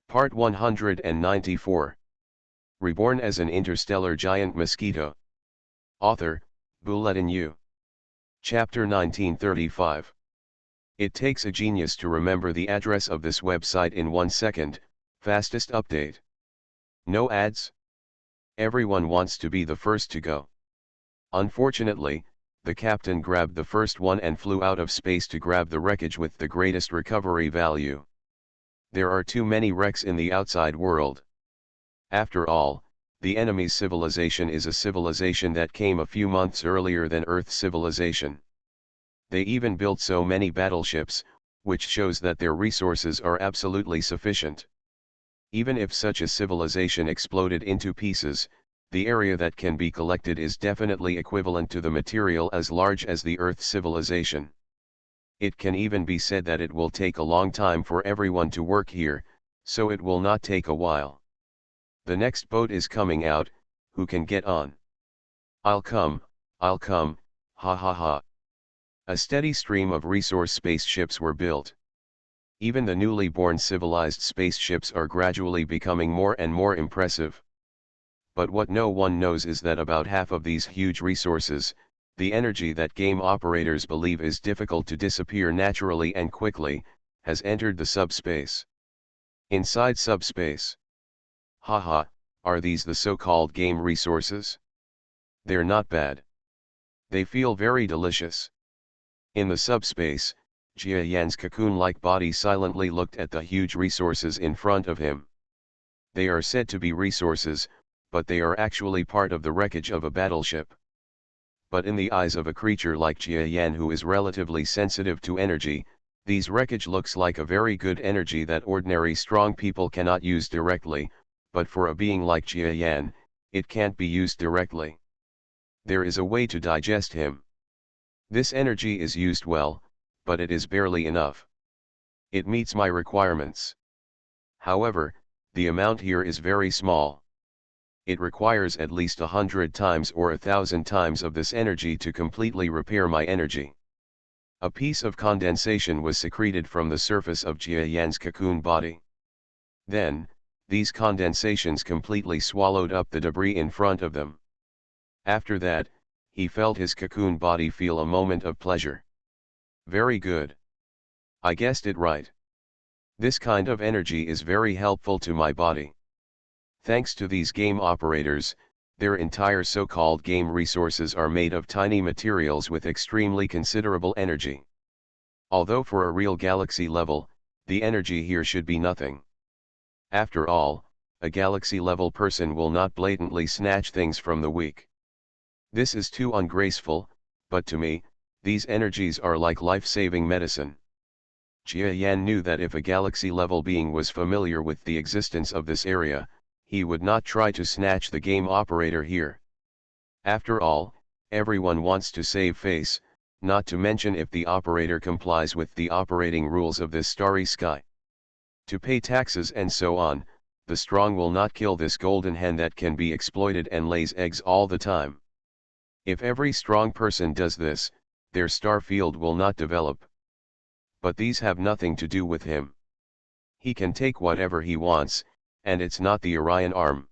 Part 194. Reborn as an interstellar giant mosquito. Author, Bulletin U. Chapter 1935. It takes a genius to remember the address of this website in 1 second, fastest update. No ads. Everyone wants to be the first to go. Unfortunately, the captain grabbed the first one and flew out of space to grab the wreckage with the greatest recovery value. There are too many wrecks in the outside world. After all, the enemy's civilization is a civilization that came a few months earlier than Earth's civilization. They even built so many battleships, which shows that their resources are absolutely sufficient. Even if such a civilization exploded into pieces, the area that can be collected is definitely equivalent to the material as large as the Earth's civilization. It can even be said that it will take a long time for everyone to work here, so it will not take a while. The next boat is coming out, who can get on? I'll come, ha ha ha. A steady stream of resource spaceships were built. Even the newly born civilized spaceships are gradually becoming more and more impressive. But what no one knows is that about half of these huge resources, the energy that game operators believe is difficult to disappear naturally and quickly, has entered the subspace. Inside subspace. Haha, are these the so-called game resources? They're not bad. They feel very delicious. In the subspace, Jia Yan's cocoon-like body silently looked at the huge resources in front of him. They are said to be resources, but they are actually part of the wreckage of a battleship. But in the eyes of a creature like Jia Yan, who is relatively sensitive to energy, these wreckage looks like a very good energy that ordinary strong people cannot use directly, but for a being like Jia Yan, it can't be used directly. There is a way to digest him. This energy is used well, but it is barely enough. It meets my requirements. However, the amount here is very small. It requires at least 100 times or 1,000 times of this energy to completely repair my energy. A piece of condensation was secreted from the surface of Jia Yan's cocoon body. Then, these condensations completely swallowed up the debris in front of them. After that, he felt his cocoon body feel a moment of pleasure. Very good. I guessed it right. This kind of energy is very helpful to my body. Thanks to these game operators, their entire so-called game resources are made of tiny materials with extremely considerable energy. Although for a real galaxy level, the energy here should be nothing. After all, a galaxy level person will not blatantly snatch things from the weak. This is too ungraceful, but to me, these energies are like life-saving medicine. Jia Yan knew that if a galaxy level being was familiar with the existence of this area, he would not try to snatch the game operator here. After all, everyone wants to save face, not to mention if the operator complies with the operating rules of this starry sky. To pay taxes and so on, the strong will not kill this golden hen that can be exploited and lays eggs all the time. If every strong person does this, their star field will not develop. But these have nothing to do with him. He can take whatever he wants, and it's not the Orion arm.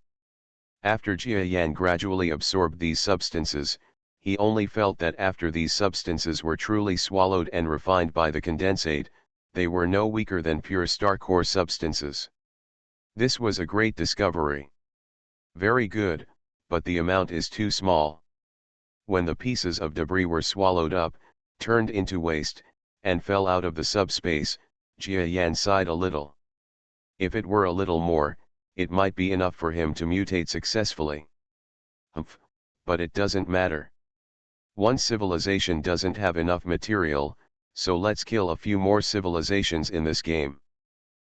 After Jia Yan gradually absorbed these substances, he only felt that after these substances were truly swallowed and refined by the condensate, they were no weaker than pure star core substances. This was a great discovery. Very good, but the amount is too small. When the pieces of debris were swallowed up, turned into waste, and fell out of the subspace, Jia Yan sighed a little. If it were a little more, it might be enough for him to mutate successfully. Humph, but it doesn't matter. One civilization doesn't have enough material, so let's kill a few more civilizations in this game.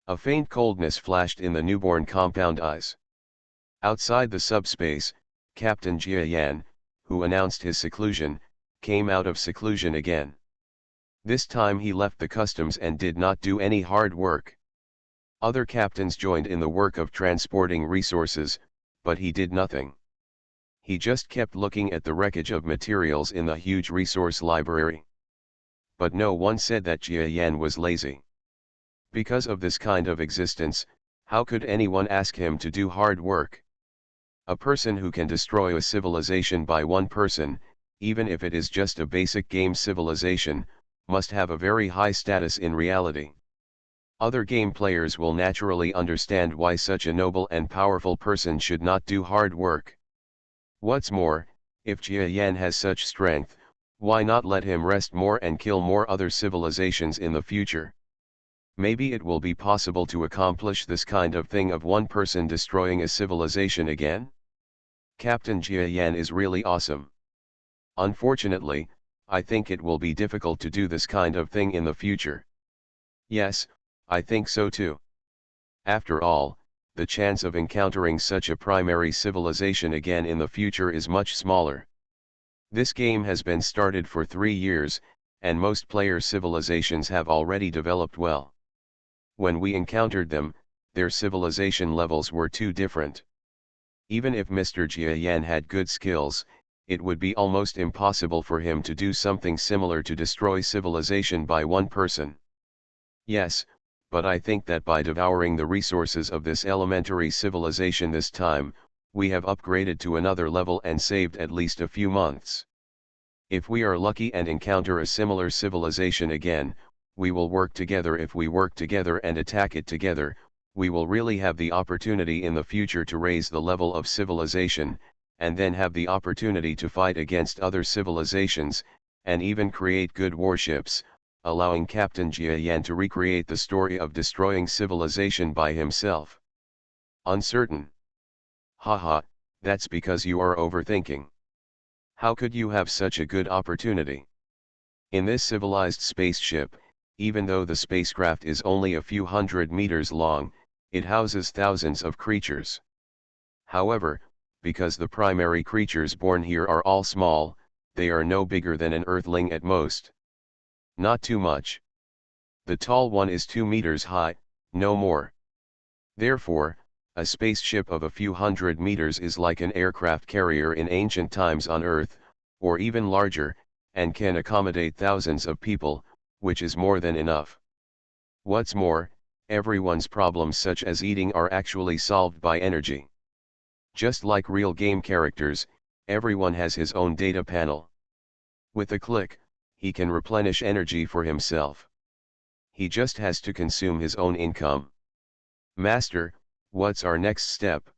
A faint coldness flashed in the newborn compound eyes. Outside the subspace, Captain Jia Yan, who announced his seclusion, came out of seclusion again. This time he left the customs and did not do any hard work. Other captains joined in the work of transporting resources, but he did nothing. He just kept looking at the wreckage of materials in the huge resource library. But no one said that Jia Yan was lazy. Because of this kind of existence, How could anyone ask him to do hard work? A person who can destroy a civilization by one person, even if it is just a basic game civilization, must have a very high status in reality. Other game players will naturally understand why such a noble and powerful person should not do hard work. What's more, if Jia Yan has such strength, why not let him rest more and kill more other civilizations in the future? Maybe it will be possible to accomplish this kind of thing of one person destroying a civilization again? Captain Jia Yan is really awesome. Unfortunately, I think it will be difficult to do this kind of thing in the future. Yes, I think so too. After all, the chance of encountering such a primary civilization again in the future is much smaller. This game has been started for 3 years, and most player civilizations have already developed well. When we encountered them, their civilization levels were too different. Even if Mr. Jia Yan had good skills, it would be almost impossible for him to do something similar to destroy civilization by one person. Yes, but I think that by devouring the resources of this elementary civilization this time, we have upgraded to another level and saved at least a few months. If we are lucky and encounter a similar civilization again, we will work together. If we work together and attack it together, we will really have the opportunity in the future to raise the level of civilization, and then have the opportunity to fight against other civilizations, and even create good warships, allowing Captain Jia Yan to recreate the story of destroying civilization by himself. Uncertain. Haha, that's because you are overthinking. How could you have such a good opportunity? In this civilized spaceship, even though the spacecraft is only a few hundred meters long, it houses thousands of creatures. However, because the primary creatures born here are all small, they are no bigger than an earthling at most. Not too much. The tall one is 2 meters high, no more. Therefore, a spaceship of a few hundred meters is like an aircraft carrier in ancient times on Earth, or even larger, and can accommodate thousands of people, which is more than enough. What's more, everyone's problems such as eating are actually solved by energy. Just like real game characters, everyone has his own data panel. With a click, he can replenish energy for himself. He just has to consume his own income. Master, what's our next step?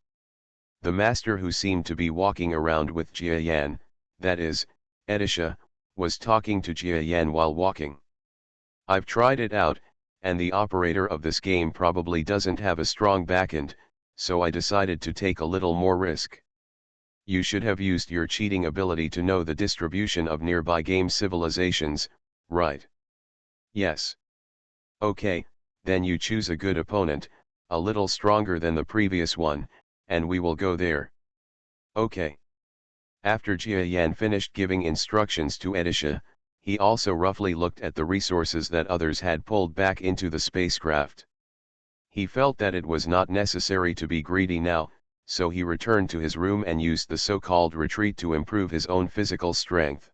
The master, who seemed to be walking around with Jia Yan, that is, Edisha, was talking to Jia Yan while walking. I've tried it out, and the operator of this game probably doesn't have a strong backend, so I decided to take a little more risk. You should have used your cheating ability to know the distribution of nearby game civilizations, right? Yes. Okay, then you choose a good opponent, a little stronger than the previous one, and we will go there. Okay. After Jia Yan finished giving instructions to Edisha, he also roughly looked at the resources that others had pulled back into the spacecraft. He felt that it was not necessary to be greedy now, so he returned to his room and used the so-called retreat to improve his own physical strength.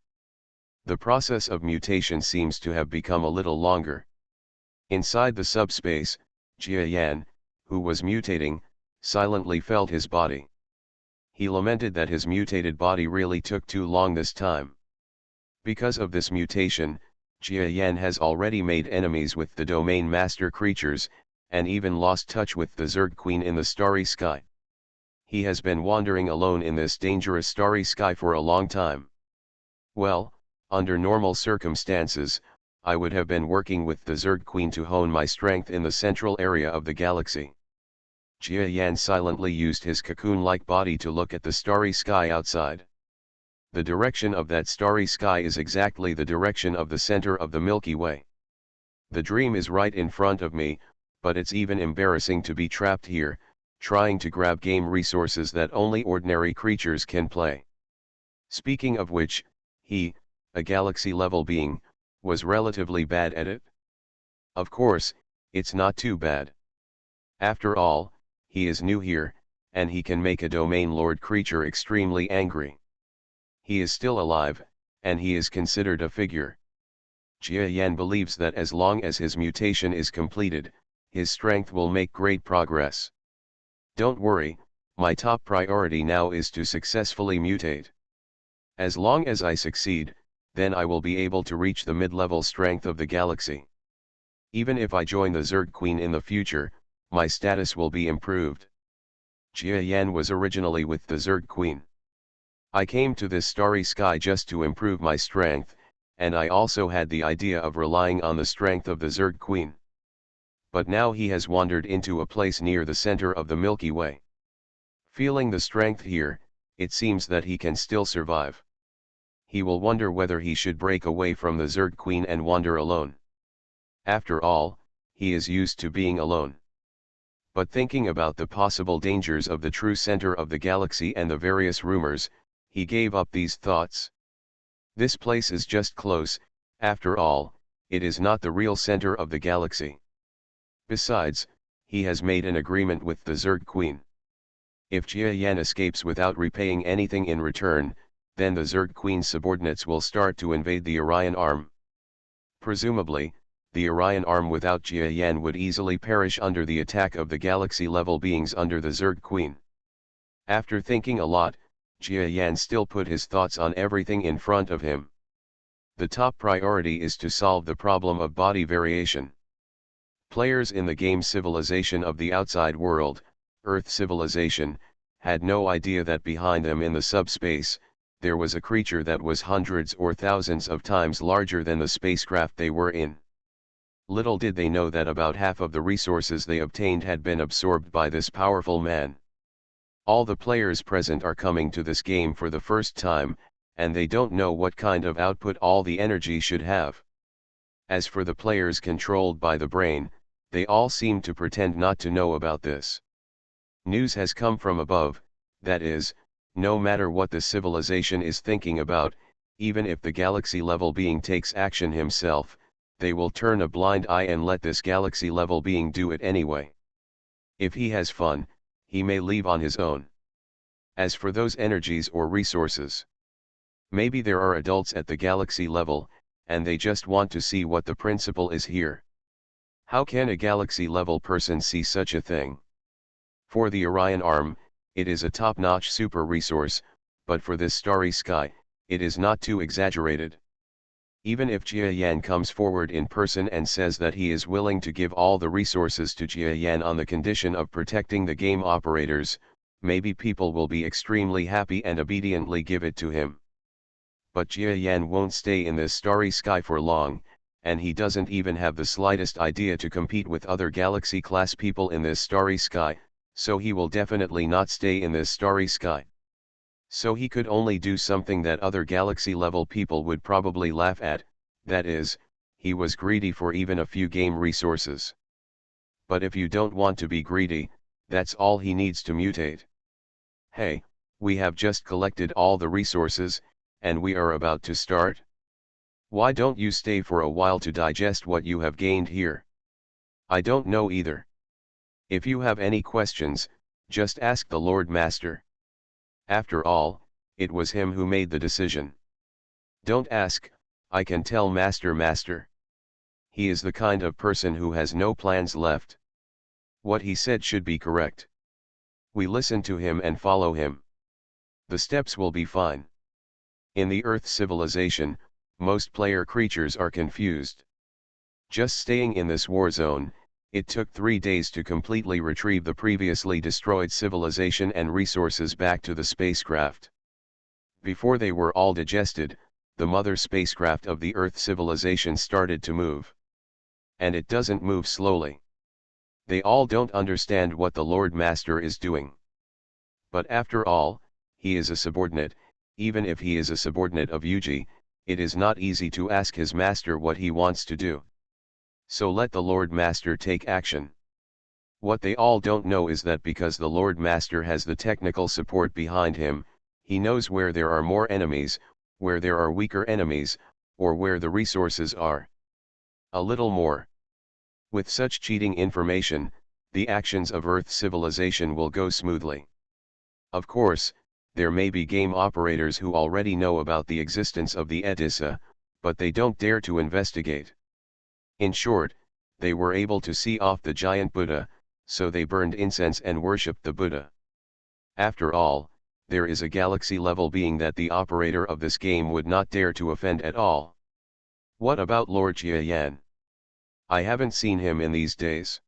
The process of mutation seems to have become a little longer. Inside the subspace, Jia Yan, who was mutating, silently felt his body. He lamented that his mutated body really took too long this time. Because of this mutation, Jia Yan has already made enemies with the domain master creatures, and even lost touch with the Zerg Queen in the starry sky. He has been wandering alone in this dangerous starry sky for a long time. Well, under normal circumstances, I would have been working with the Zerg Queen to hone my strength in the central area of the galaxy. Jia Yan silently used his cocoon-like body to look at the starry sky outside. The direction of that starry sky is exactly the direction of the center of the Milky Way. The dream is right in front of me, but it's even embarrassing to be trapped here, trying to grab game resources that only ordinary creatures can play. Speaking of which, he, a galaxy-level being, was relatively bad at it. Of course, it's not too bad. After all, he is new here, and he can make a domain lord creature extremely angry. He is still alive, and he is considered a figure. Jia Yan believes that as long as his mutation is completed, his strength will make great progress. Don't worry, my top priority now is to successfully mutate. As long as I succeed, then I will be able to reach the mid-level strength of the galaxy. Even if I join the Zerg Queen in the future, my status will be improved. Jia Yan was originally with the Zerg Queen. I came to this starry sky just to improve my strength, and I also had the idea of relying on the strength of the Zerg Queen. But now he has wandered into a place near the center of the Milky Way. Feeling the strength here, it seems that he can still survive. He will wonder whether he should break away from the Zerg Queen and wander alone. After all, he is used to being alone. But thinking about the possible dangers of the true center of the galaxy and the various rumors, he gave up these thoughts. This place is just close, after all, it is not the real center of the galaxy. Besides, he has made an agreement with the Zerg Queen. If Jia Yan escapes without repaying anything in return, then the Zerg Queen's subordinates will start to invade the Orion Arm. Presumably, the Orion Arm without Jia Yan would easily perish under the attack of the galaxy-level beings under the Zerg Queen. After thinking a lot, Jia Yan still put his thoughts on everything in front of him. The top priority is to solve the problem of body variation. Players in the game Civilization of the Outside World, Earth Civilization, had no idea that behind them in the subspace, there was a creature that was hundreds or thousands of times larger than the spacecraft they were in. Little did they know that about half of the resources they obtained had been absorbed by this powerful man. All the players present are coming to this game for the first time, and they don't know what kind of output all the energy should have. As for the players controlled by the brain, they all seem to pretend not to know about this. News has come from above, that is, no matter what the civilization is thinking about, even if the galaxy-level being takes action himself, they will turn a blind eye and let this galaxy-level being do it anyway. If he has fun, he may leave on his own. As for those energies or resources, maybe there are adults at the galaxy level, and they just want to see what the principle is here. How can a galaxy-level person see such a thing? For the Orion Arm, it is a top-notch super resource, but for this starry sky, it is not too exaggerated. Even if Jia Yan comes forward in person and says that he is willing to give all the resources to Jia Yan on the condition of protecting the game operators, maybe people will be extremely happy and obediently give it to him. But Jia Yan won't stay in this starry sky for long, and he doesn't even have the slightest idea to compete with other galaxy-class people in this starry sky, so he will definitely not stay in this starry sky. So he could only do something that other galaxy-level people would probably laugh at, that is, he was greedy for even a few game resources. But if you don't want to be greedy, that's all he needs to mutate. Hey, we have just collected all the resources, and we are about to start. Why don't you stay for a while to digest what you have gained here? I don't know either. If you have any questions, just ask the Lord Master. After all, it was him who made the decision. Don't ask, I can tell Master. He is the kind of person who has no plans left. What he said should be correct. We listen to him and follow him. The steps will be fine. In the Earth civilization, most player creatures are confused. Just staying in this war zone, it took 3 days to completely retrieve the previously destroyed civilization and resources back to the spacecraft. Before they were all digested, the mother spacecraft of the Earth civilization started to move. And it doesn't move slowly. They all don't understand what the Lord Master is doing. But after all, he is a subordinate. Even if he is a subordinate of Yuji, it is not easy to ask his master what he wants to do. So let the Lord Master take action. What they all don't know is that because the Lord Master has the technical support behind him, he knows where there are more enemies, where there are weaker enemies, or where the resources are. A little more. With such cheating information, the actions of Earth civilization will go smoothly. Of course, there may be game operators who already know about the existence of the Edissa, but they don't dare to investigate. In short, they were able to see off the giant Buddha, so they burned incense and worshipped the Buddha. After all, there is a galaxy-level being that the operator of this game would not dare to offend at all. What about Lord Jiayan? I haven't seen him in these days.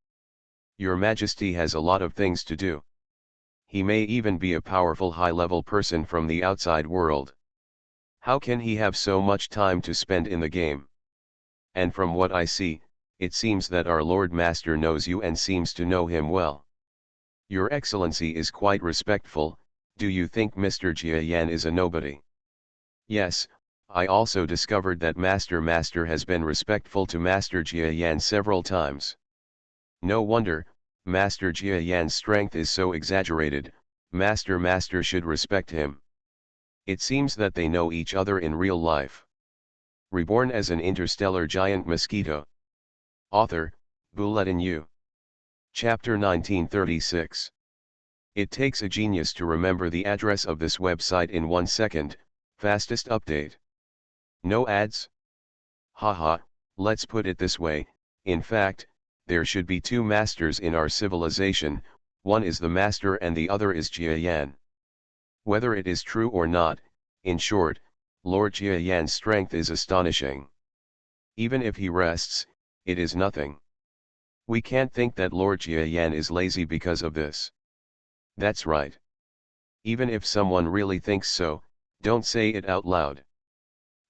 Your Majesty has a lot of things to do. He may even be a powerful high-level person from the outside world. How can he have so much time to spend in the game? And from what I see, it seems that our Lord Master knows you and seems to know him well. Your Excellency is quite respectful. Do you think Mr. Jiayan is a nobody? Yes, I also discovered that Master has been respectful to Master Jiayan several times. No wonder, Master Jiayan's strength is so exaggerated. Master should respect him. It seems that they know each other in real life. Reborn as an interstellar giant mosquito. Author, Bulletin U. Chapter 1936. It takes a genius to remember the address of this website in 1 second, fastest update. No ads? Haha, let's put it this way, in fact, there should be two masters in our civilization, one is the master and the other is Jiayan. Whether it is true or not, in short, Lord Jiayan's strength is astonishing. Even if he rests, it is nothing. We can't think that Lord Jiayan is lazy because of this. That's right. Even if someone really thinks so, don't say it out loud.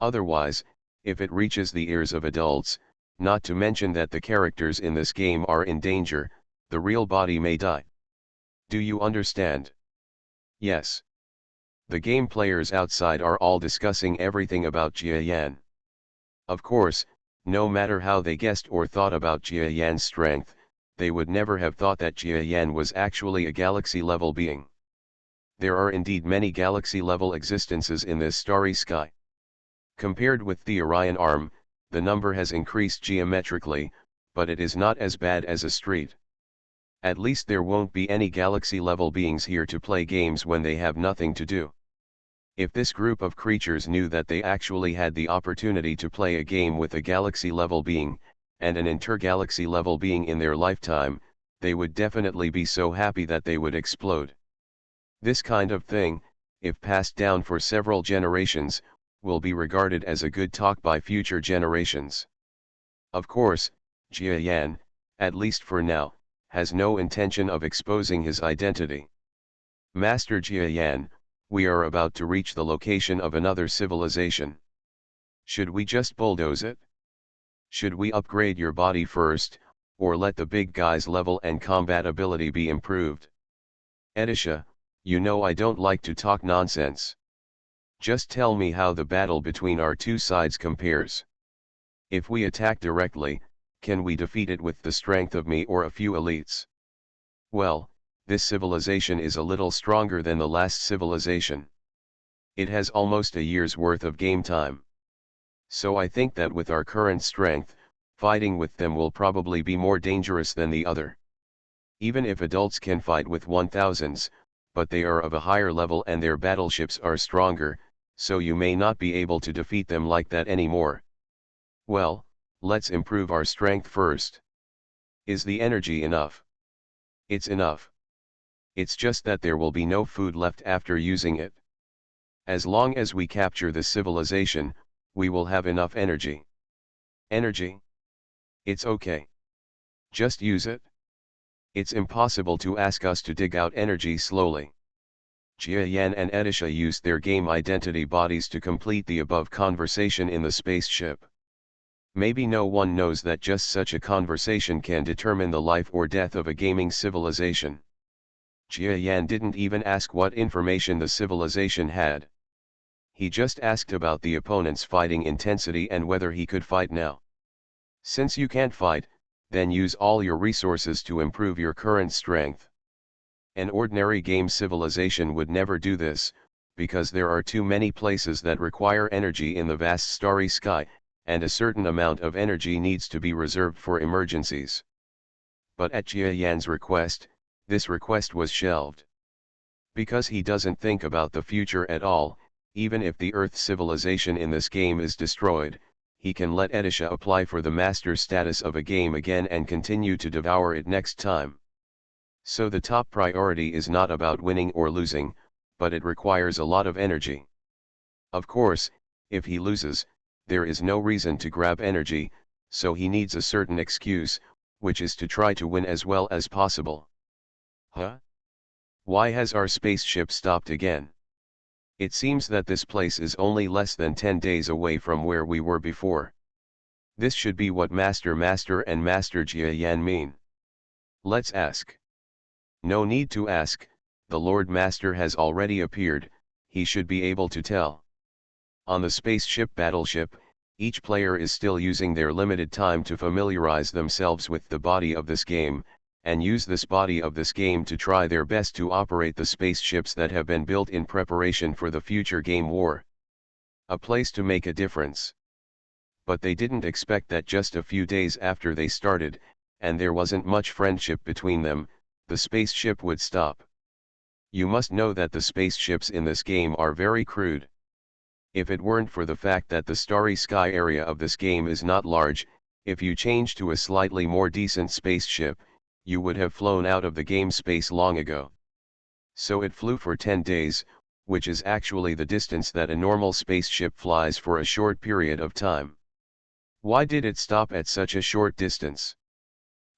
Otherwise, if it reaches the ears of adults, not to mention that the characters in this game are in danger, the real body may die. Do you understand? Yes. The game players outside are all discussing everything about Jiayan. Of course, no matter how they guessed or thought about Jiayan's strength, they would never have thought that Jiayan was actually a galaxy-level being. There are indeed many galaxy-level existences in this starry sky. Compared with the Orion arm, the number has increased geometrically, but it is not as bad as a street. At least there won't be any galaxy-level beings here to play games when they have nothing to do. If this group of creatures knew that they actually had the opportunity to play a game with a galaxy-level being, and an intergalaxy-level being in their lifetime, they would definitely be so happy that they would explode. This kind of thing, if passed down for several generations, will be regarded as a good talk by future generations. Of course, Jiayan, at least for now, has no intention of exposing his identity. Master Jiayan, we are about to reach the location of another civilization. Should we just bulldoze it? Should we upgrade your body first, or let the big guy's level and combat ability be improved? Edisha, you know I don't like to talk nonsense. Just tell me how the battle between our two sides compares. If we attack directly, can we defeat it with the strength of me or a few elites? Well, this civilization is a little stronger than the last civilization. It has almost a year's worth of game time. So I think that with our current strength, fighting with them will probably be more dangerous than the other. Even if adults can fight with 1000s, but they are of a higher level and their battleships are stronger, so you may not be able to defeat them like that anymore. Well, let's improve our strength first. Is the energy enough? It's enough. It's just that there will be no food left after using it. As long as we capture the civilization, we will have enough energy. Energy? It's okay. Just use it. It's impossible to ask us to dig out energy slowly. Jiayan and Edisha used their game identity bodies to complete the above conversation in the spaceship. Maybe no one knows that just such a conversation can determine the life or death of a gaming civilization. Jiayan didn't even ask what information the civilization had. He just asked about the opponent's fighting intensity and whether he could fight now. Since you can't fight, then use all your resources to improve your current strength. An ordinary game civilization would never do this, because there are too many places that require energy in the vast starry sky, and a certain amount of energy needs to be reserved for emergencies. But at Jiayan's request, this request was shelved. Because he doesn't think about the future at all, even if the Earth civilization in this game is destroyed, he can let Edisha apply for the master status of a game again and continue to devour it next time. So the top priority is not about winning or losing, but it requires a lot of energy. Of course, if he loses, there is no reason to grab energy, so he needs a certain excuse, which is to try to win as well as possible. Huh? Why has our spaceship stopped again? It seems that this place is only less than 10 days away from where we were before. This should be what Master and Master Jiayan mean. Let's ask. No need to ask, the Lord Master has already appeared, he should be able to tell. On the spaceship battleship, each player is still using their limited time to familiarize themselves with the body of this game, and use this body of this game to try their best to operate the spaceships that have been built in preparation for the future game war. A place to make a difference. But they didn't expect that just a few days after they started, and there wasn't much friendship between them, the spaceship would stop. You must know that the spaceships in this game are very crude. If it weren't for the fact that the starry sky area of this game is not large, if you change to a slightly more decent spaceship, you would have flown out of the game space long ago. So it flew for 10 days, which is actually the distance that a normal spaceship flies for a short period of time. Why did it stop at such a short distance?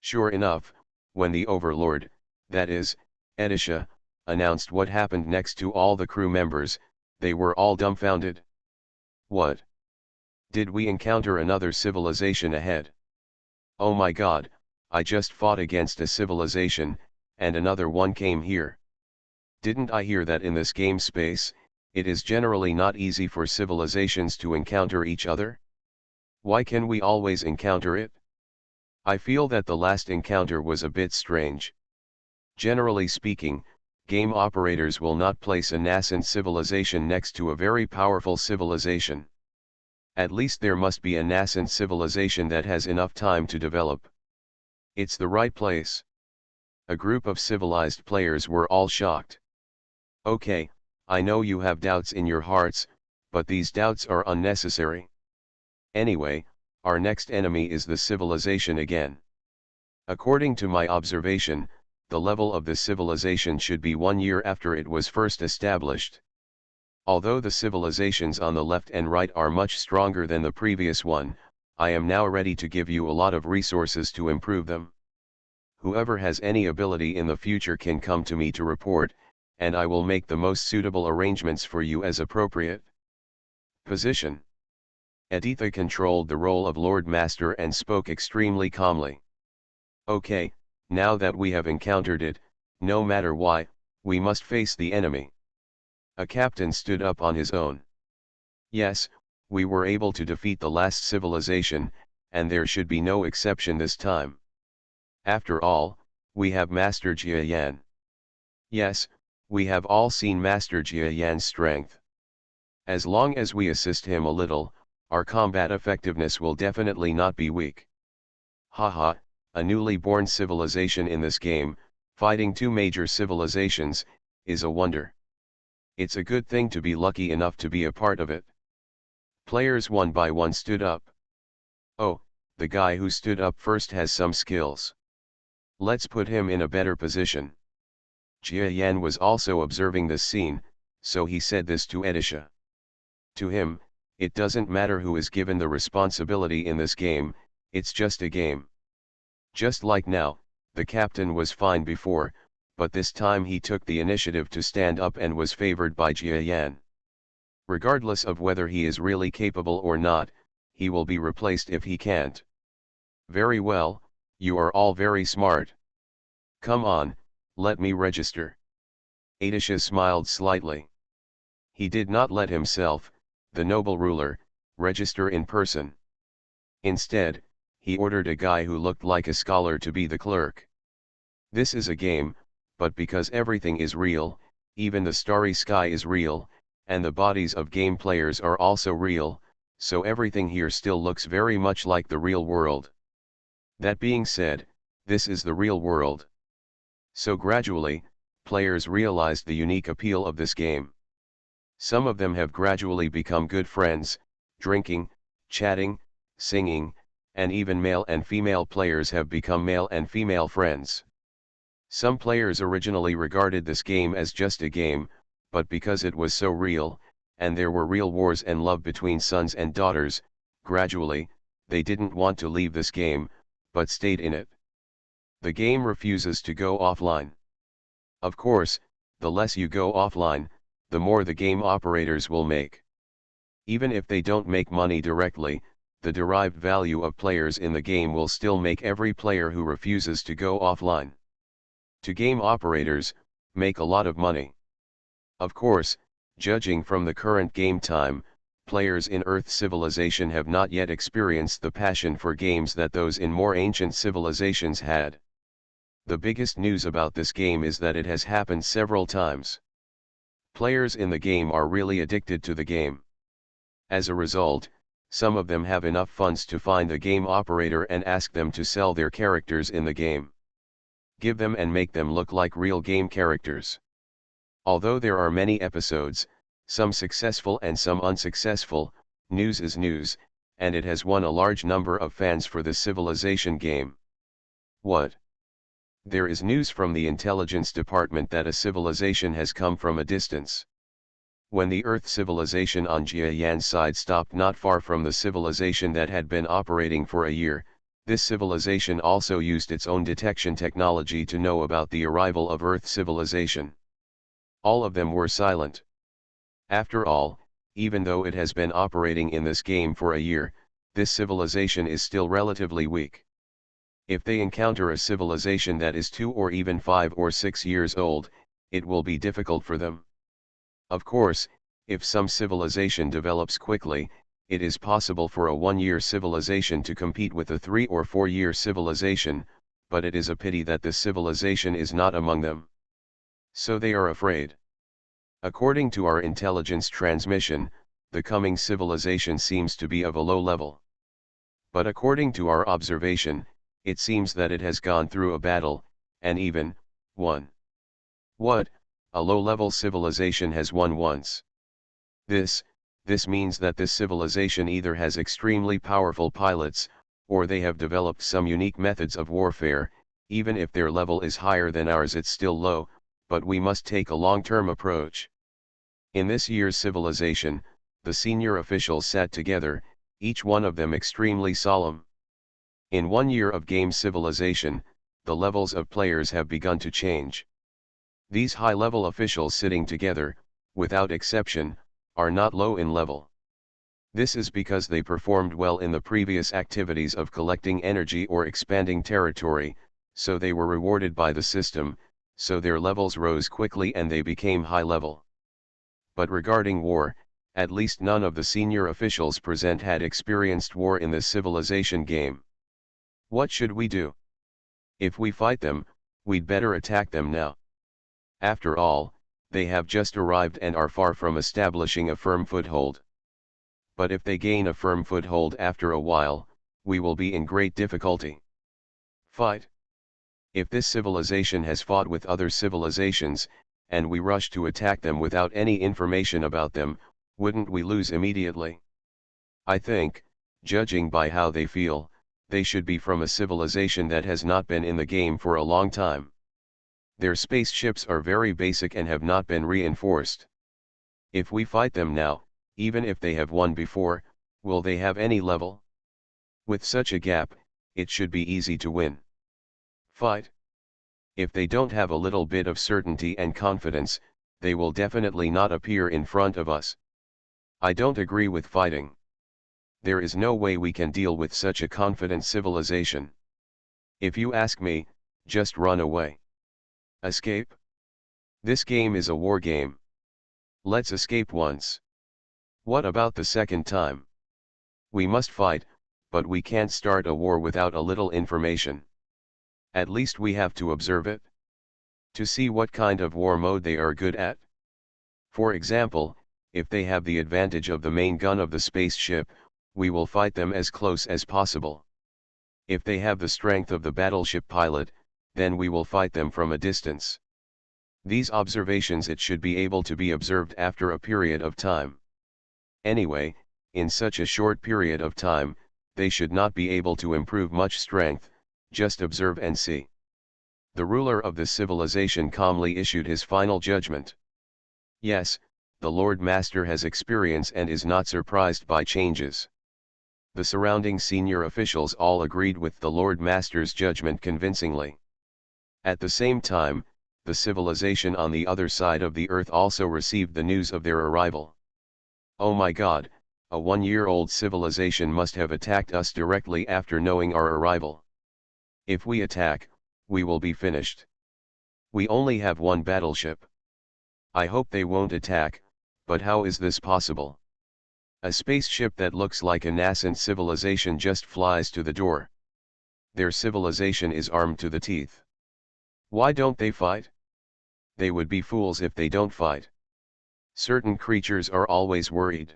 Sure enough, when the Overlord, that is, Edisha, announced what happened next to all the crew members, they were all dumbfounded. What? Did we encounter another civilization ahead? Oh my god, I just fought against a civilization, and another one came here. Didn't I hear that in this game space, it is generally not easy for civilizations to encounter each other? Why can we always encounter it? I feel that the last encounter was a bit strange. Generally speaking, game operators will not place a nascent civilization next to a very powerful civilization. At least there must be a nascent civilization that has enough time to develop. It's the right place. A group of civilized players were all shocked. Okay, I know you have doubts in your hearts, but these doubts are unnecessary. Anyway, our next enemy is the civilization again. According to my observation, the level of the civilization should be 1 year after it was first established. Although the civilizations on the left and right are much stronger than the previous one, I am now ready to give you a lot of resources to improve them. Whoever has any ability in the future can come to me to report, and I will make the most suitable arrangements for you as appropriate. Position. Editha controlled the role of Lord Master and spoke extremely calmly. Okay, now that we have encountered it, no matter why, we must face the enemy. A captain stood up on his own. Yes, we were able to defeat the last civilization, and there should be no exception this time. After all, we have Master Jiayan. Yes, we have all seen Master Jiayan's strength. As long as we assist him a little, our combat effectiveness will definitely not be weak. Haha, a newly born civilization in this game, fighting two major civilizations, is a wonder. It's a good thing to be lucky enough to be a part of it. Players one by one stood up. Oh, the guy who stood up first has some skills. Let's put him in a better position. Jia Yan was also observing this scene, so he said this to Edisha. To him, it doesn't matter who is given the responsibility in this game, it's just a game. Just like now, the captain was fine before, but this time he took the initiative to stand up and was favored by Jia Yan. Regardless of whether he is really capable or not, he will be replaced if he can't. Very well, you are all very smart. Come on, let me register. Edisha smiled slightly. He did not let himself, the noble ruler, register in person. Instead, he ordered a guy who looked like a scholar to be the clerk. This is a game, but because everything is real, even the starry sky is real, and the bodies of game players are also real, so everything here still looks very much like the real world. That being said, this is the real world. So gradually, players realized the unique appeal of this game. Some of them have gradually become good friends, drinking, chatting, singing, and even male and female players have become male and female friends. Some players originally regarded this game as just a game, but because it was so real, and there were real wars and love between sons and daughters, gradually, they didn't want to leave this game, but stayed in it. The game refuses to go offline. Of course, the less you go offline, the more the game operators will make. Even if they don't make money directly, the derived value of players in the game will still make every player who refuses to go offline. To game operators, make a lot of money. Of course, judging from the current game time, players in Earth civilization have not yet experienced the passion for games that those in more ancient civilizations had. The biggest news about this game is that it has happened several times. Players in the game are really addicted to the game. As a result, some of them have enough funds to find the game operator and ask them to sell their characters in the game. Give them and make them look like real game characters. Although there are many episodes, some successful and some unsuccessful, news is news, and it has won a large number of fans for the Civilization game. What? There is news from the intelligence department that a civilization has come from a distance. When the Earth civilization on Jiayan's side stopped not far from the civilization that had been operating for a year, this civilization also used its own detection technology to know about the arrival of Earth civilization. All of them were silent. After all, even though it has been operating in this game for a year, this civilization is still relatively weak. If they encounter a civilization that is 2 or even 5 or 6 years old, it will be difficult for them. Of course, if some civilization develops quickly, it is possible for a 1-year civilization to compete with a 3 or 4-year civilization, but it is a pity that this civilization is not among them. So they are afraid. According to our intelligence transmission, the coming civilization seems to be of a low level. But according to our observation, it seems that it has gone through a battle, and even won. What? A low-level civilization has won once. This means that this civilization either has extremely powerful pilots, or they have developed some unique methods of warfare. Even if their level is higher than ours, it's still low, but we must take a long-term approach. In this year's civilization, the senior officials sat together, each one of them extremely solemn. In 1 year of game civilization, the levels of players have begun to change. These high-level officials sitting together, without exception, are not low in level. This is because they performed well in the previous activities of collecting energy or expanding territory, so they were rewarded by the system, so their levels rose quickly and they became high level. But regarding war, at least none of the senior officials present had experienced war in this civilization game. What should we do? If we fight them, we'd better attack them now. After all, they have just arrived and are far from establishing a firm foothold. But if they gain a firm foothold after a while, we will be in great difficulty. Fight. If this civilization has fought with other civilizations, and we rush to attack them without any information about them, wouldn't we lose immediately? I think, judging by how they feel, they should be from a civilization that has not been in the game for a long time. Their spaceships are very basic and have not been reinforced. If we fight them now, even if they have won before, will they have any level? With such a gap, it should be easy to win. Fight. If they don't have a little bit of certainty and confidence, they will definitely not appear in front of us. I don't agree with fighting. There is no way we can deal with such a confident civilization. If you ask me, just run away. Escape? This game is a war game. Let's escape once. What about the second time? We must fight, but we can't start a war without a little information. At least we have to observe it. To see what kind of war mode they are good at. For example, if they have the advantage of the main gun of the spaceship, we will fight them as close as possible. If they have the strength of the battleship pilot, then we will fight them from a distance. These observations it should be able to be observed after a period of time. Anyway, in such a short period of time, they should not be able to improve much strength, just observe and see. The ruler of this civilization calmly issued his final judgment. Yes, the Lord Master has experience and is not surprised by changes. The surrounding senior officials all agreed with the Lord Master's judgment convincingly. At the same time, the civilization on the other side of the earth also received the news of their arrival. Oh my God, a 1-year-old civilization must have attacked us directly after knowing our arrival. If we attack, we will be finished. We only have one battleship. I hope they won't attack, but how is this possible? A spaceship that looks like a nascent civilization just flies to the door. Their civilization is armed to the teeth. Why don't they fight? They would be fools if they don't fight. Certain creatures are always worried.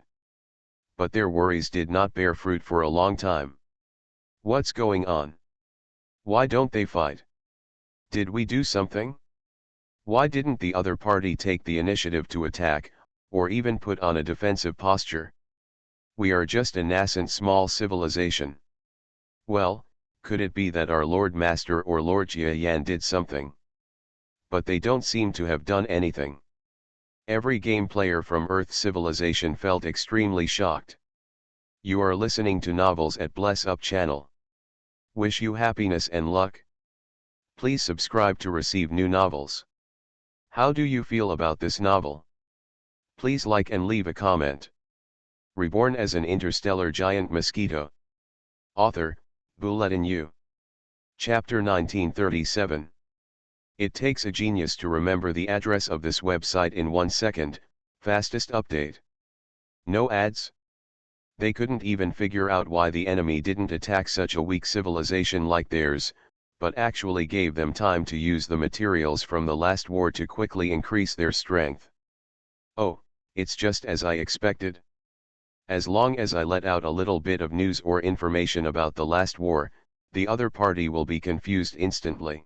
But their worries did not bear fruit for a long time. What's going on? Why don't they fight? Did we do something? Why didn't the other party take the initiative to attack, or even put on a defensive posture? We are just a nascent small civilization. Well, could it be that our Lord Master or Lord Jiayan did something? But they don't seem to have done anything. Every game player from Earth civilization felt extremely shocked. You are listening to Novels at Bless Up channel. Wish you happiness and luck. Please subscribe to receive new novels. How do you feel about this novel? Please like and leave a comment. Reborn as an interstellar giant mosquito. Author, Bulletin U. Chapter 1937. It takes a genius to remember the address of this website in 1 second, fastest update. No ads? They couldn't even figure out why the enemy didn't attack such a weak civilization like theirs, but actually gave them time to use the materials from the last war to quickly increase their strength. Oh, it's just as I expected. As long as I let out a little bit of news or information about the last war, the other party will be confused instantly.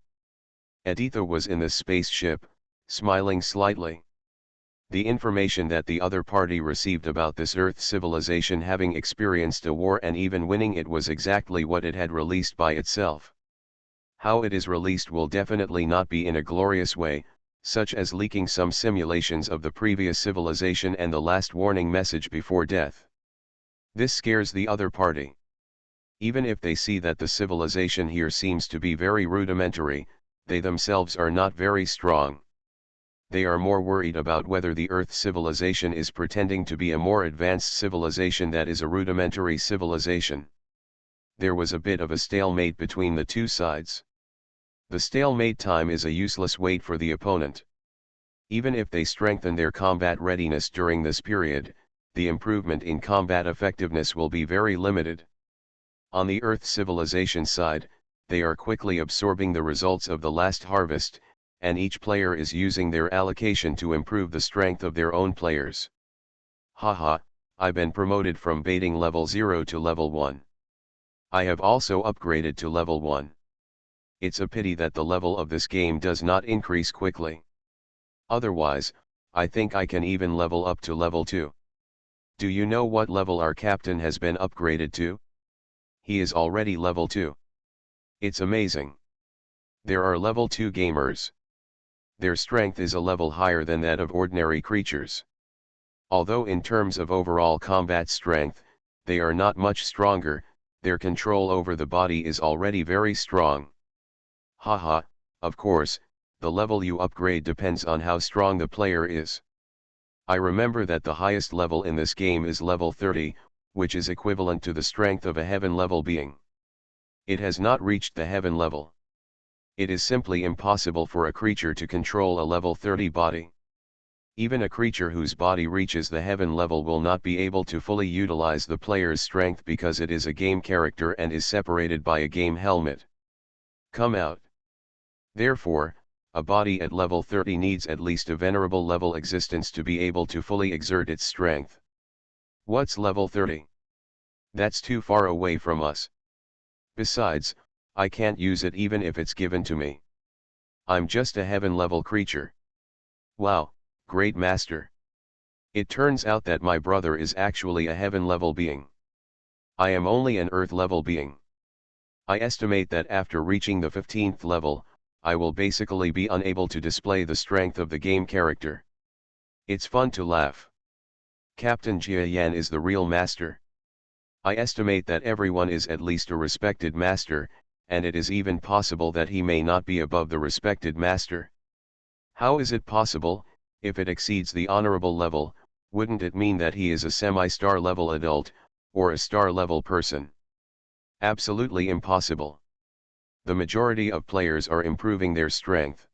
Editha was in the spaceship, smiling slightly. The information that the other party received about this Earth civilization having experienced a war and even winning it was exactly what it had released by itself. How it is released will definitely not be in a glorious way, such as leaking some simulations of the previous civilization and the last warning message before death. This scares the other party. Even if they see that the civilization here seems to be very rudimentary, they themselves are not very strong. They are more worried about whether the Earth civilization is pretending to be a more advanced civilization that is a rudimentary civilization. There was a bit of a stalemate between the two sides. The stalemate time is a useless wait for the opponent. Even if they strengthen their combat readiness during this period, the improvement in combat effectiveness will be very limited. On the Earth civilization side, they are quickly absorbing the results of the last harvest, and each player is using their allocation to improve the strength of their own players. Haha, I've been promoted from baiting level 0 to level 1. I have also upgraded to level 1. It's a pity that the level of this game does not increase quickly. Otherwise, I think I can even level up to level 2. Do you know what level our captain has been upgraded to? He is already level 2. It's amazing. There are level 2 gamers. Their strength is a level higher than that of ordinary creatures. Although in terms of overall combat strength, they are not much stronger, their control over the body is already very strong. Haha, of course, the level you upgrade depends on how strong the player is. I remember that the highest level in this game is level 30, which is equivalent to the strength of a heaven level being. It has not reached the heaven level. It is simply impossible for a creature to control a level 30 body. Even a creature whose body reaches the heaven level will not be able to fully utilize the player's strength because it is a game character and is separated by a game helmet. Come out. Therefore, a body at level 30 needs at least a venerable level existence to be able to fully exert its strength. What's level 30? That's too far away from us. Besides, I can't use it even if it's given to me. I'm just a heaven level creature. Wow, great master. It turns out that my brother is actually a heaven level being. I am only an Earth-level being. I estimate that after reaching the 15th level, I will basically be unable to display the strength of the game character. It's fun to laugh. Captain Jia Yan is the real master. I estimate that everyone is at least a respected master, and it is even possible that he may not be above the respected master. How is it possible? If it exceeds the honorable level, wouldn't it mean that he is a semi-star level adult, or a star level person? Absolutely impossible. The majority of players are improving their strength.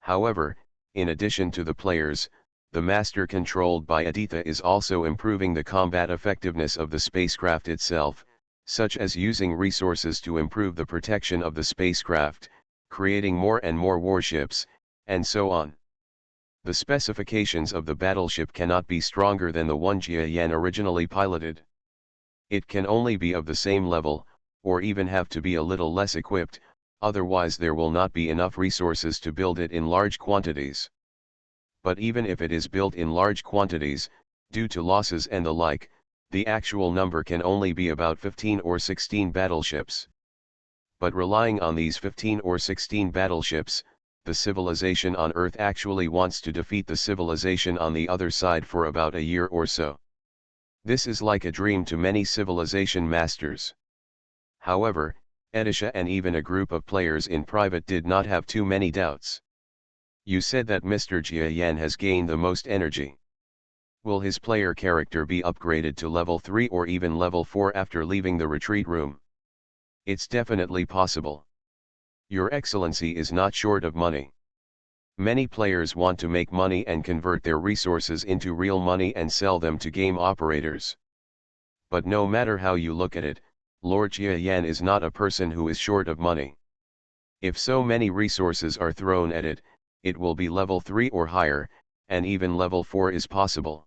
However, in addition to the players, the master controlled by Aditya is also improving the combat effectiveness of the spacecraft itself, such as using resources to improve the protection of the spacecraft, creating more and more warships, and so on. The specifications of the battleship cannot be stronger than the one Jia Yan originally piloted. It can only be of the same level, or even have to be a little less equipped, otherwise there will not be enough resources to build it in large quantities. But even if it is built in large quantities, due to losses and the like, the actual number can only be about 15 or 16 battleships. But relying on these 15 or 16 battleships, the civilization on Earth actually wants to defeat the civilization on the other side for about a year or so. This is like a dream to many civilization masters. However, Edisha and even a group of players in private did not have too many doubts. You said that Mr. Jia Yan has gained the most energy. Will his player character be upgraded to level 3 or even level 4 after leaving the retreat room? It's definitely possible. Your Excellency is not short of money. Many players want to make money and convert their resources into real money and sell them to game operators. But no matter how you look at it, Lord Jia Yan is not a person who is short of money. If so many resources are thrown at it, it will be level 3 or higher, and even level 4 is possible.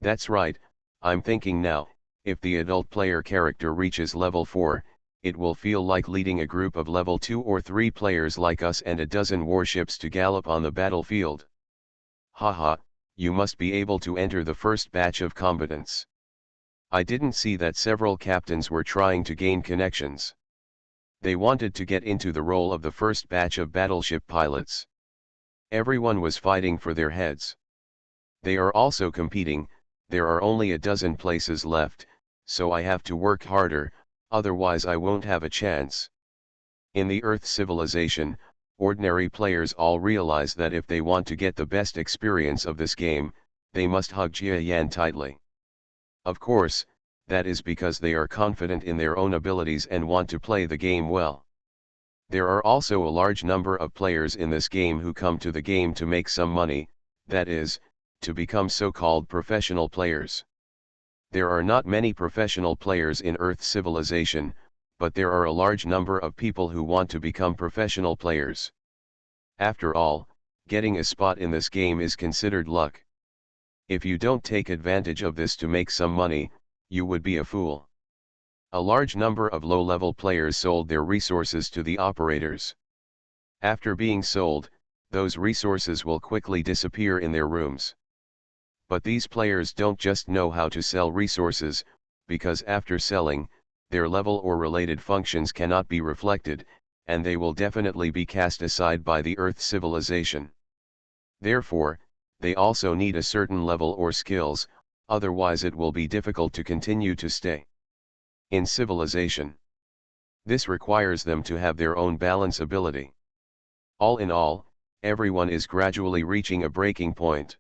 That's right, I'm thinking now, if the adult player character reaches level 4, it will feel like leading a group of level 2 or 3 players like us and a dozen warships to gallop on the battlefield. Haha, you must be able to enter the first batch of combatants. I didn't see that several captains were trying to gain connections. They wanted to get into the role of the first batch of battleship pilots. Everyone was fighting for their heads. They are also competing, there are only a dozen places left, so I have to work harder, otherwise I won't have a chance. In the Earth civilization, ordinary players all realize that if they want to get the best experience of this game, they must hug Jia Yan tightly. Of course, that is because they are confident in their own abilities and want to play the game well. There are also a large number of players in this game who come to the game to make some money, that is, to become so-called professional players. There are not many professional players in Earth civilization, but there are a large number of people who want to become professional players. After all, getting a spot in this game is considered luck. If you don't take advantage of this to make some money, you would be a fool. A large number of low-level players sold their resources to the operators. After being sold, those resources will quickly disappear in their rooms. But these players don't just know how to sell resources, because after selling, their level or related functions cannot be reflected, and they will definitely be cast aside by the Earth civilization. Therefore, they also need a certain level or skills, otherwise it will be difficult to continue to stay in civilization. This requires them to have their own balance ability. All in all, everyone is gradually reaching a breaking point.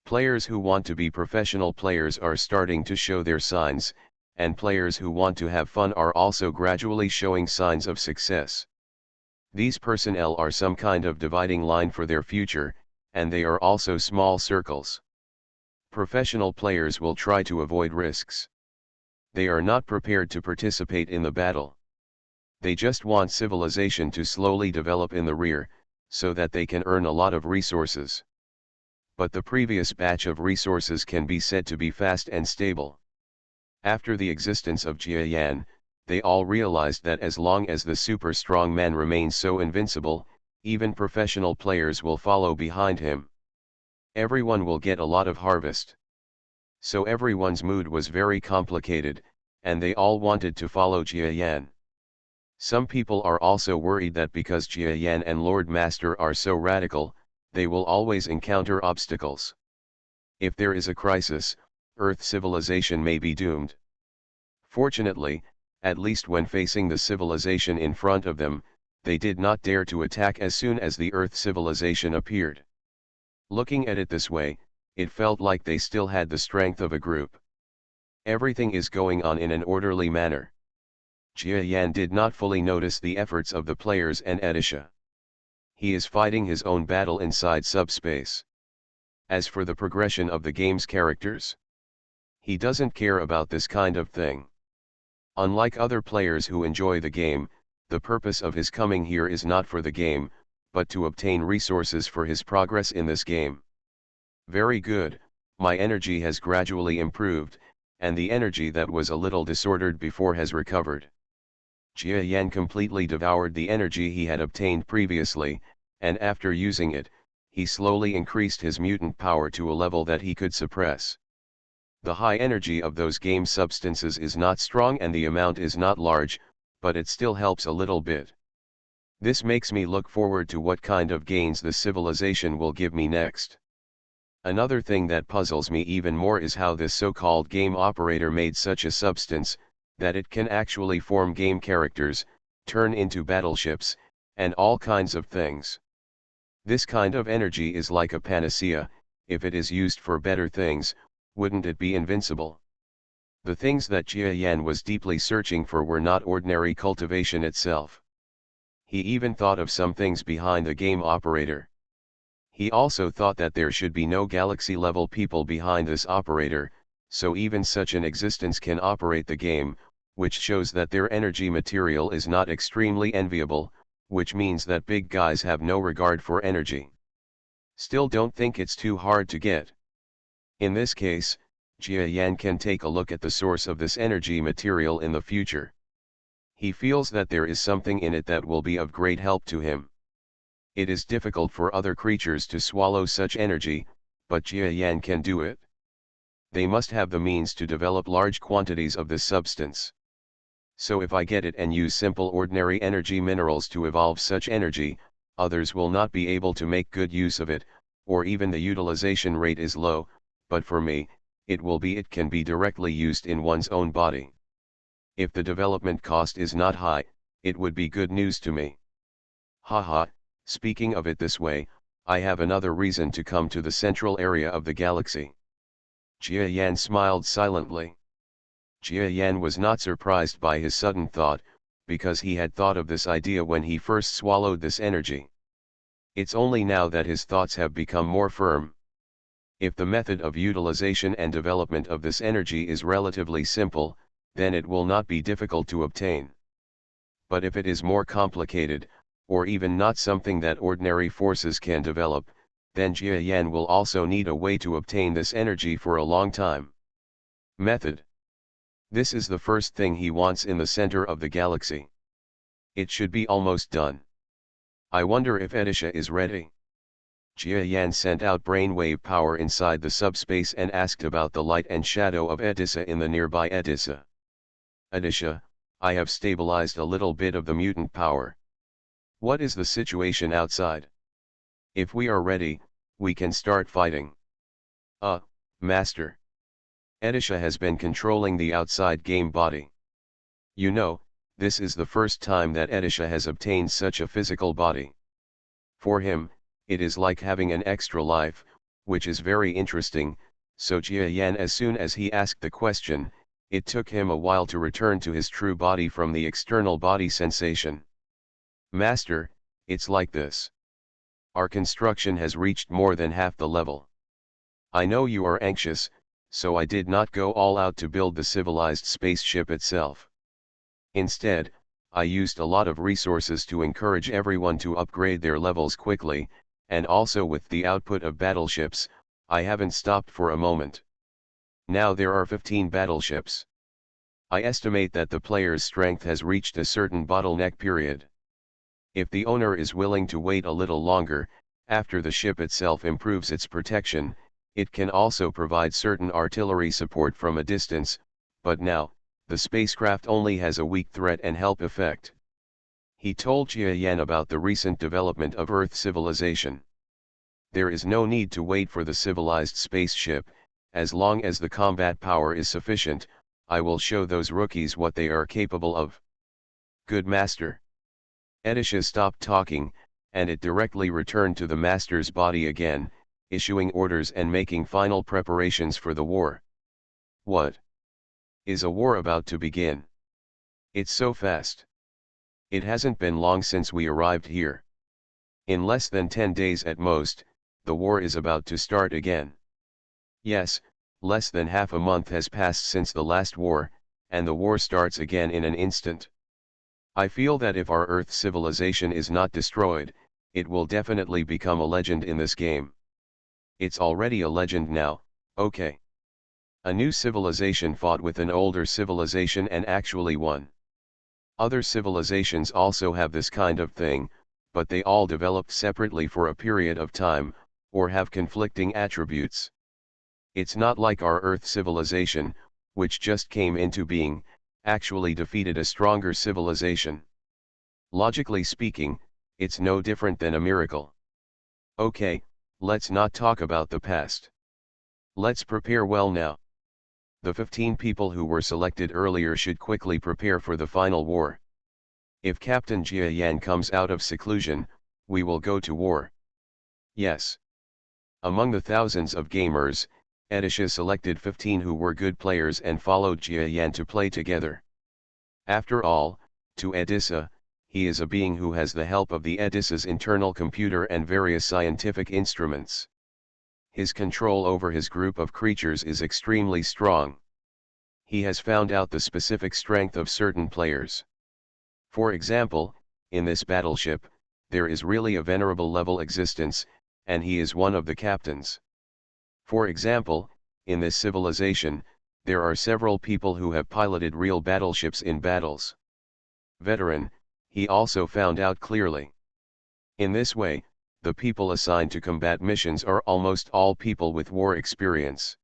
Players who want to be professional players are starting to show their signs, and players who want to have fun are also gradually showing signs of success. These personnel are some kind of dividing line for their future, and they are also small circles. Professional players will try to avoid risks. They are not prepared to participate in the battle. They just want civilization to slowly develop in the rear, so that they can earn a lot of resources. But the previous batch of resources can be said to be fast and stable. After the existence of Jia Yan, they all realized that as long as the super strong man remains so invincible, even professional players will follow behind him. Everyone will get a lot of harvest. So everyone's mood was very complicated, and they all wanted to follow Jia Yan. Some people are also worried that because Jia Yan and Lord Master are so radical, they will always encounter obstacles. If there is a crisis, Earth civilization may be doomed. Fortunately, at least when facing the civilization in front of them, they did not dare to attack as soon as the Earth civilization appeared. Looking at it this way, it felt like they still had the strength of a group. Everything is going on in an orderly manner. Jia Yan did not fully notice the efforts of the players and Edisha. He is fighting his own battle inside subspace. As for the progression of the game's characters, he doesn't care about this kind of thing. Unlike other players who enjoy the game, the purpose of his coming here is not for the game, but to obtain resources for his progress in this game. Very good, my energy has gradually improved, and the energy that was a little disordered before has recovered. Jia Yan completely devoured the energy he had obtained previously, and after using it, he slowly increased his mutant power to a level that he could suppress. The high energy of those game substances is not strong and the amount is not large, but it still helps a little bit. This makes me look forward to what kind of gains the civilization will give me next. Another thing that puzzles me even more is how this so-called game operator made such a substance, that it can actually form game characters, turn into battleships, and all kinds of things. This kind of energy is like a panacea. If it is used for better things, wouldn't it be invincible? The things that Jia Yan was deeply searching for were not ordinary cultivation itself. He even thought of some things behind the game operator. He also thought that there should be no galaxy-level people behind this operator, so even such an existence can operate the game, which shows that their energy material is not extremely enviable, which means that big guys have no regard for energy. Still don't think it's too hard to get. In this case, Jia Yan can take a look at the source of this energy material in the future. He feels that there is something in it that will be of great help to him. It is difficult for other creatures to swallow such energy, but Jia Yan can do it. They must have the means to develop large quantities of this substance. So if I get it and use simple ordinary energy minerals to evolve such energy, others will not be able to make good use of it, or even the utilization rate is low, but for me, it can be directly used in one's own body. If the development cost is not high, it would be good news to me. Haha, speaking of it this way, I have another reason to come to the central area of the galaxy. Jia Yan smiled silently. Jia Yan was not surprised by his sudden thought, because he had thought of this idea when he first swallowed this energy. It's only now that his thoughts have become more firm. If the method of utilization and development of this energy is relatively simple, then it will not be difficult to obtain. But if it is more complicated, or even not something that ordinary forces can develop, then Jia Yan will also need a way to obtain this energy for a long time. Method. This is the first thing he wants in the center of the galaxy. It should be almost done. I wonder if Edisha is ready. Jia Yan sent out brainwave power inside the subspace and asked about the light and shadow of Edisha in the nearby Edisha. Edisha, I have stabilized a little bit of the mutant power. What is the situation outside? If we are ready, we can start fighting. Master. Edisha has been controlling the outside game body. You know, this is the first time that Edisha has obtained such a physical body. For him, it is like having an extra life, which is very interesting, so Jia Yan, as soon as he asked the question, it took him a while to return to his true body from the external body sensation. Master, it's like this. Our construction has reached more than half the level. I know you are anxious, so I did not go all out to build the civilized spaceship itself. Instead, I used a lot of resources to encourage everyone to upgrade their levels quickly, and also with the output of battleships, I haven't stopped for a moment. Now there are 15 battleships. I estimate that the player's strength has reached a certain bottleneck period. If the owner is willing to wait a little longer, after the ship itself improves its protection, it can also provide certain artillery support from a distance, but now, The spacecraft only has a weak threat and help effect. He told Jia Yan about the recent development of Earth civilization. There is no need to wait for the civilized spaceship. As long as the combat power is sufficient, I will show those rookies what they are capable of. Good master. Edisha stopped talking, and it directly returned to the master's body again, issuing orders and making final preparations for the war. What? Is a war about to begin? It's so fast. It hasn't been long since we arrived here. In less than 10 days at most, the war is about to start again. Yes, less than half a month has passed since the last war, and the war starts again in an instant. I feel that if our Earth civilization is not destroyed, it will definitely become a legend in this game. It's already a legend now, okay. A new civilization fought with an older civilization and actually won. Other civilizations also have this kind of thing, but they all developed separately for a period of time, or have conflicting attributes. It's not like our Earth civilization, which just came into being, actually defeated a stronger civilization. Logically speaking, it's no different than a miracle. Okay, let's not talk about the past. Let's prepare well now. The 15 people who were selected earlier should quickly prepare for the final war. If Captain Jia Yan comes out of seclusion, we will go to war. Yes. Among the thousands of gamers, Edisha selected 15 who were good players and followed Jia Yan to play together. After all, to Edisha, he is a being who has the help of the Edisha's internal computer and various scientific instruments. His control over his group of creatures is extremely strong. He has found out the specific strength of certain players. For example, in this battleship, there is really a venerable level existence, and he is one of the captains. For example, in this civilization, there are several people who have piloted real battleships in battles. Veteran, he also found out clearly. In this way, the people assigned to combat missions are almost all people with war experience.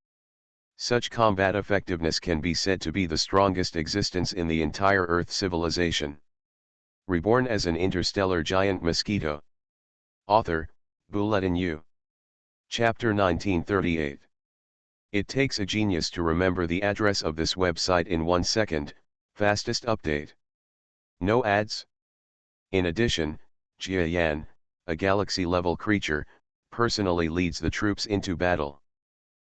Such combat effectiveness can be said to be the strongest existence in the entire Earth civilization. Reborn as an interstellar giant mosquito. Author, Bulletin U. Chapter 1938. It takes a genius to remember the address of this website in 1 second, fastest update. No ads. In addition, Jia Yan, a galaxy-level creature, personally leads the troops into battle.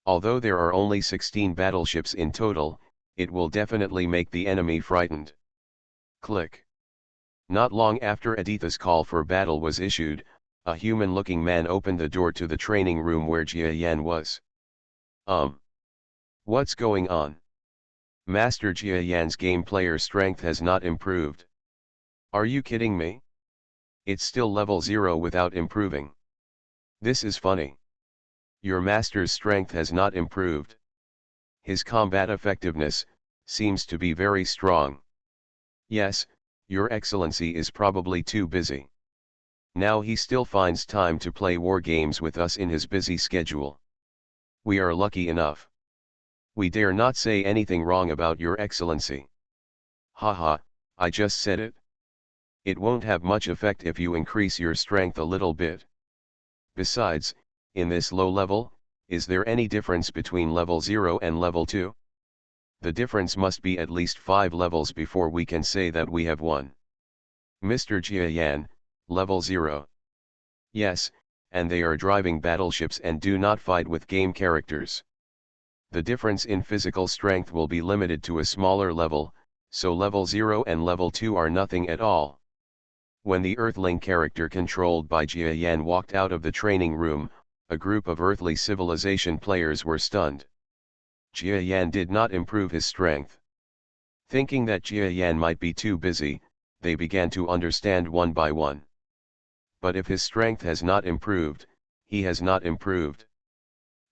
Although there are only 16 battleships in total, it will definitely make the enemy frightened. Click. Not long after Aditha's call for battle was issued, a human-looking man opened the door to the training room where Jia Yan was. What's going on? Master Jia Yan's game player strength has not improved. Are you kidding me? It's still level 0 without improving. This is funny. Your master's strength has not improved. His combat effectiveness seems to be very strong. Yes, Your Excellency is probably too busy. Now he still finds time to play war games with us in his busy schedule. We are lucky enough. We dare not say anything wrong about Your Excellency. Haha, I just said it. It won't have much effect if you increase your strength a little bit. Besides, in this low level, is there any difference between level 0 and level 2? The difference must be at least 5 levels before we can say that we have won. Mr. Jia Yan, level 0. Yes, and they are driving battleships and do not fight with game characters. The difference in physical strength will be limited to a smaller level, so level 0 and level 2 are nothing at all. When the Earthling character controlled by Jia Yan walked out of the training room, a group of earthly civilization players were stunned. Jia Yan did not improve his strength. Thinking that Jia Yan might be too busy, they began to understand one by one. But if his strength has not improved, he has not improved.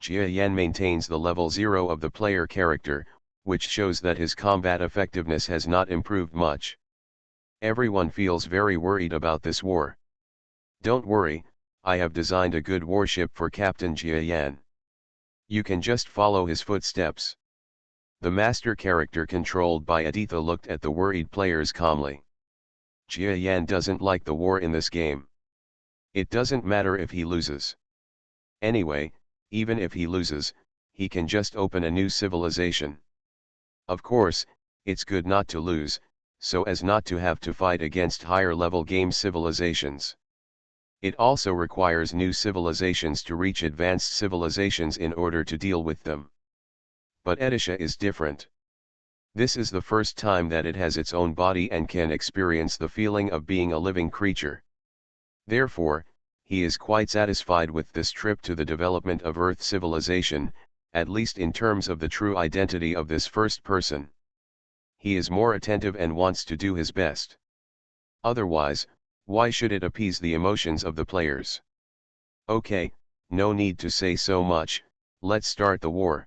Jia Yan maintains the level 0 of the player character, which shows that his combat effectiveness has not improved much. Everyone feels very worried about this war. Don't worry, I have designed a good warship for Captain Jia Yan. You can just follow his footsteps. The master character controlled by Aditya looked at the worried players calmly. Jia Yan doesn't like the war in this game. It doesn't matter if he loses. Anyway, even if he loses, he can just open a new civilization. Of course, it's good not to lose, so as not to have to fight against higher level game civilizations. It also requires new civilizations to reach advanced civilizations in order to deal with them. But Edisha is different. This is the first time that it has its own body and can experience the feeling of being a living creature. Therefore, he is quite satisfied with this trip to the development of Earth civilization, at least in terms of the true identity of this first person. He is more attentive and wants to do his best. Otherwise, why should it appease the emotions of the players? Okay, no need to say so much, let's start the war.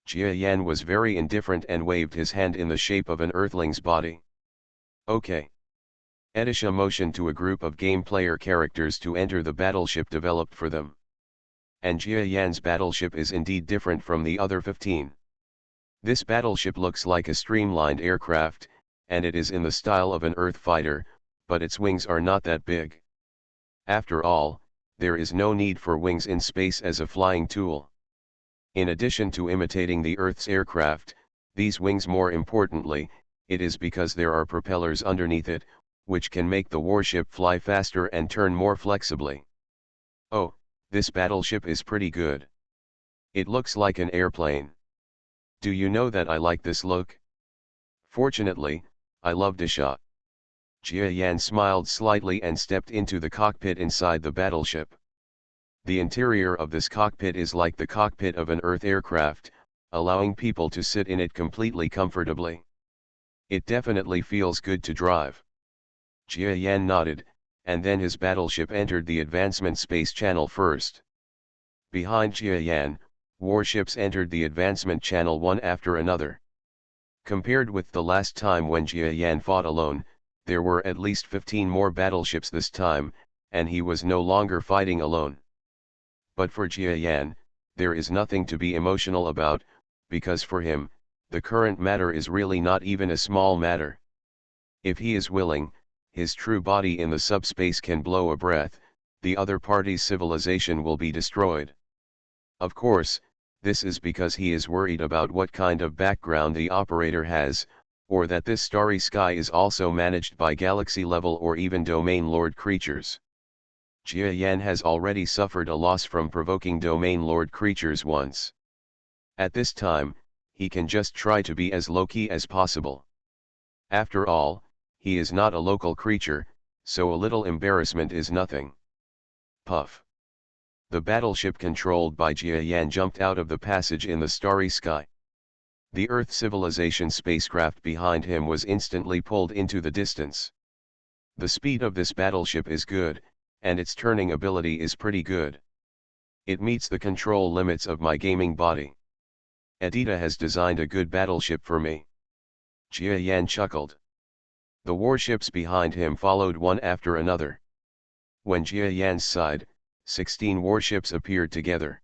Jia Yan was very indifferent and waved his hand in the shape of an earthling's body. Okay. Edisha motioned to a group of game player characters to enter the battleship developed for them. And Jia Yan's battleship is indeed different from the other 15. This battleship looks like a streamlined aircraft, and it is in the style of an Earth fighter, but its wings are not that big. After all, there is no need for wings in space as a flying tool. In addition to imitating the Earth's aircraft, these wings, more importantly, it is because there are propellers underneath it, which can make the warship fly faster and turn more flexibly. Oh, this battleship is pretty good. It looks like an airplane. Do you know that I like this look? Fortunately, I love the shot. Jia Yan smiled slightly and stepped into the cockpit inside the battleship. The interior of this cockpit is like the cockpit of an Earth aircraft, allowing people to sit in it completely comfortably. It definitely feels good to drive. Jia Yan nodded, and then his battleship entered the advancement space channel first. Behind Jia Yan, warships entered the advancement channel one after another. Compared with the last time when Jia Yan fought alone, there were at least 15 more battleships this time, and he was no longer fighting alone. But for Jia Yan, there is nothing to be emotional about, because for him, the current matter is really not even a small matter. If he is willing, his true body in the subspace can blow a breath, the other party's civilization will be destroyed. Of course, this is because he is worried about what kind of background the operator has, or that this starry sky is also managed by galaxy-level or even domain lord creatures. Jia Yan has already suffered a loss from provoking domain lord creatures once. At this time, he can just try to be as low-key as possible. After all, he is not a local creature, so a little embarrassment is nothing. Puff. The battleship controlled by Jia Yan jumped out of the passage in the starry sky. The Earth civilization spacecraft behind him was instantly pulled into the distance. The speed of this battleship is good, and its turning ability is pretty good. It meets the control limits of my gaming body. Aditya has designed a good battleship for me. Jia Yan chuckled. The warships behind him followed one after another. When Jia Yan's side, 16 warships appeared together.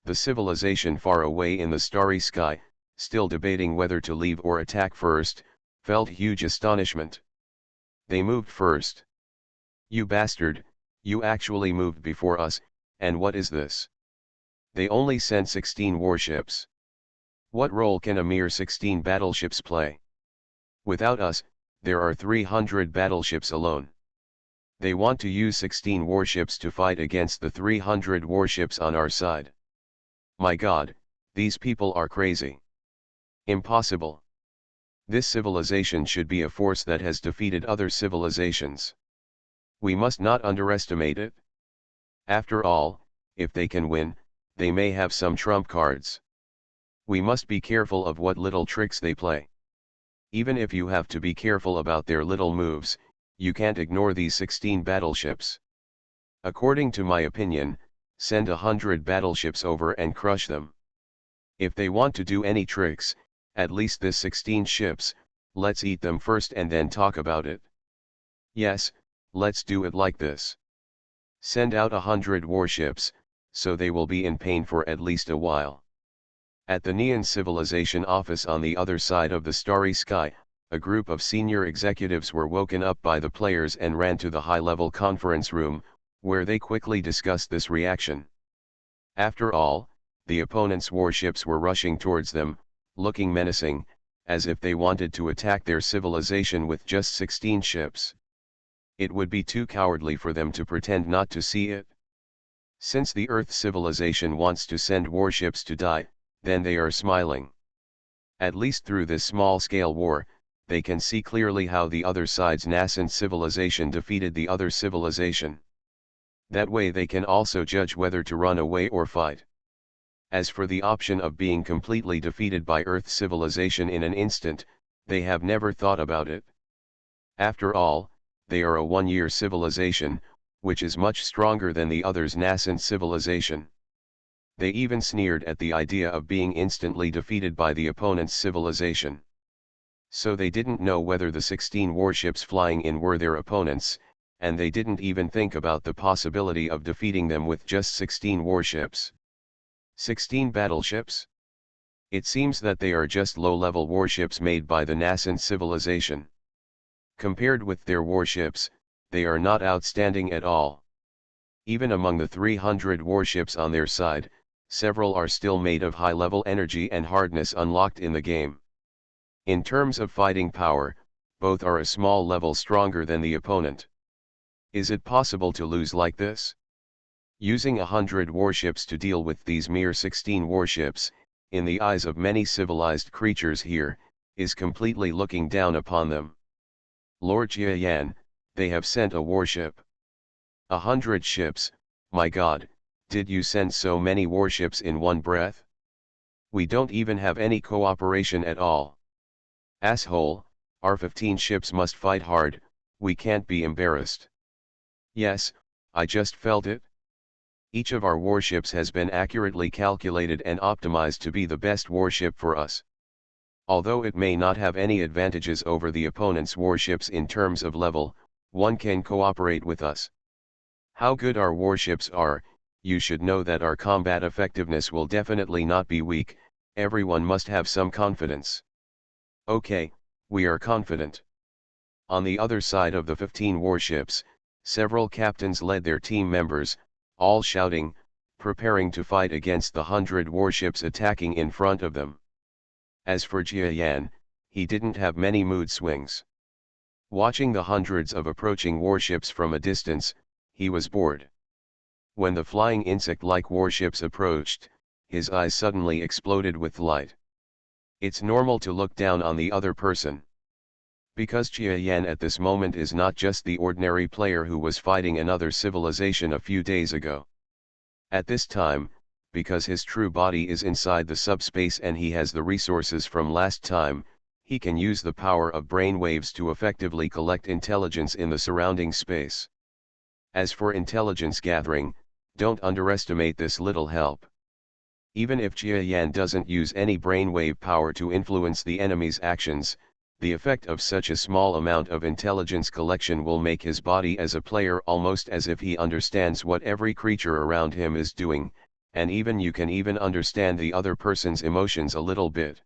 The civilization far away in the starry sky, still debating whether to leave or attack first, felt huge astonishment. They moved first. You bastard, you actually moved before us, and what is this? They only sent 16 warships. What role can a mere 16 battleships play? Without us, there are 300 battleships alone. They want to use 16 warships to fight against the 300 warships on our side. My God, these people are crazy. Impossible. This civilization should be a force that has defeated other civilizations. We must not underestimate it. After all, if they can win, they may have some trump cards. We must be careful of what little tricks they play. Even if you have to be careful about their little moves, you can't ignore these 16 battleships. According to my opinion, send 100 battleships over and crush them. If they want to do any tricks, at least this 16 ships, let's eat them first and then talk about it. Yes, let's do it like this. Send out 100 warships, so they will be in pain for at least a while. At the Neon Civilization office on the other side of the starry sky, a group of senior executives were woken up by the players and ran to the high-level conference room, where they quickly discussed this reaction. After all, the opponent's warships were rushing towards them, looking menacing, as if they wanted to attack their civilization with just 16 ships. It would be too cowardly for them to pretend not to see it. Since the Earth civilization wants to send warships to die, then they are smiling. At least through this small-scale war, they can see clearly how the other side's nascent civilization defeated the other civilization. That way they can also judge whether to run away or fight. As for the option of being completely defeated by Earth civilization in an instant, they have never thought about it. After all, they are a one-year civilization, which is much stronger than the other's nascent civilization. They even sneered at the idea of being instantly defeated by the opponent's civilization. So they didn't know whether the 16 warships flying in were their opponents, and they didn't even think about the possibility of defeating them with just 16 warships. 16 battleships? It seems that they are just low-level warships made by the nascent civilization. Compared with their warships, they are not outstanding at all. Even among the 300 warships on their side, several are still made of high-level energy and hardness unlocked in the game. In terms of fighting power, both are a small level stronger than the opponent. Is it possible to lose like this? Using 100 warships to deal with these mere 16 warships, in the eyes of many civilized creatures here, is completely looking down upon them. Lord Jiayan, they have sent a warship. 100 ships, my god, did you send so many warships in one breath? We don't even have any cooperation at all. Asshole, our 15 ships must fight hard, we can't be embarrassed. Yes, I just felt it. Each of our warships has been accurately calculated and optimized to be the best warship for us. Although it may not have any advantages over the opponent's warships in terms of level, one can cooperate with us. How good our warships are, you should know that our combat effectiveness will definitely not be weak, everyone must have some confidence. Okay, we are confident. On the other side of the 15 warships, several captains led their team members, all shouting, preparing to fight against the 100 warships attacking in front of them. As for Jiayan, he didn't have many mood swings. Watching the hundreds of approaching warships from a distance, he was bored. When the flying insect-like warships approached, his eyes suddenly exploded with light. It's normal to look down on the other person. Because Jiayan at this moment is not just the ordinary player who was fighting another civilization a few days ago. At this time, because his true body is inside the subspace and he has the resources from last time, he can use the power of brainwaves to effectively collect intelligence in the surrounding space. As for intelligence gathering, don't underestimate this little help. Even if Jiayan doesn't use any brainwave power to influence the enemy's actions, the effect of such a small amount of intelligence collection will make his body as a player almost as if he understands what every creature around him is doing, and even you can even understand the other person's emotions a little bit.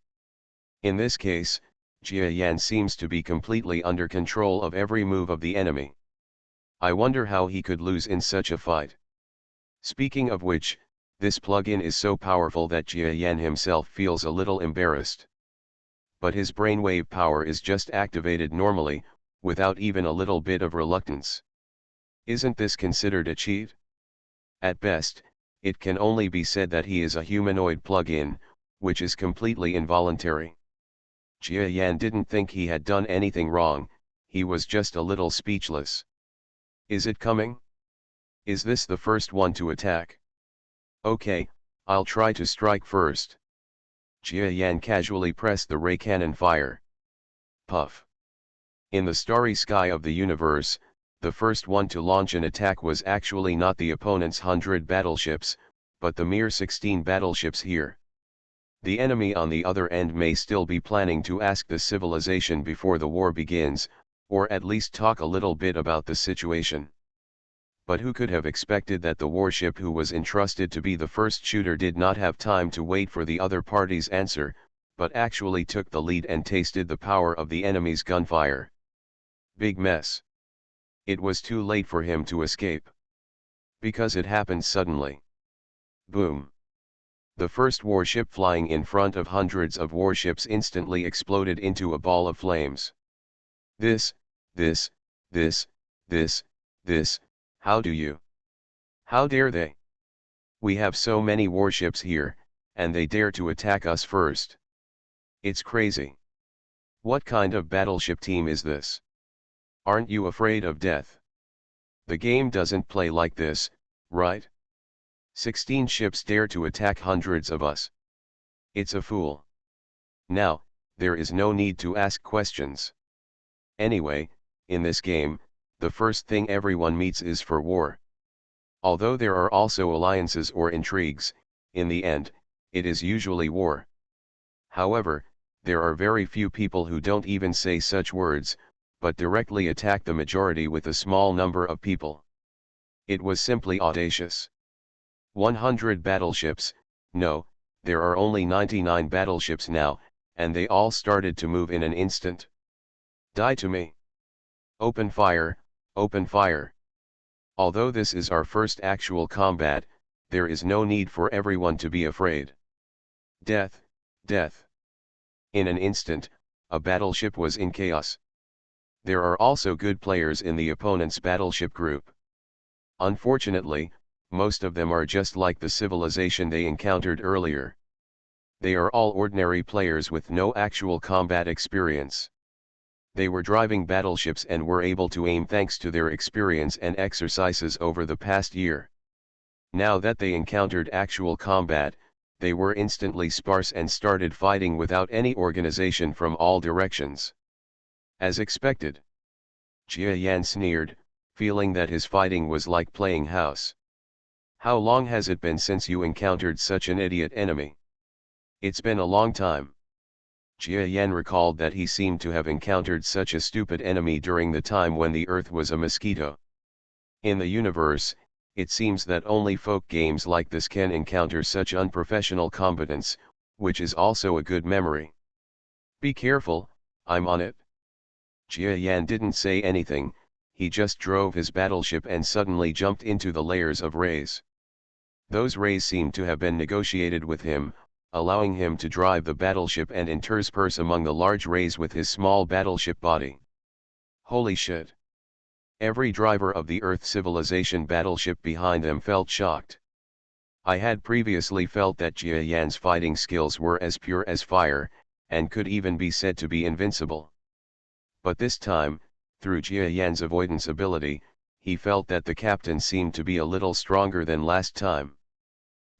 In this case, Jiayan seems to be completely under control of every move of the enemy. I wonder how he could lose in such a fight. Speaking of which, this plugin is so powerful that Jiayan himself feels a little embarrassed. But his brainwave power is just activated normally, without even a little bit of reluctance. Isn't this considered a cheat? At best, it can only be said that he is a humanoid plug-in, which is completely involuntary. Jiayan didn't think he had done anything wrong, he was just a little speechless. Is it coming? Is this the first one to attack? Okay, I'll try to strike first. Jiayan casually pressed the ray cannon fire. Puff. In the starry sky of the universe, the first one to launch an attack was actually not the opponent's 100 battleships, but the mere 16 battleships here. The enemy on the other end may still be planning to ask the civilization before the war begins, or at least talk a little bit about the situation. But who could have expected that the warship who was entrusted to be the first shooter did not have time to wait for the other party's answer, but actually took the lead and tasted the power of the enemy's gunfire. Big mess. It was too late for him to escape. Because it happened suddenly. Boom. The first warship flying in front of hundreds of warships instantly exploded into a ball of flames. This, how do you? How dare they? We have so many warships here, and they dare to attack us first. It's crazy. What kind of battleship team is this? Aren't you afraid of death? The game doesn't play like this, right? 16 ships dare to attack hundreds of us. It's a fool. Now, there is no need to ask questions. Anyway, in this game, the first thing everyone meets is for war. Although there are also alliances or intrigues, in the end, it is usually war. However, there are very few people who don't even say such words, but directly attack the majority with a small number of people. It was simply audacious. 100 battleships, no, there are only 99 battleships now, and they all started to move in an instant. Die to me. Open fire, open fire. Although this is our first actual combat, there is no need for everyone to be afraid. Death, death. In an instant, a battleship was in chaos. There are also good players in the opponent's battleship group. Unfortunately, most of them are just like the civilization they encountered earlier. They are all ordinary players with no actual combat experience. They were driving battleships and were able to aim thanks to their experience and exercises over the past year. Now that they encountered actual combat, they were instantly sparse and started fighting without any organization from all directions. As expected. Jia Yan sneered, feeling that his fighting was like playing house. How long has it been since you encountered such an idiot enemy? It's been a long time. Jia Yan recalled that he seemed to have encountered such a stupid enemy during the time when the Earth was a mosquito. In the universe, it seems that only folk games like this can encounter such unprofessional combatants, which is also a good memory. Be careful, I'm on it. Jia Yan didn't say anything, he just drove his battleship and suddenly jumped into the layers of rays. Those rays seemed to have been negotiated with him, allowing him to drive the battleship and intersperse among the large rays with his small battleship body. Holy shit! Every driver of the Earth civilization battleship behind them felt shocked. I had previously felt that Jia Yan's fighting skills were as pure as fire, and could even be said to be invincible. But this time, through Jia Yan's avoidance ability, he felt that the captain seemed to be a little stronger than last time.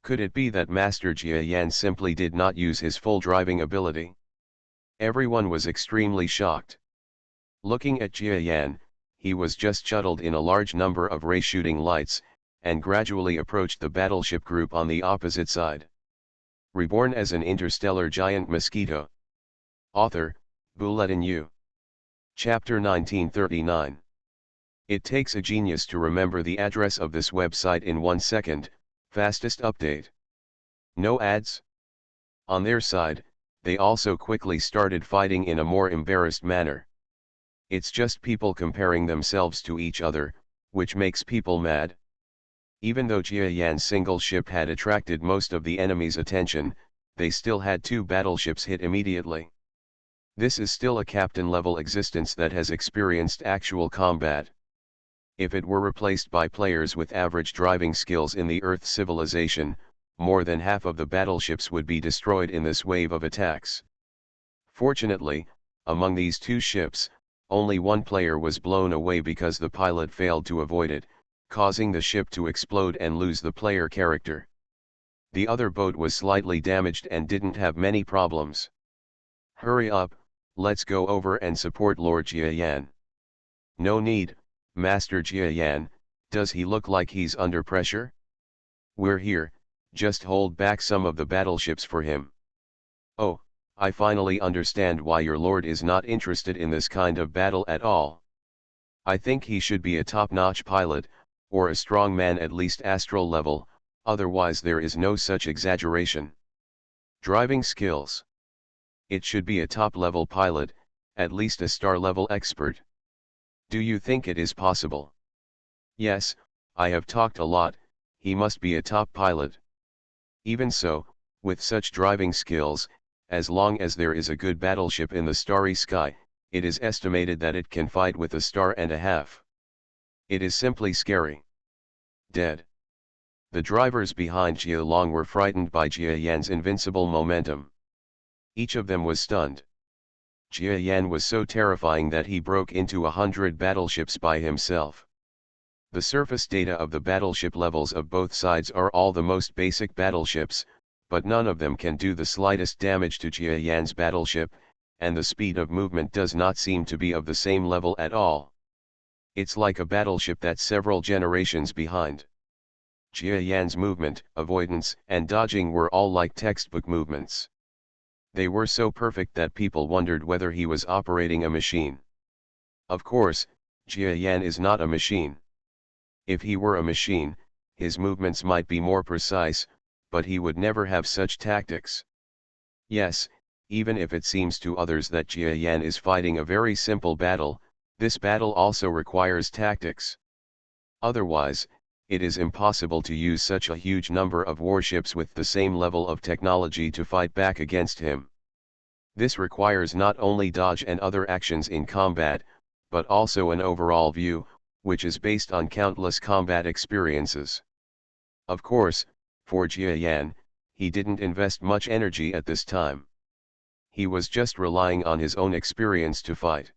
Could it be that Master Jia Yan simply did not use his full driving ability? Everyone was extremely shocked. Looking at Jia Yan, he was just shuttled in a large number of ray shooting lights, and gradually approached the battleship group on the opposite side. Reborn as an interstellar giant mosquito. Author, Bulletin U. Chapter 1939. It takes a genius to remember the address of this website in 1 second, fastest update. No ads? On their side, they also quickly started fighting in a more embarrassed manner. It's just people comparing themselves to each other, which makes people mad. Even though Jia Yan's single ship had attracted most of the enemy's attention, they still had 2 battleships hit immediately. This is still a captain-level existence that has experienced actual combat. If it were replaced by players with average driving skills in the Earth civilization, more than half of the battleships would be destroyed in this wave of attacks. Fortunately, among these 2 ships, only one player was blown away because the pilot failed to avoid it, causing the ship to explode and lose the player character. The other boat was slightly damaged and didn't have many problems. Hurry up, let's go over and support Lord Jia Yan. No need, Master Jia Yan, does he look like he's under pressure? We're here, just hold back some of the battleships for him. Oh, I finally understand why your lord is not interested in this kind of battle at all. I think he should be a top-notch pilot, or a strong man at least astral level, otherwise there is no such exaggeration. Driving skills. It should be a top-level pilot, at least a star-level expert. Do you think it is possible? Yes, I have talked a lot, he must be a top pilot. Even so, with such driving skills, as long as there is a good battleship in the starry sky, it is estimated that it can fight with a star and a half. It is simply scary. Dead. The drivers behind Jia Long were frightened by Jia Yan's invincible momentum. Each of them was stunned. Jia Yan was so terrifying that he broke into 100 battleships by himself. The surface data of the battleship levels of both sides are all the most basic battleships, but none of them can do the slightest damage to Jia Yan's battleship, and the speed of movement does not seem to be of the same level at all. It's like a battleship that's several generations behind. Jia Yan's movement, avoidance, and dodging were all like textbook movements. They were so perfect that people wondered whether he was operating a machine. Of course, Jia Yan is not a machine. If he were a machine, his movements might be more precise, but he would never have such tactics. Yes, even if it seems to others that Jia Yan is fighting a very simple battle, this battle also requires tactics. Otherwise, it is impossible to use such a huge number of warships with the same level of technology to fight back against him. This requires not only dodge and other actions in combat, but also an overall view, which is based on countless combat experiences. Of course, for Jia Yan, he didn't invest much energy at this time. He was just relying on his own experience to fight.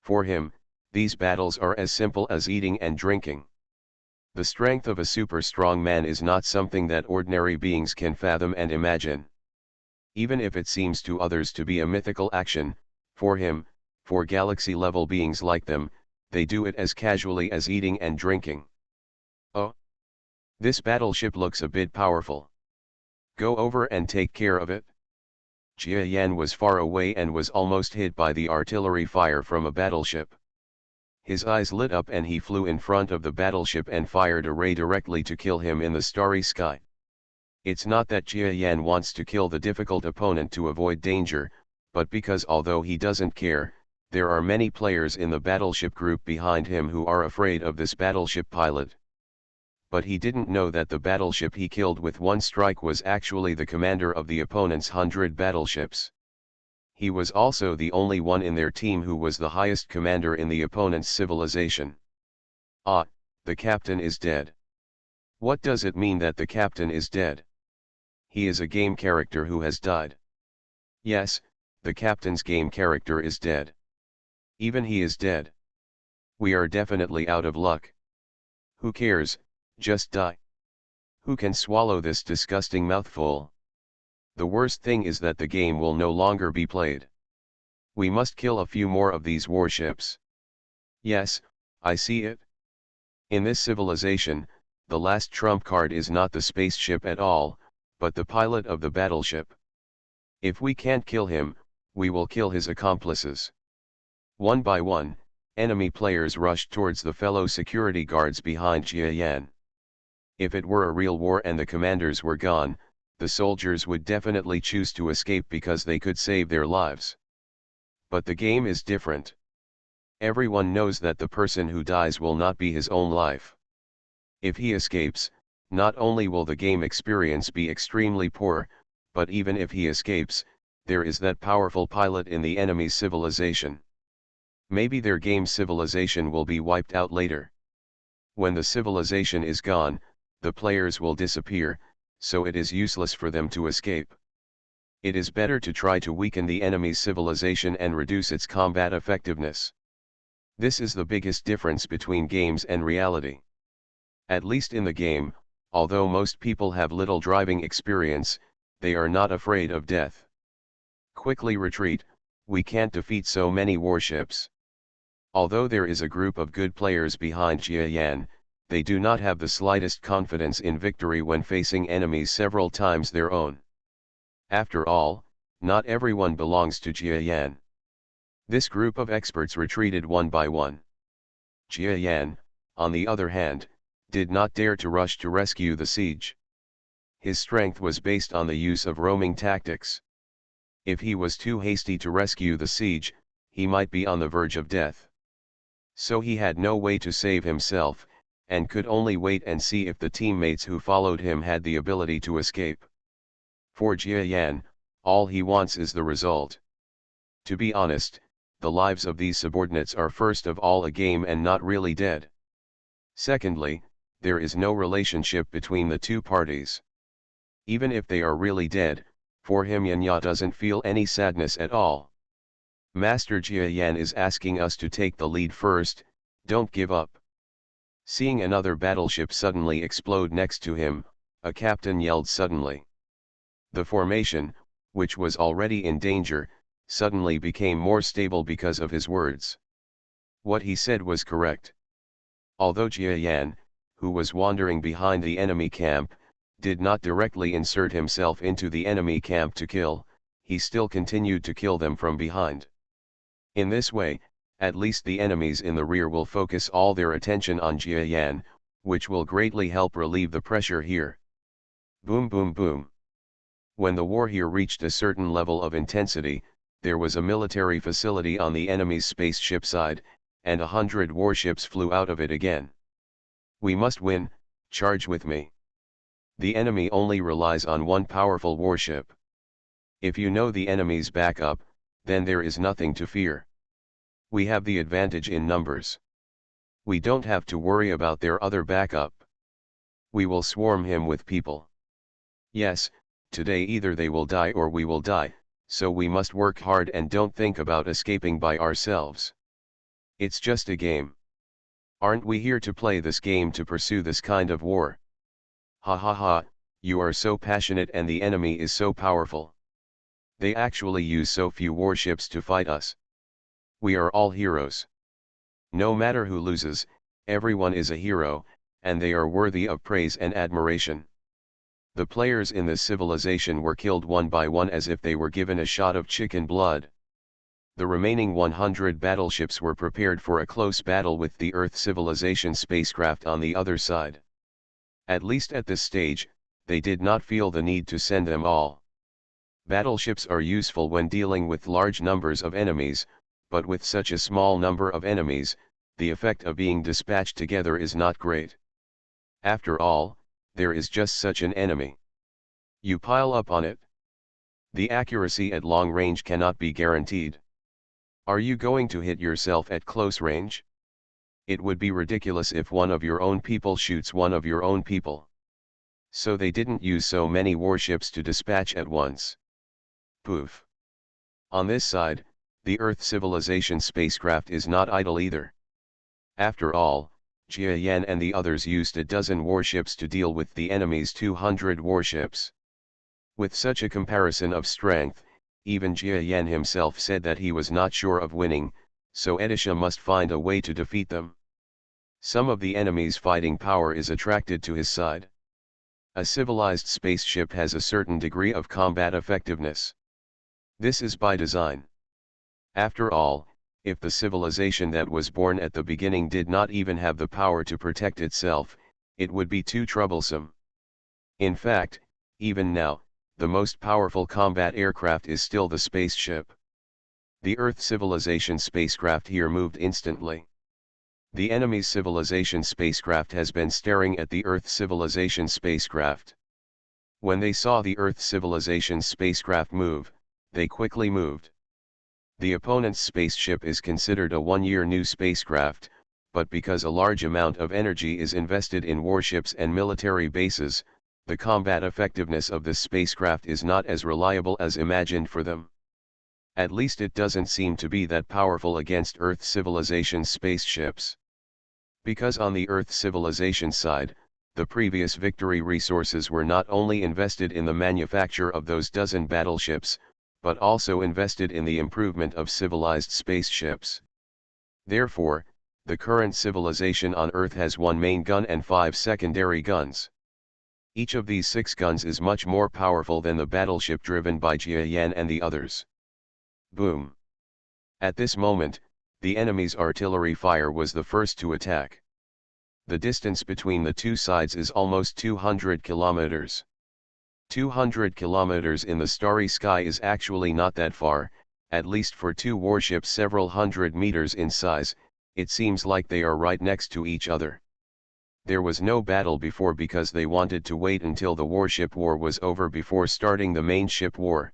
For him, these battles are as simple as eating and drinking. The strength of a super strong man is not something that ordinary beings can fathom and imagine. Even if it seems to others to be a mythical action, for him, for galaxy-level beings like them, they do it as casually as eating and drinking. Oh! This battleship looks a bit powerful. Go over and take care of it. Jia Yan was far away and was almost hit by the artillery fire from a battleship. His eyes lit up and he flew in front of the battleship and fired a ray directly to kill him in the starry sky. It's not that Jia Yan wants to kill the difficult opponent to avoid danger, but because although he doesn't care, there are many players in the battleship group behind him who are afraid of this battleship pilot. But he didn't know that the battleship he killed with one strike was actually the commander of the opponent's 100 battleships. He was also the only one in their team who was the highest commander in the opponent's civilization. Ah, the captain is dead. What does it mean that the captain is dead? He is a game character who has died. Yes, the captain's game character is dead. Even he is dead. We are definitely out of luck. Who cares, just die. Who can swallow this disgusting mouthful? The worst thing is that the game will no longer be played. We must kill a few more of these warships. Yes, I see it. In this civilization, the last trump card is not the spaceship at all, but the pilot of the battleship. If we can't kill him, we will kill his accomplices. One by one, enemy players rushed towards the fellow security guards behind Jia Yan. If it were a real war and the commanders were gone, the soldiers would definitely choose to escape because they could save their lives. But the game is different. Everyone knows that the person who dies will not be his own life. If he escapes, not only will the game experience be extremely poor, but even if he escapes, there is that powerful pilot in the enemy's civilization. Maybe their game civilization will be wiped out later. When the civilization is gone, the players will disappear, so it is useless for them to escape. It is better to try to weaken the enemy's civilization and reduce its combat effectiveness. This is the biggest difference between games and reality. At least in the game, although most people have little driving experience, they are not afraid of death. Quickly retreat, we can't defeat so many warships. Although there is a group of good players behind Jia Yan, they do not have the slightest confidence in victory when facing enemies several times their own. After all, not everyone belongs to Jia Yan. This group of experts retreated one by one. Jia Yan, on the other hand, did not dare to rush to rescue the siege. His strength was based on the use of roaming tactics. If he was too hasty to rescue the siege, he might be on the verge of death. So he had no way to save himself, and could only wait and see if the teammates who followed him had the ability to escape. For Jia Yan, all he wants is the result. To be honest, the lives of these subordinates are first of all a game and not really dead. Secondly, there is no relationship between the two parties. Even if they are really dead, for him Yanya doesn't feel any sadness at all. Master Jia Yan is asking us to take the lead first, don't give up. Seeing another battleship suddenly explode next to him, a captain yelled suddenly. The formation, which was already in danger, suddenly became more stable because of his words. What he said was correct. Although Jia Yan, who was wandering behind the enemy camp, did not directly insert himself into the enemy camp to kill, he still continued to kill them from behind. In this way, at least the enemies in the rear will focus all their attention on Jia Yan, which will greatly help relieve the pressure here. Boom boom boom. When the war here reached a certain level of intensity, there was a military facility on the enemy's spaceship side, and 100 warships flew out of it again. We must win, charge with me. The enemy only relies on one powerful warship. If you know the enemy's backup, then there is nothing to fear. We have the advantage in numbers. We don't have to worry about their other backup. We will swarm him with people. Yes, today either they will die or we will die, so we must work hard and don't think about escaping by ourselves. It's just a game. Aren't we here to play this game to pursue this kind of war? Ha ha ha, you are so passionate and the enemy is so powerful. They actually use so few warships to fight us. We are all heroes. No matter who loses, everyone is a hero, and they are worthy of praise and admiration. The players in this civilization were killed one by one as if they were given a shot of chicken blood. The remaining 100 battleships were prepared for a close battle with the Earth civilization spacecraft on the other side. At least at this stage, they did not feel the need to send them all. Battleships are useful when dealing with large numbers of enemies, but with such a small number of enemies, the effect of being dispatched together is not great. After all, there is just such an enemy. You pile up on it. The accuracy at long range cannot be guaranteed. Are you going to hit yourself at close range? It would be ridiculous if one of your own people shoots one of your own people. So they didn't use so many warships to dispatch at once. Poof. On this side, the Earth civilization spacecraft is not idle either. After all, Jia Yan and the others used a dozen warships to deal with the enemy's 200 warships. With such a comparison of strength, even Jia Yan himself said that he was not sure of winning, so Edisha must find a way to defeat them. Some of the enemy's fighting power is attracted to his side. A civilized spaceship has a certain degree of combat effectiveness. This is by design. After all, if the civilization that was born at the beginning did not even have the power to protect itself, it would be too troublesome. In fact, even now, the most powerful combat aircraft is still the spaceship. The Earth civilization spacecraft here moved instantly. The enemy's civilization spacecraft has been staring at the Earth civilization spacecraft. When they saw the Earth civilization spacecraft move, they quickly moved. The opponent's spaceship is considered a one-year new spacecraft, but because a large amount of energy is invested in warships and military bases, the combat effectiveness of this spacecraft is not as reliable as imagined for them. At least it doesn't seem to be that powerful against Earth civilization spaceships. Because on the Earth civilization side, the previous victory resources were not only invested in the manufacture of those dozen battleships, but also invested in the improvement of civilized spaceships. Therefore, the current civilization on Earth has one main gun and 5 secondary guns. Each of these 6 guns is much more powerful than the battleship driven by Jia Yan and the others. Boom. At this moment, the enemy's artillery fire was the first to attack. The distance between the two sides is almost 200 kilometers. 200 kilometers in the starry sky is actually not that far, at least for two warships several hundred meters in size. It seems like they are right next to each other. There was no battle before because they wanted to wait until the warship war was over before starting the main ship war.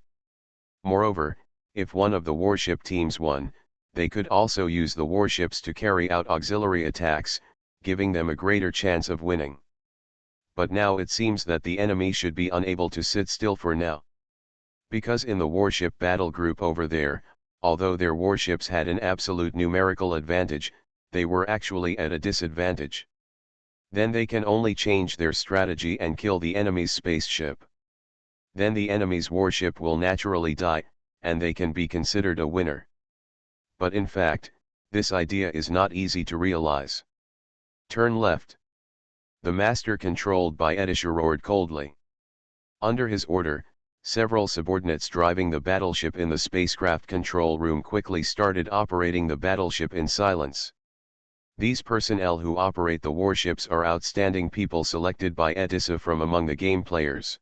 Moreover, if one of the warship teams won, they could also use the warships to carry out auxiliary attacks, giving them a greater chance of winning. But now it seems that the enemy should be unable to sit still for now. Because in the warship battle group over there, although their warships had an absolute numerical advantage, they were actually at a disadvantage. Then they can only change their strategy and kill the enemy's spaceship. Then the enemy's warship will naturally die, and they can be considered a winner. But in fact, this idea is not easy to realize. Turn left. The master, controlled by Edisha, roared coldly. Under his order, several subordinates driving the battleship in the spacecraft control room quickly started operating the battleship in silence. These personnel who operate the warships are outstanding people selected by Edisha from among the game players.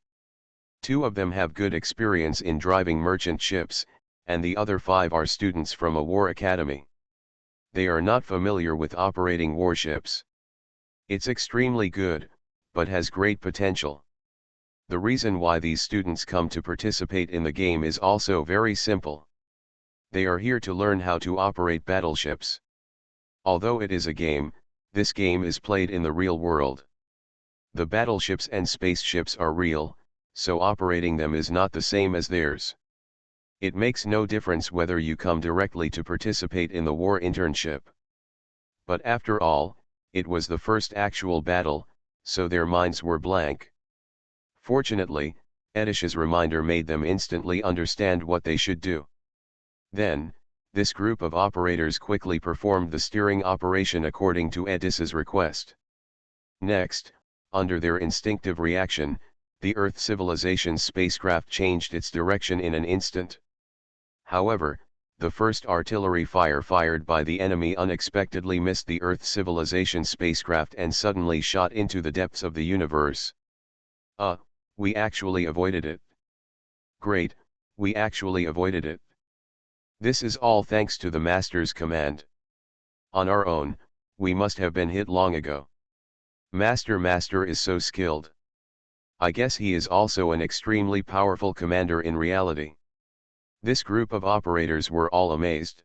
2 of them have good experience in driving merchant ships, and the other 5 are students from a war academy. They are not familiar with operating warships. It's extremely good, but has great potential. The reason why these students come to participate in the game is also very simple. They are here to learn how to operate battleships. Although it is a game, this game is played in the real world. The battleships and spaceships are real, so operating them is not the same as theirs. It makes no difference whether you come directly to participate in the war internship. But after all, it was the first actual battle, so their minds were blank. Fortunately, Edisha's reminder made them instantly understand what they should do. Then, this group of operators quickly performed the steering operation according to Edisha's request. Next, under their instinctive reaction, the Earth civilization's spacecraft changed its direction in an instant. However, the first artillery fire fired by the enemy unexpectedly missed the Earth civilization spacecraft and suddenly shot into the depths of the universe. We actually avoided it. Great, we actually avoided it. This is all thanks to the Master's command. On our own, we must have been hit long ago. Master is so skilled. I guess he is also an extremely powerful commander in reality. This group of operators were all amazed.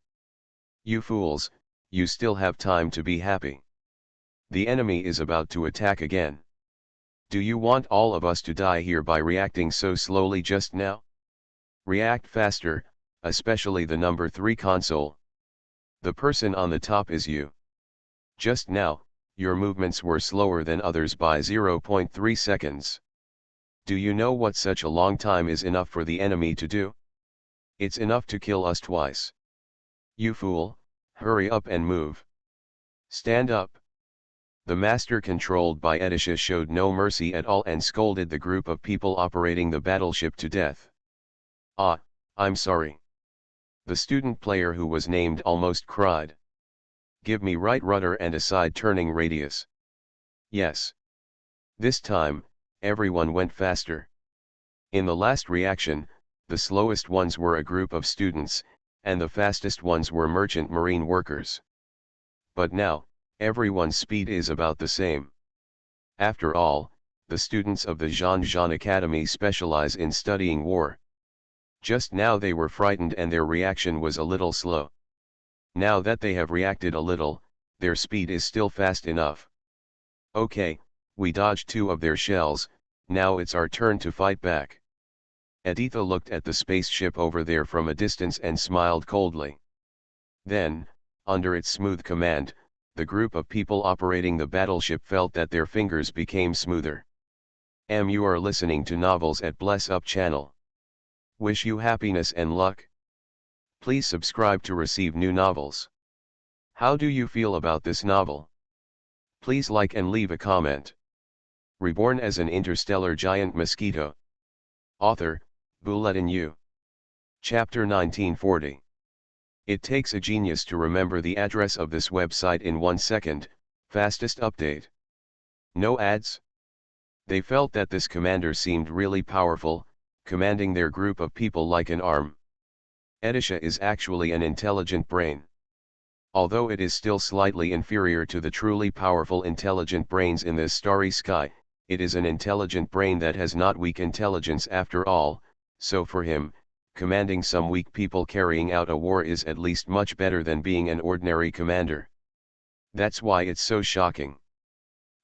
You fools, you still have time to be happy. The enemy is about to attack again. Do you want all of us to die here by reacting so slowly just now? React faster, especially the number 3 console. The person on the top is you. Just now, your movements were slower than others by 0.3 seconds. Do you know what such a long time is enough for the enemy to do? It's enough to kill us twice. You fool, hurry up and move. Stand up. The master, controlled by Edisha, showed no mercy at all and scolded the group of people operating the battleship to death. I'm sorry. The student player who was named almost cried. Give me right rudder and a side turning radius. Yes. This time, everyone went faster. In the last reaction, the slowest ones were a group of students, and the fastest ones were merchant marine workers. But now, everyone's speed is about the same. After all, the students of the Zhan Academy specialize in studying war. Just now they were frightened and their reaction was a little slow. Now that they have reacted a little, their speed is still fast enough. Okay, we dodged 2 of their shells, now it's our turn to fight back. Editha looked at the spaceship over there from a distance and smiled coldly. Then, under its smooth command, the group of people operating the battleship felt that their fingers became smoother. You are listening to Novels at Bless Up channel. Wish you happiness and luck. Please subscribe to receive new novels. How do you feel about this novel? Please like and leave a comment. Reborn as an interstellar giant mosquito. Author, Bulletin U. Chapter 1940. It takes a genius to remember the address of this website in 1 second, fastest update. No ads? They felt that this commander seemed really powerful, commanding their group of people like an arm. Edisha is actually an intelligent brain. Although it is still slightly inferior to the truly powerful intelligent brains in this starry sky, it is an intelligent brain that has not weak intelligence after all, so for him, commanding some weak people carrying out a war is at least much better than being an ordinary commander. That's why it's so shocking.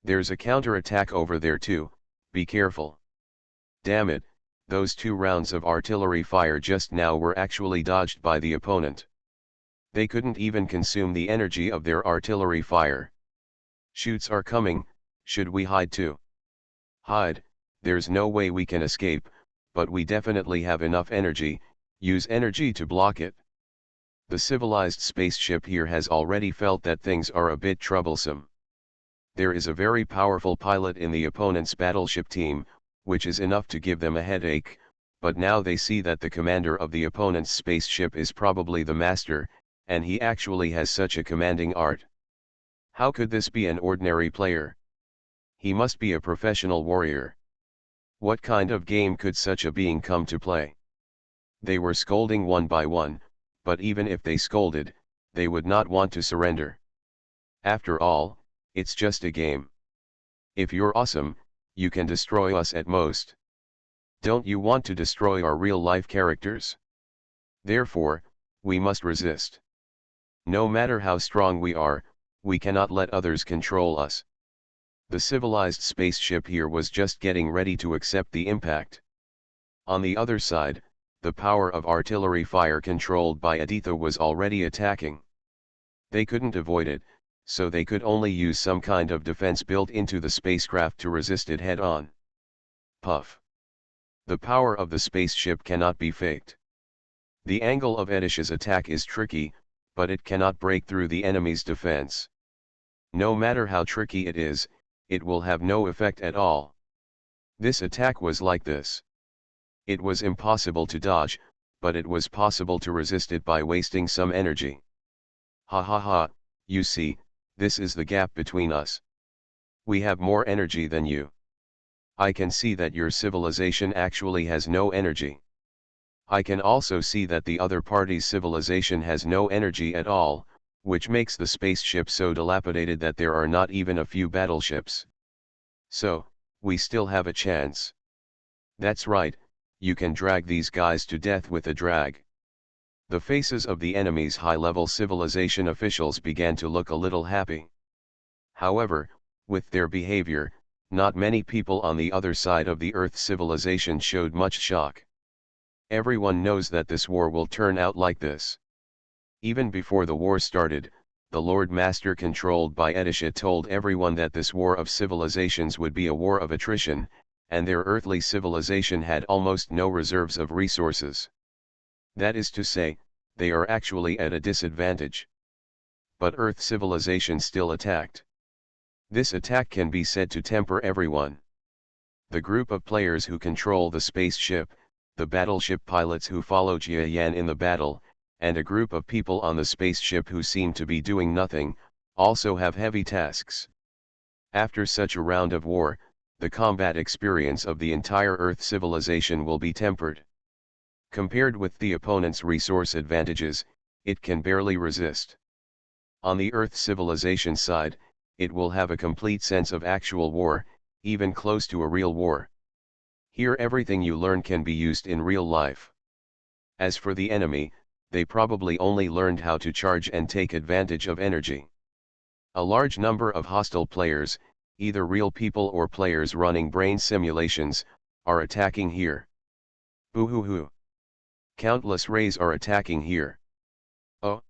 There's a counter-attack over there too, be careful. Damn it, those 2 rounds of artillery fire just now were actually dodged by the opponent. They couldn't even consume the energy of their artillery fire. Shoots are coming, should we hide too? Hide, there's no way we can escape, but we definitely have enough energy, use energy to block it. The civilized spaceship here has already felt that things are a bit troublesome. There is a very powerful pilot in the opponent's battleship team, which is enough to give them a headache, but now they see that the commander of the opponent's spaceship is probably the master, and he actually has such a commanding art. How could this be an ordinary player? He must be a professional warrior. What kind of game could such a being come to play? They were scolding one by one, but even if they scolded, they would not want to surrender. After all, it's just a game. If you're awesome, you can destroy us at most. Don't you want to destroy our real-life characters? Therefore, we must resist. No matter how strong we are, we cannot let others control us. The civilized spaceship here was just getting ready to accept the impact. On the other side, the power of artillery fire controlled by Aditya was already attacking. They couldn't avoid it, so they could only use some kind of defense built into the spacecraft to resist it head-on. Puff. The power of the spaceship cannot be faked. The angle of Edish's attack is tricky, but it cannot break through the enemy's defense. No matter how tricky it is, it will have no effect at all. This attack was like this. It was impossible to dodge, but it was possible to resist it by wasting some energy. Ha ha ha, you see, this is the gap between us. We have more energy than you. I can see that your civilization actually has no energy. I can also see that the other party's civilization has no energy at all, which makes the spaceship so dilapidated that there are not even a few battleships. So, we still have a chance. That's right, you can drag these guys to death with a drag. The faces of the enemy's high-level civilization officials began to look a little happy. However, with their behavior, not many people on the other side of the Earth civilization showed much shock. Everyone knows that this war will turn out like this. Even before the war started, the Lord Master controlled by Edisha told everyone that this war of civilizations would be a war of attrition, and their earthly civilization had almost no reserves of resources. That is to say, they are actually at a disadvantage. But Earth civilization still attacked. This attack can be said to temper everyone. The group of players who control the spaceship, the battleship pilots who follow Jia Yan in the battle, and a group of people on the spaceship who seem to be doing nothing, also have heavy tasks. After such a round of war, the combat experience of the entire Earth civilization will be tempered. Compared with the opponent's resource advantages, it can barely resist. On the Earth civilization side, it will have a complete sense of actual war, even close to a real war. Here everything you learn can be used in real life. As for the enemy, they probably only learned how to charge and take advantage of energy. A large number of hostile players, either real people or players running brain simulations, are attacking here. Boo-hoo-hoo. Countless rays are attacking here. Oh.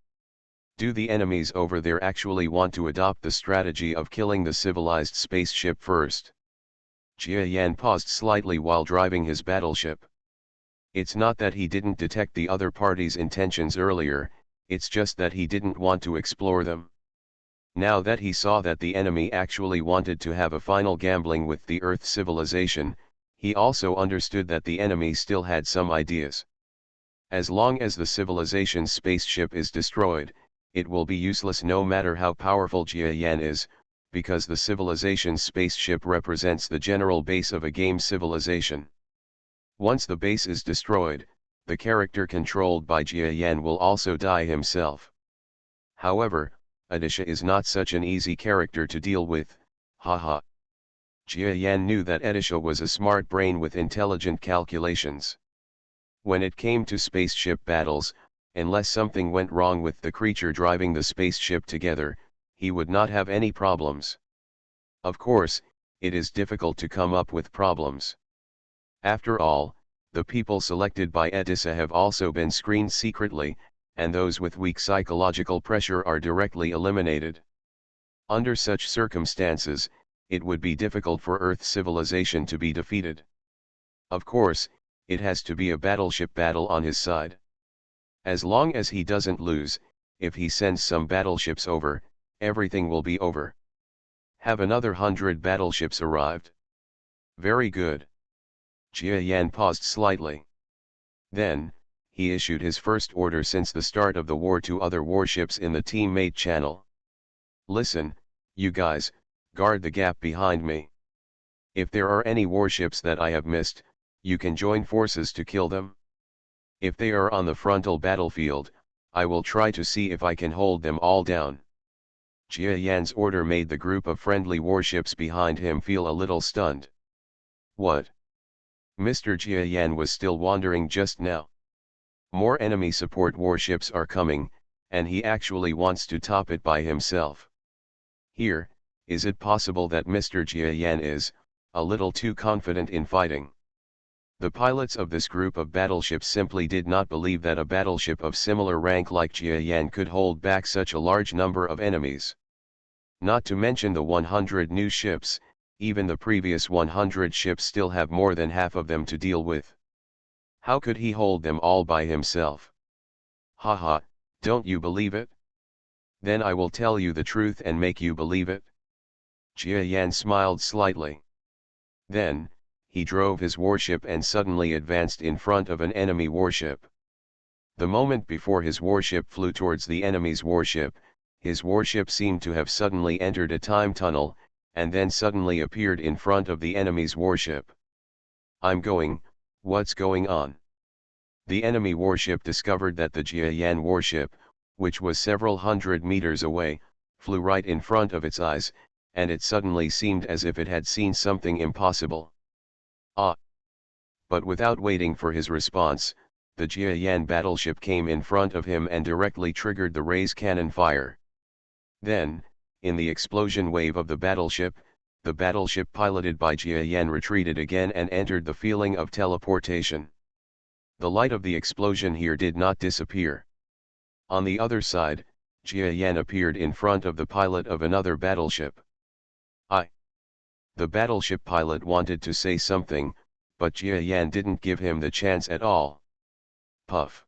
Do the enemies over there actually want to adopt the strategy of killing the civilized spaceship first? Jia Yan paused slightly while driving his battleship. It's not that he didn't detect the other party's intentions earlier, it's just that he didn't want to explore them. Now that he saw that the enemy actually wanted to have a final gambling with the Earth civilization, he also understood that the enemy still had some ideas. As long as the civilization's spaceship is destroyed, it will be useless no matter how powerful Jia Yan is, because the civilization's spaceship represents the general base of a game civilization. Once the base is destroyed, the character controlled by Jia Yan will also die himself. However, Adisha is not such an easy character to deal with, haha. Jia Yan knew that Adisha was a smart brain with intelligent calculations. When it came to spaceship battles, unless something went wrong with the creature driving the spaceship together, he would not have any problems. Of course, it is difficult to come up with problems. After all, the people selected by Edissa have also been screened secretly, and those with weak psychological pressure are directly eliminated. Under such circumstances, it would be difficult for Earth civilization to be defeated. Of course, it has to be a battleship battle on his side. As long as he doesn't lose, if he sends some battleships over, everything will be over. Have another 100 battleships arrived? Very good. Jia Yan paused slightly. Then, he issued his first order since the start of the war to other warships in the teammate channel. Listen, you guys, guard the gap behind me. If there are any warships that I have missed, you can join forces to kill them. If they are on the frontal battlefield, I will try to see if I can hold them all down. Jia Yan's order made the group of friendly warships behind him feel a little stunned. What? Mr. Jia Yan was still wondering just now. More enemy support warships are coming, and he actually wants to top it by himself. Here, is it possible that Mr. Jia Yan is a little too confident in fighting? The pilots of this group of battleships simply did not believe that a battleship of similar rank like Jia Yan could hold back such a large number of enemies. Not to mention the 100 new ships, even the previous 100 ships still have more than half of them to deal with. How could he hold them all by himself? Haha, don't you believe it? Then I will tell you the truth and make you believe it. Jia Yan smiled slightly. Then, he drove his warship and suddenly advanced in front of an enemy warship. The moment before his warship flew towards the enemy's warship, his warship seemed to have suddenly entered a time tunnel, and then suddenly appeared in front of the enemy's warship. What's going on? The enemy warship discovered that the Jia Yan warship, which was several hundred meters away, flew right in front of its eyes, and it suddenly seemed as if it had seen something impossible. Ah! But without waiting for his response, the Jia Yan battleship came in front of him and directly triggered the rays cannon fire. Then, in the explosion wave of the battleship piloted by Jia Yan retreated again and entered the feeling of teleportation. The light of the explosion here did not disappear. On the other side, Jia Yan appeared in front of the pilot of another battleship. The battleship pilot wanted to say something, but Jia Yan didn't give him the chance at all. Puff!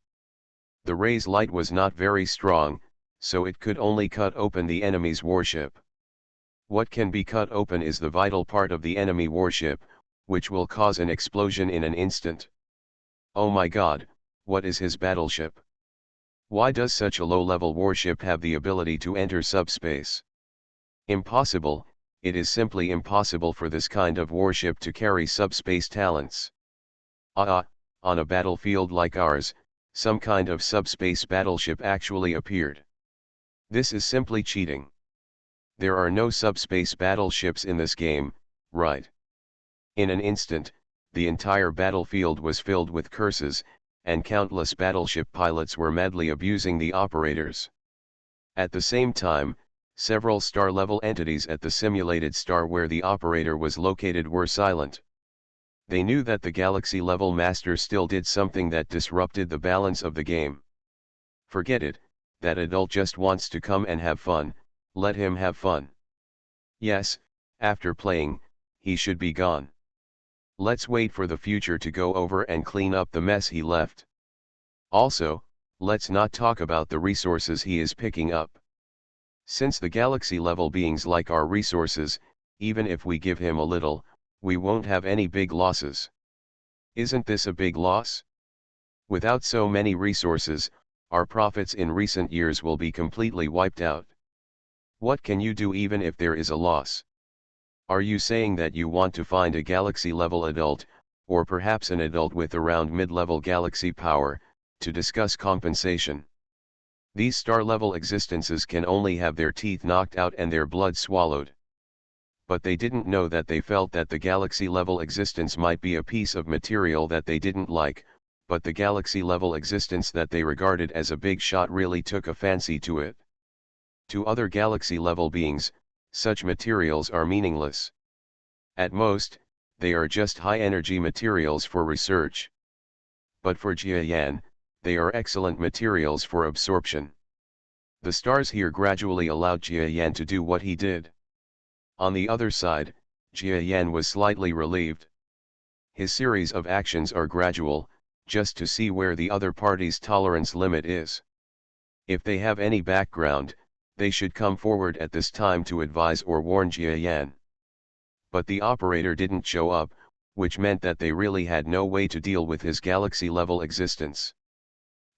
The ray's light was not very strong, so it could only cut open the enemy's warship. What can be cut open is the vital part of the enemy warship, which will cause an explosion in an instant. Oh my god, what is his battleship? Why does such a low-level warship have the ability to enter subspace? Impossible, it is simply impossible for this kind of warship to carry subspace talents. On a battlefield like ours, some kind of subspace battleship actually appeared. This is simply cheating. There are no subspace battleships in this game, right? In an instant, the entire battlefield was filled with curses, and countless battleship pilots were madly abusing the operators. At the same time, several star-level entities at the simulated star where the operator was located were silent. They knew that the galaxy-level master still did something that disrupted the balance of the game. Forget it, that adult just wants to come and have fun, let him have fun. Yes, after playing, he should be gone. Let's wait for the future to go over and clean up the mess he left. Also, let's not talk about the resources he is picking up. Since the galaxy-level beings like our resources, even if we give him a little, we won't have any big losses. Isn't this a big loss? Without so many resources, our profits in recent years will be completely wiped out. What can you do even if there is a loss? Are you saying that you want to find a galaxy-level adult, or perhaps an adult with around mid-level galaxy power, to discuss compensation? These star-level existences can only have their teeth knocked out and their blood swallowed. But they didn't know that they felt that the galaxy-level existence might be a piece of material that they didn't like, but the galaxy-level existence that they regarded as a big shot really took a fancy to it. To other galaxy-level beings, such materials are meaningless. At most, they are just high-energy materials for research. But for Jia Yan, they are excellent materials for absorption. The stars here gradually allowed Jia Yan to do what he did. On the other side, Jia Yan was slightly relieved. His series of actions are gradual, just to see where the other party's tolerance limit is. If they have any background, they should come forward at this time to advise or warn Jia Yan. But the operator didn't show up, which meant that they really had no way to deal with his galaxy-level existence.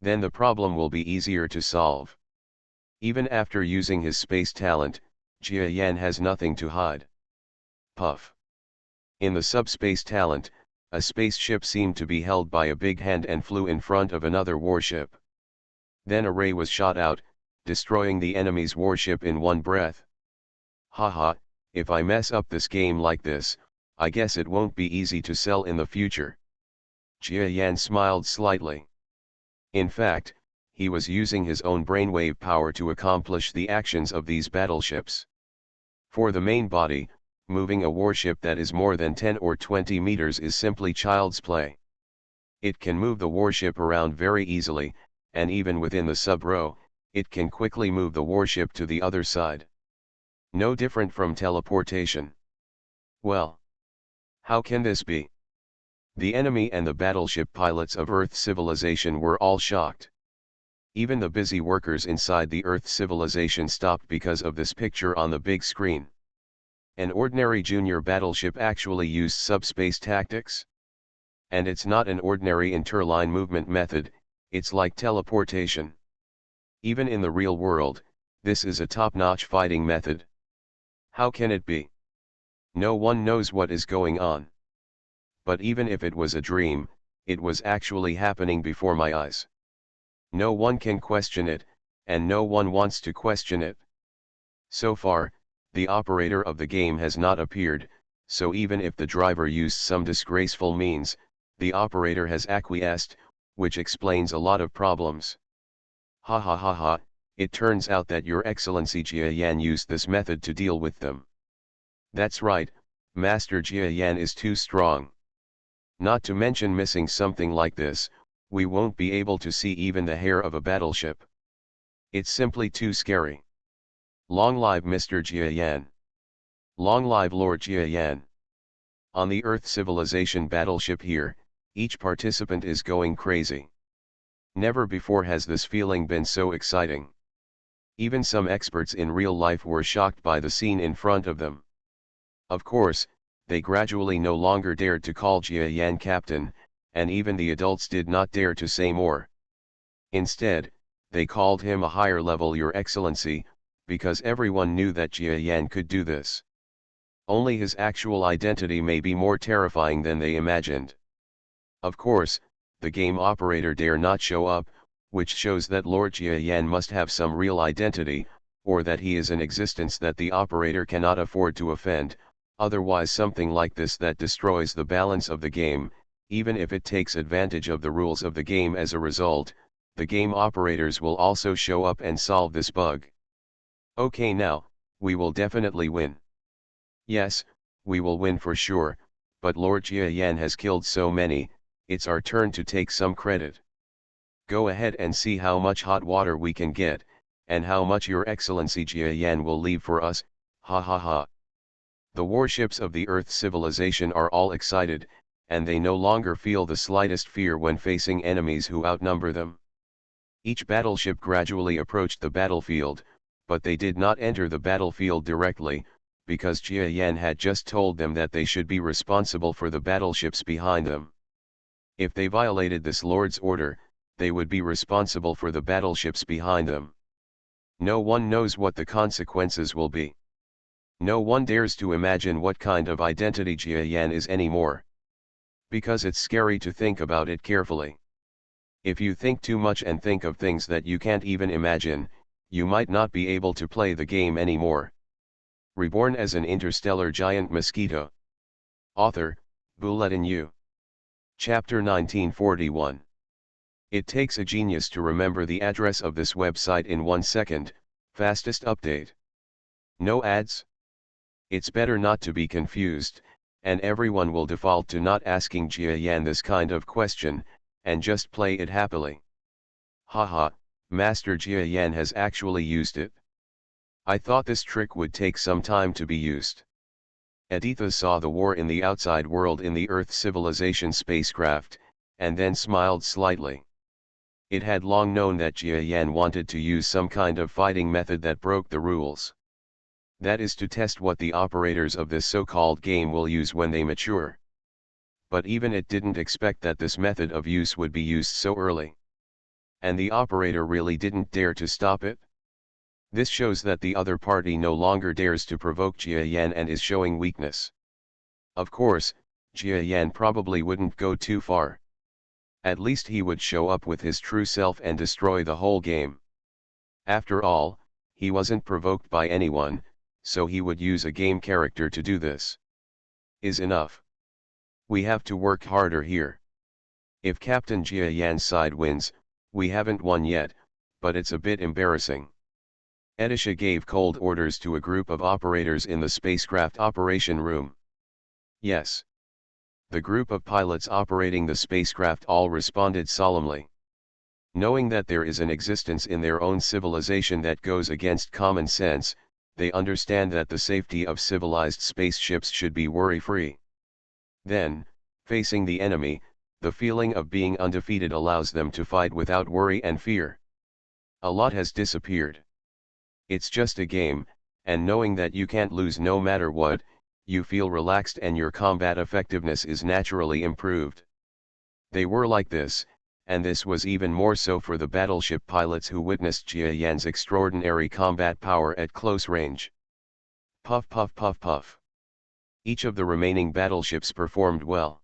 Then the problem will be easier to solve. Even after using his space talent, Jia Yan has nothing to hide. Puff. In the subspace talent, a spaceship seemed to be held by a big hand and flew in front of another warship. Then a ray was shot out, destroying the enemy's warship in one breath. Haha, if I mess up this game like this, I guess it won't be easy to sell in the future. Jia Yan smiled slightly. In fact, he was using his own brainwave power to accomplish the actions of these battleships. For the main body, moving a warship that is more than 10 or 20 meters is simply child's play. It can move the warship around very easily, and even within the sub-row, it can quickly move the warship to the other side. No different from teleportation. Well, how can this be? The enemy and the battleship pilots of Earth civilization were all shocked. Even the busy workers inside the Earth civilization stopped because of this picture on the big screen. An ordinary junior battleship actually used subspace tactics? And it's not an ordinary interline movement method, it's like teleportation. Even in the real world, this is a top-notch fighting method. How can it be? No one knows what is going on. But even if it was a dream, it was actually happening before my eyes. No one can question it, and no one wants to question it. So far, the operator of the game has not appeared, so even if the driver used some disgraceful means, the operator has acquiesced, which explains a lot of problems. Ha ha ha ha, it turns out that Your Excellency Jia Yan used this method to deal with them. That's right, Master Jia Yan is too strong. Not to mention missing something like this, we won't be able to see even the hair of a battleship. It's simply too scary. Long live Mr. Jia Yan. Long live Lord Jia Yan. On the Earth civilization battleship here, each participant is going crazy. Never before has this feeling been so exciting. Even some experts in real life were shocked by the scene in front of them. Of course, they gradually no longer dared to call Jia Yan captain, and even the adults did not dare to say more. Instead, they called him a higher level Your Excellency, because everyone knew that Jia Yan could do this. Only his actual identity may be more terrifying than they imagined. Of course, the game operator dare not show up, which shows that Lord Jia Yan must have some real identity, or that he is an existence that the operator cannot afford to offend, otherwise something like this that destroys the balance of the game, even if it takes advantage of the rules of the game as a result, the game operators will also show up and solve this bug. Okay, now, we will definitely win. Yes, we will win for sure, but Lord Jia Yan has killed so many, it's our turn to take some credit. Go ahead and see how much hot water we can get, and how much Your Excellency Jia Yan will leave for us, ha ha ha. The warships of the Earth civilization are all excited, and they no longer feel the slightest fear when facing enemies who outnumber them. Each battleship gradually approached the battlefield, but they did not enter the battlefield directly, because Jia Yan had just told them that they should be responsible for the battleships behind them. If they violated this Lord's order, they would be responsible for the battleships behind them. No one knows what the consequences will be. No one dares to imagine what kind of identity Jia Yan is anymore. Because it's scary to think about it carefully. If you think too much and think of things that you can't even imagine, you might not be able to play the game anymore. Reborn as an interstellar giant mosquito. Author, Bulletin U. Chapter 1941. It takes a genius to remember the address of this website in 1 second, fastest update. No ads? It's better not to be confused, and everyone will default to not asking Jia Yan this kind of question, and just play it happily. Haha, Master Jia Yan has actually used it. I thought this trick would take some time to be used. Editha saw the war in the outside world in the Earth civilization spacecraft, and then smiled slightly. It had long known that Jia Yan wanted to use some kind of fighting method that broke the rules. That is to test what the operators of this so-called game will use when they mature. But even it didn't expect that this method of use would be used so early. And the operator really didn't dare to stop it. This shows that the other party no longer dares to provoke Jia Yan and is showing weakness. Of course, Jia Yan probably wouldn't go too far. At least he would show up with his true self and destroy the whole game. After all, he wasn't provoked by anyone, so he would use a game character to do this. Is enough. We have to work harder here. If Captain Jia Yan's side wins, we haven't won yet, but it's a bit embarrassing. Edisha gave cold orders to a group of operators in the spacecraft operation room. Yes. The group of pilots operating the spacecraft all responded solemnly. Knowing that there is an existence in their own civilization that goes against common sense, they understand that the safety of civilized spaceships should be worry-free. Then, facing the enemy, the feeling of being undefeated allows them to fight without worry and fear. A lot has disappeared. It's just a game, and knowing that you can't lose no matter what, you feel relaxed and your combat effectiveness is naturally improved. They were like this, and this was even more so for the battleship pilots who witnessed Jia Yan's extraordinary combat power at close range. Puff puff puff puff. Each of the remaining battleships performed well.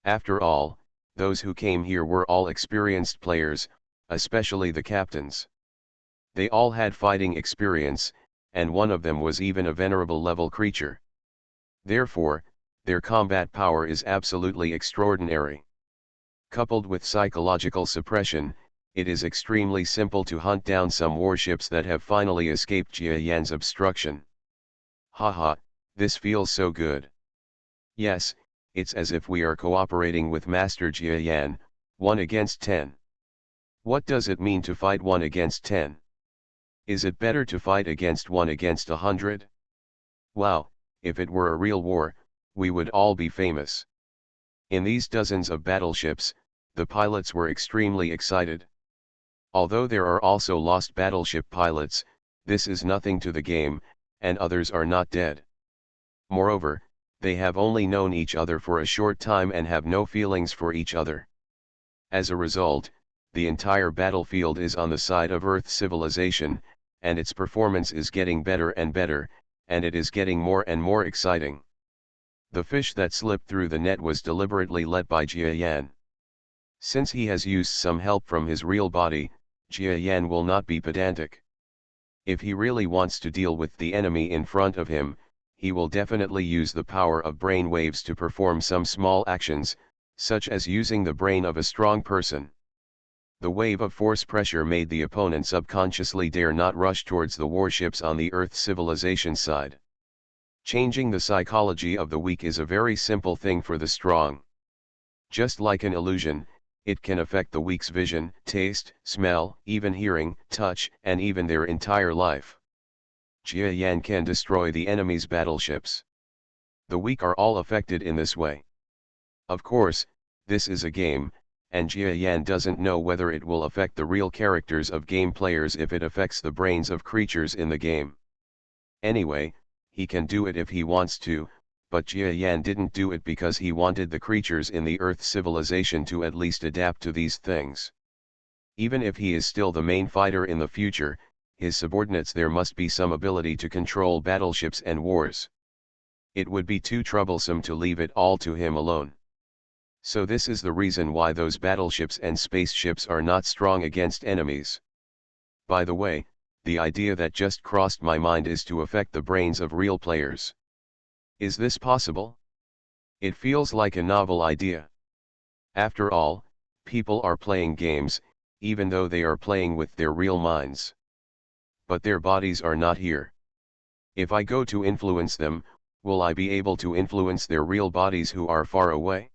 After all, those who came here were all experienced players, especially the captains. They all had fighting experience, and one of them was even a venerable level creature. Therefore, their combat power is absolutely extraordinary. Coupled with psychological suppression, it is extremely simple to hunt down some warships that have finally escaped Jia Yan's obstruction. Haha, this feels so good. Yes, it's as if we are cooperating with Master Jia Yan, 1 against 10. What does it mean to fight 1 against 10? Is it better to fight against 1 against 100? Wow, if it were a real war, we would all be famous. In these dozens of battleships, the pilots were extremely excited. Although there are also lost battleship pilots, this is nothing to the game, and others are not dead. Moreover, they have only known each other for a short time and have no feelings for each other. As a result, the entire battlefield is on the side of Earth civilization, and its performance is getting better and better, and it is getting more and more exciting. The fish that slipped through the net was deliberately let by Jia Yan. Since he has used some help from his real body, Jia Yan will not be pedantic. If he really wants to deal with the enemy in front of him, he will definitely use the power of brain waves to perform some small actions, such as using the brain of a strong person. The wave of force pressure made the opponent subconsciously dare not rush towards the warships on the Earth civilization side. Changing the psychology of the weak is a very simple thing for the strong. Just like an illusion, it can affect the weak's vision, taste, smell, even hearing, touch, and even their entire life. Jia Yan can destroy the enemy's battleships. The weak are all affected in this way. Of course, this is a game, and Jia Yan doesn't know whether it will affect the real characters of game players if it affects the brains of creatures in the game. Anyway, he can do it if he wants to, but Jia Yan didn't do it because he wanted the creatures in the Earth civilization to at least adapt to these things. Even if he is still the main fighter in the future, his subordinates there must be some ability to control battleships and wars. It would be too troublesome to leave it all to him alone. So this is the reason why those battleships and spaceships are not strong against enemies. By the way, the idea that just crossed my mind is to affect the brains of real players. Is this possible? It feels like a novel idea. After all, people are playing games, even though they are playing with their real minds. But their bodies are not here. If I go to influence them, will I be able to influence their real bodies who are far away?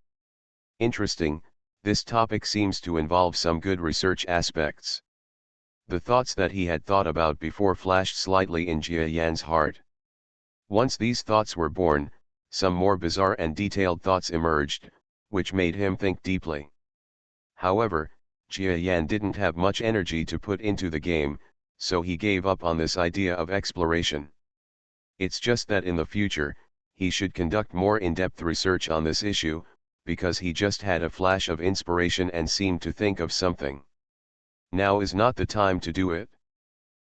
Interesting, this topic seems to involve some good research aspects. The thoughts that he had thought about before flashed slightly in Jia Yan's heart. Once these thoughts were born, some more bizarre and detailed thoughts emerged, which made him think deeply. However, Jia Yan didn't have much energy to put into the game, so he gave up on this idea of exploration. It's just that in the future, he should conduct more in-depth research on this issue, because he just had a flash of inspiration and seemed to think of something. Now is not the time to do it.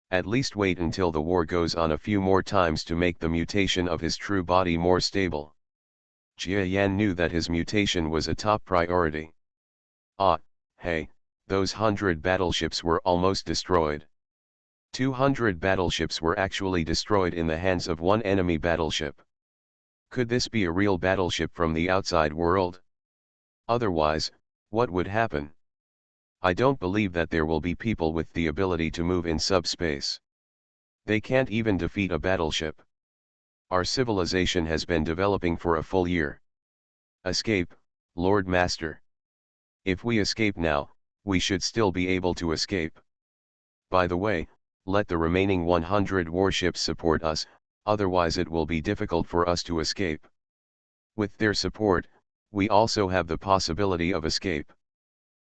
At least wait until the war goes on a few more times to make the mutation of his true body more stable. Jia Yan knew that his mutation was a top priority. Ah, hey, those 100 battleships were almost destroyed. 200 battleships were actually destroyed in the hands of one enemy battleship. Could this be a real battleship from the outside world? Otherwise, what would happen? I don't believe that there will be people with the ability to move in subspace. They can't even defeat a battleship. Our civilization has been developing for a full year. Escape, Lord Master. If we escape now, we should still be able to escape. By the way, let the remaining 100 warships support us, otherwise it will be difficult for us to escape. With their support, we also have the possibility of escape.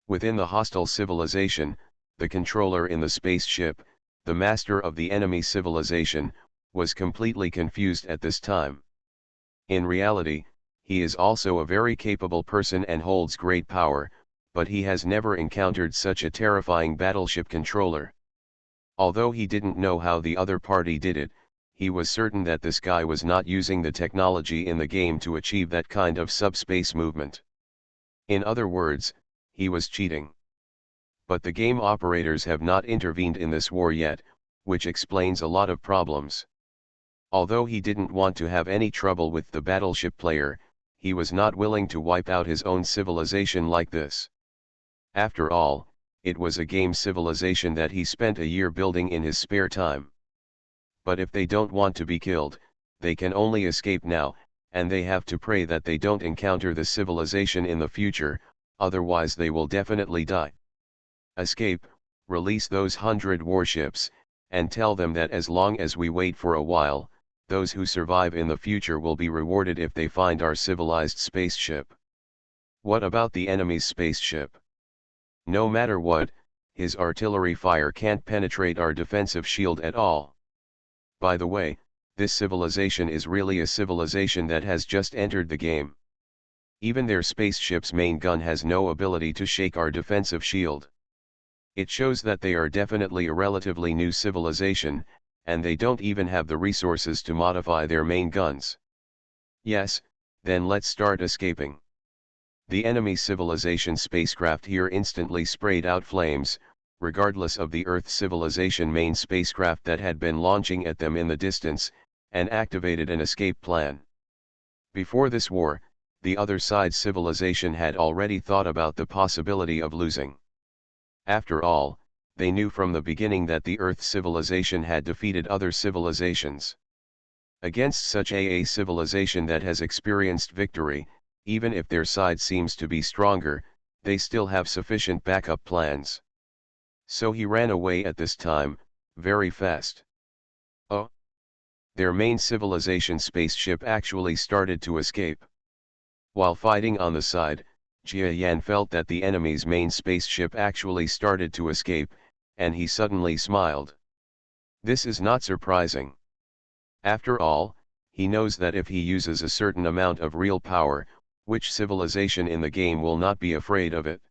Within the hostile civilization, the controller in the spaceship, the master of the enemy civilization, was completely confused at this time. In reality, he is also a very capable person and holds great power, but he has never encountered such a terrifying battleship controller. Although he didn't know how the other party did it, he was certain that this guy was not using the technology in the game to achieve that kind of subspace movement. In other words, he was cheating. But the game operators have not intervened in this war yet, which explains a lot of problems. Although he didn't want to have any trouble with the battleship player, he was not willing to wipe out his own civilization like this. After all, it was a game civilization that he spent a year building in his spare time. But if they don't want to be killed, they can only escape now, and they have to pray that they don't encounter the civilization in the future, otherwise they will definitely die. Escape, release those 100 warships, and tell them that as long as we wait for a while, those who survive in the future will be rewarded if they find our civilized spaceship. What about the enemy's spaceship? No matter what, his artillery fire can't penetrate our defensive shield at all. By the way, this civilization is really a civilization that has just entered the game. Even their spaceship's main gun has no ability to shake our defensive shield. It shows that they are definitely a relatively new civilization, and they don't even have the resources to modify their main guns. Yes, then let's start escaping. The enemy civilization spacecraft here instantly sprayed out flames, regardless of the Earth civilization main spacecraft that had been launching at them in the distance, and activated an escape plan. Before this war, the other side's civilization had already thought about the possibility of losing. After all, they knew from the beginning that the Earth civilization had defeated other civilizations. Against such a civilization that has experienced victory, even if their side seems to be stronger, they still have sufficient backup plans. So he ran away at this time, very fast. Oh! Their main civilization spaceship actually started to escape. While fighting on the side, Jia Yan felt that the enemy's main spaceship actually started to escape, and he suddenly smiled. This is not surprising. After all, he knows that if he uses a certain amount of real power, which civilization in the game will not be afraid of it?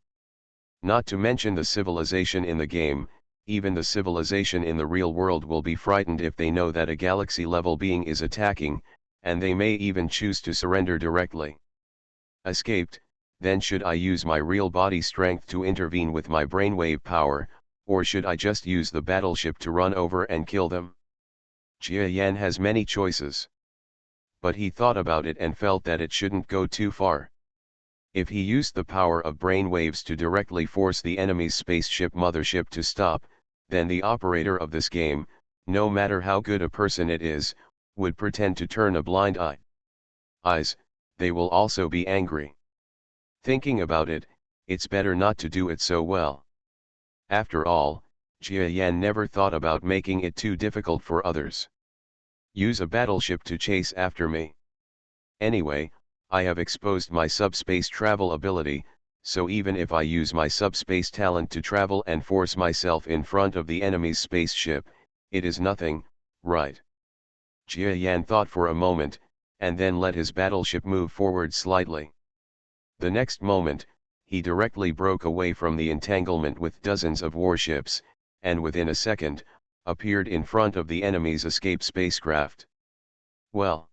Not to mention the civilization in the game, even the civilization in the real world will be frightened if they know that a galaxy-level being is attacking, and they may even choose to surrender directly. Escaped, then should I use my real body strength to intervene with my brainwave power, or should I just use the battleship to run over and kill them? Jia Yan has many choices. But he thought about it and felt that it shouldn't go too far. If he used the power of brainwaves to directly force the enemy's spaceship mothership to stop, then the operator of this game, no matter how good a person it is, would pretend to turn a blind eye. They will also be angry. Thinking about it, it's better not to do it so well. After all, Jia Yan never thought about making it too difficult for others. Use a battleship to chase after me. Anyway, I have exposed my subspace travel ability, so even if I use my subspace talent to travel and force myself in front of the enemy's spaceship, it is nothing, right? Jia Yan thought for a moment, and then let his battleship move forward slightly. The next moment, he directly broke away from the entanglement with dozens of warships, and within a second, appeared in front of the enemy's escape spacecraft. Well,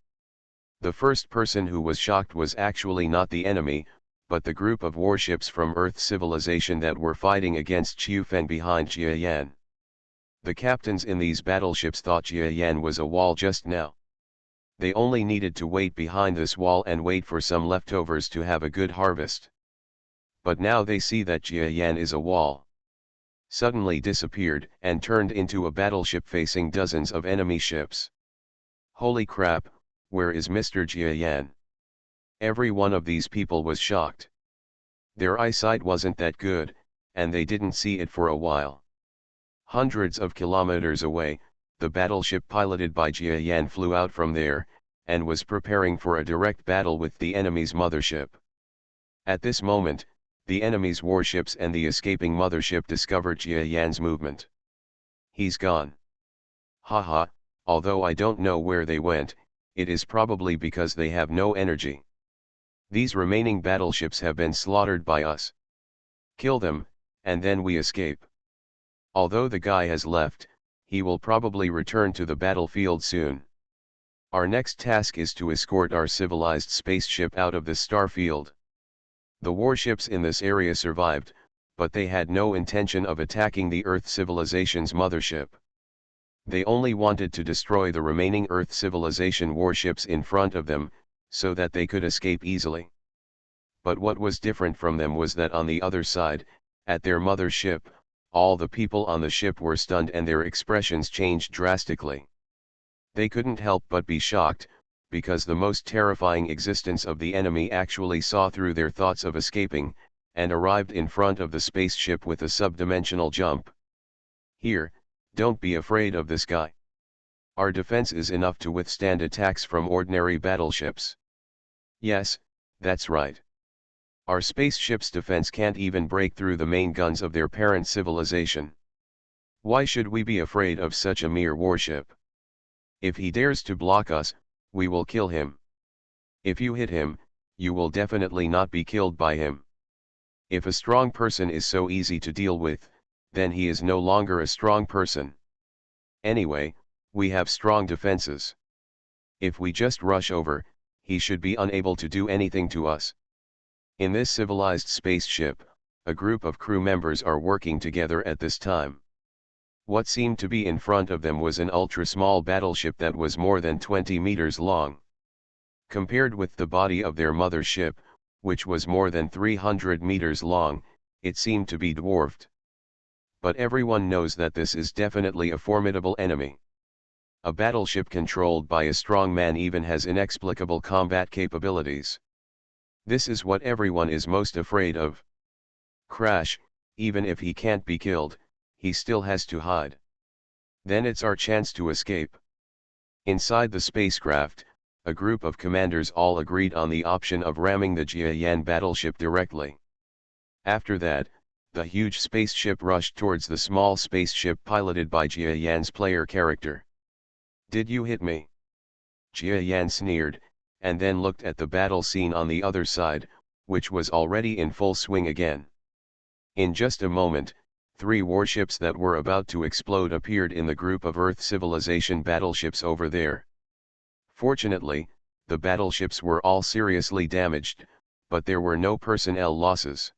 the first person who was shocked was actually not the enemy, but the group of warships from Earth civilization that were fighting against Qiu Fen behind Jia Yan. The captains in these battleships thought Jia Yan was a wall just now. They only needed to wait behind this wall and wait for some leftovers to have a good harvest. But now they see that Jia Yan is a wall. Suddenly disappeared and turned into a battleship facing dozens of enemy ships. Holy crap, where is Mr. Jia Yan? Every one of these people was shocked. Their eyesight wasn't that good, and they didn't see it for a while. Hundreds of kilometers away, the battleship piloted by Jia Yan flew out from there, and was preparing for a direct battle with the enemy's mothership. At this moment, the enemy's warships and the escaping mothership discovered Jia Yan's movement. He's gone. Haha, although I don't know where they went, it is probably because they have no energy. These remaining battleships have been slaughtered by us. Kill them, and then we escape. Although the guy has left, he will probably return to the battlefield soon. Our next task is to escort our civilized spaceship out of this star field. The warships in this area survived, but they had no intention of attacking the Earth civilization's mothership. They only wanted to destroy the remaining Earth civilization warships in front of them, so that they could escape easily. But what was different from them was that on the other side, at their mothership, all the people on the ship were stunned and their expressions changed drastically. They couldn't help but be shocked, because the most terrifying existence of the enemy actually saw through their thoughts of escaping, and arrived in front of the spaceship with a subdimensional jump. Here, don't be afraid of this guy. Our defense is enough to withstand attacks from ordinary battleships. Yes, that's right. Our spaceship's defense can't even break through the main guns of their parent civilization. Why should we be afraid of such a mere warship? If he dares to block us, we will kill him. If you hit him, you will definitely not be killed by him. If a strong person is so easy to deal with, then he is no longer a strong person. Anyway, we have strong defenses. If we just rush over, he should be unable to do anything to us. In this civilized spaceship, a group of crew members are working together at this time. What seemed to be in front of them was an ultra-small battleship that was more than 20 meters long. Compared with the body of their mothership, which was more than 300 meters long, it seemed to be dwarfed. But everyone knows that this is definitely a formidable enemy. A battleship controlled by a strong man even has inexplicable combat capabilities. This is what everyone is most afraid of. Crash, even if he can't be killed, he still has to hide. Then it's our chance to escape. Inside the spacecraft, a group of commanders all agreed on the option of ramming the Jia Yan battleship directly. After that, the huge spaceship rushed towards the small spaceship piloted by Jia Yan's player character. Did you hit me? Jia Yan sneered, and then looked at the battle scene on the other side, which was already in full swing again. In just a moment, 3 warships that were about to explode appeared in the group of Earth civilization battleships over there. Fortunately, the battleships were all seriously damaged, but there were no personnel losses.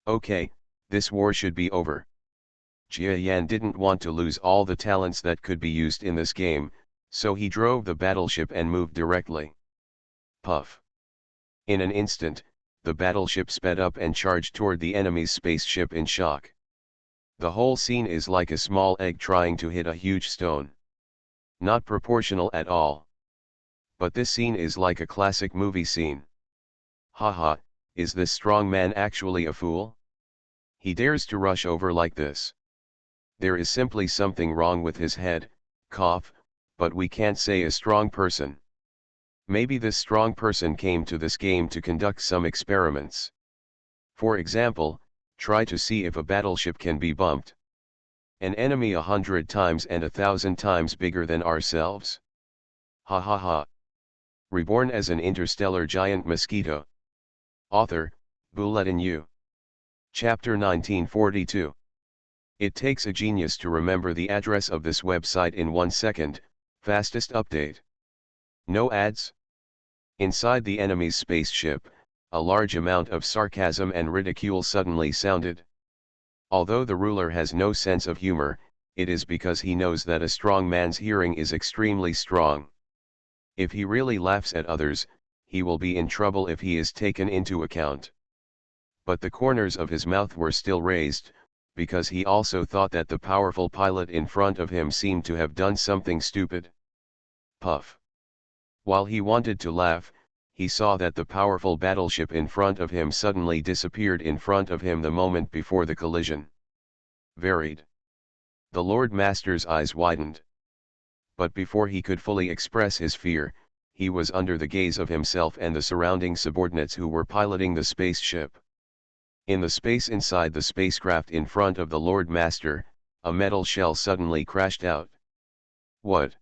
Okay, this war should be over. Jia Yan didn't want to lose all the talents that could be used in this game, so he drove the battleship and moved directly. Puff. In an instant, the battleship sped up and charged toward the enemy's spaceship in shock. The whole scene is like a small egg trying to hit a huge stone. Not proportional at all. But this scene is like a classic movie scene. Haha, is this strong man actually a fool? He dares to rush over like this. There is simply something wrong with his head, cough, but we can't say a strong person. Maybe this strong person came to this game to conduct some experiments. For example, try to see if a battleship can be bumped. An enemy 100 times and 1,000 times bigger than ourselves? Ha ha ha. Reborn as an interstellar giant mosquito. Author, Bulletin U. Chapter 1942. It takes a genius to remember the address of this website in 1 second, fastest update. No ads? Inside the enemy's spaceship, a large amount of sarcasm and ridicule suddenly sounded. Although the ruler has no sense of humor, it is because he knows that a strong man's hearing is extremely strong. If he really laughs at others, he will be in trouble if he is taken into account. But the corners of his mouth were still raised, because he also thought that the powerful pilot in front of him seemed to have done something stupid. Puff. While he wanted to laugh, he saw that the powerful battleship in front of him suddenly disappeared in front of him the moment before the collision. Varied. The Lord Master's eyes widened. But before he could fully express his fear, he was under the gaze of himself and the surrounding subordinates who were piloting the spaceship. In the space inside the spacecraft in front of the Lord Master, a metal shell suddenly crashed out. What?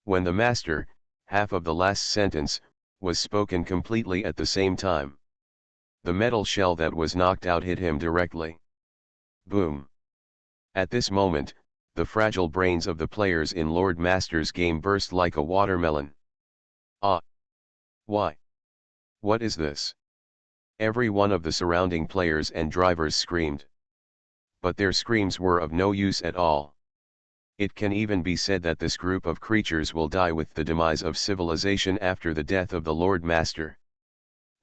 When the Master, half of the last sentence, was spoken completely at the same time. The metal shell that was knocked out hit him directly. Boom. At this moment, the fragile brains of the players in Lord Master's game burst like a watermelon. Ah! Why? What is this? Every one of the surrounding players and drivers screamed. But their screams were of no use at all. It can even be said that this group of creatures will die with the demise of civilization after the death of the Lord Master.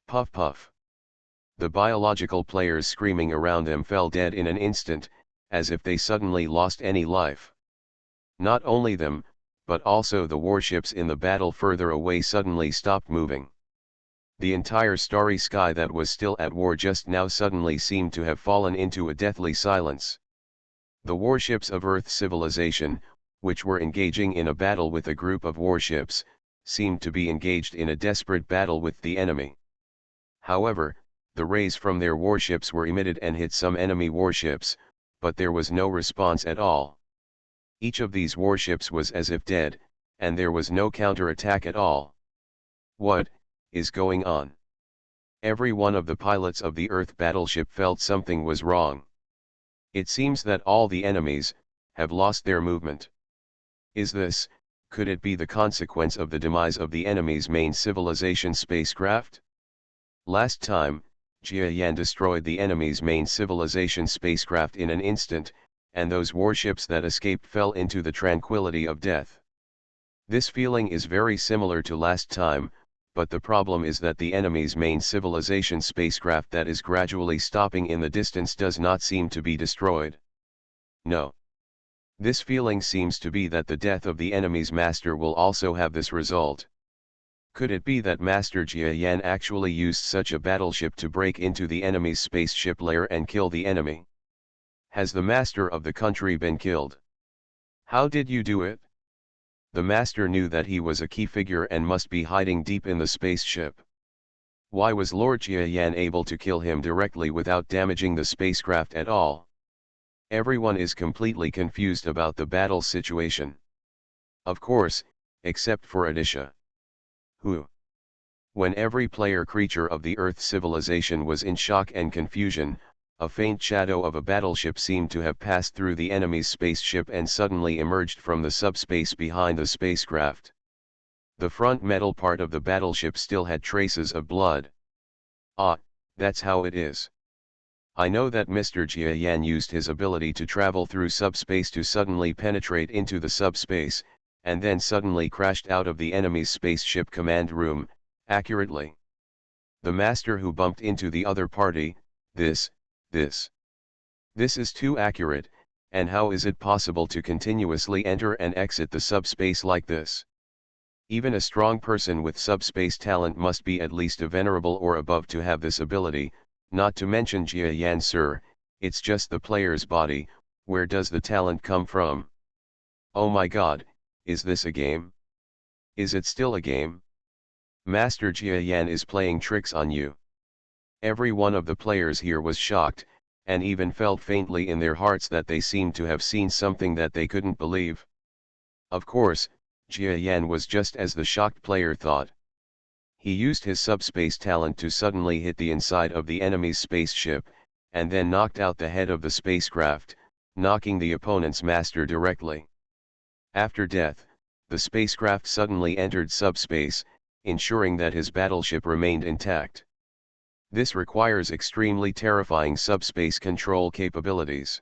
Puff puff. The biological players screaming around them fell dead in an instant, as if they suddenly lost any life. Not only them, but also the warships in the battle further away suddenly stopped moving. The entire starry sky that was still at war just now suddenly seemed to have fallen into a deathly silence. The warships of Earth civilization, which were engaging in a battle with a group of warships, seemed to be engaged in a desperate battle with the enemy. However, the rays from their warships were emitted and hit some enemy warships, but there was no response at all. Each of these warships was as if dead, and there was no counterattack at all. What is going on? Every one of the pilots of the Earth battleship felt something was wrong. It seems that all the enemies have lost their movement. Could it be the consequence of the demise of the enemy's main civilization spacecraft? Last time, Jia Yan destroyed the enemy's main civilization spacecraft in an instant, and those warships that escaped fell into the tranquility of death. This feeling is very similar to last time, but the problem is that the enemy's main civilization spacecraft that is gradually stopping in the distance does not seem to be destroyed. No. This feeling seems to be that the death of the enemy's master will also have this result. Could it be that Master Jia Yan actually used such a battleship to break into the enemy's spaceship lair and kill the enemy? Has the master of the country been killed? How did you do it? The master knew that he was a key figure and must be hiding deep in the spaceship. Why was Lord Jia Yan able to kill him directly without damaging the spacecraft at all? Everyone is completely confused about the battle situation. Of course, except for Adisha. Who? When every player creature of the Earth civilization was in shock and confusion, a faint shadow of a battleship seemed to have passed through the enemy's spaceship and suddenly emerged from the subspace behind the spacecraft. The front metal part of the battleship still had traces of blood. Ah, that's how it is. I know that Mr. Jiayan used his ability to travel through subspace to suddenly penetrate into the subspace, and then suddenly crashed out of the enemy's spaceship command room, accurately. The master who bumped into the other party, this is too accurate, and how is it possible to continuously enter and exit the subspace like this? Even a strong person with subspace talent must be at least a venerable or above to have this ability, not to mention Jia Yan sir, it's just the player's body, where does the talent come from? Oh my god, is this a game? Is it still a game? Master Jia Yan is playing tricks on you. Every one of the players here was shocked, and even felt faintly in their hearts that they seemed to have seen something that they couldn't believe. Of course, Jia Yan was just as the shocked player thought. He used his subspace talent to suddenly hit the inside of the enemy's spaceship, and then knocked out the head of the spacecraft, knocking the opponent's master directly. After death, the spacecraft suddenly entered subspace, ensuring that his battleship remained intact. This requires extremely terrifying subspace control capabilities.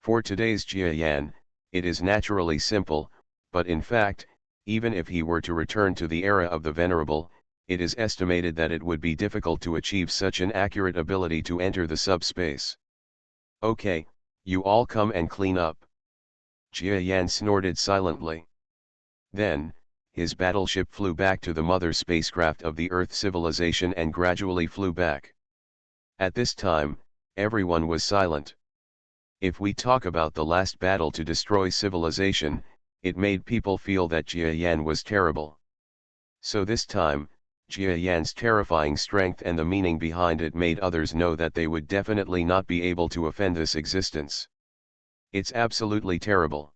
For today's Jia Yan, it is naturally simple, but in fact, even if he were to return to the era of the Venerable, it is estimated that it would be difficult to achieve such an accurate ability to enter the subspace. Okay, you all come and clean up. Jia Yan snorted silently. Then, his battleship flew back to the mother spacecraft of the Earth civilization and gradually flew back. At this time, everyone was silent. If we talk about the last battle to destroy civilization, it made people feel that Jia Yan was terrible. So this time, Jia Yan's terrifying strength and the meaning behind it made others know that they would definitely not be able to offend this existence. It's absolutely terrible.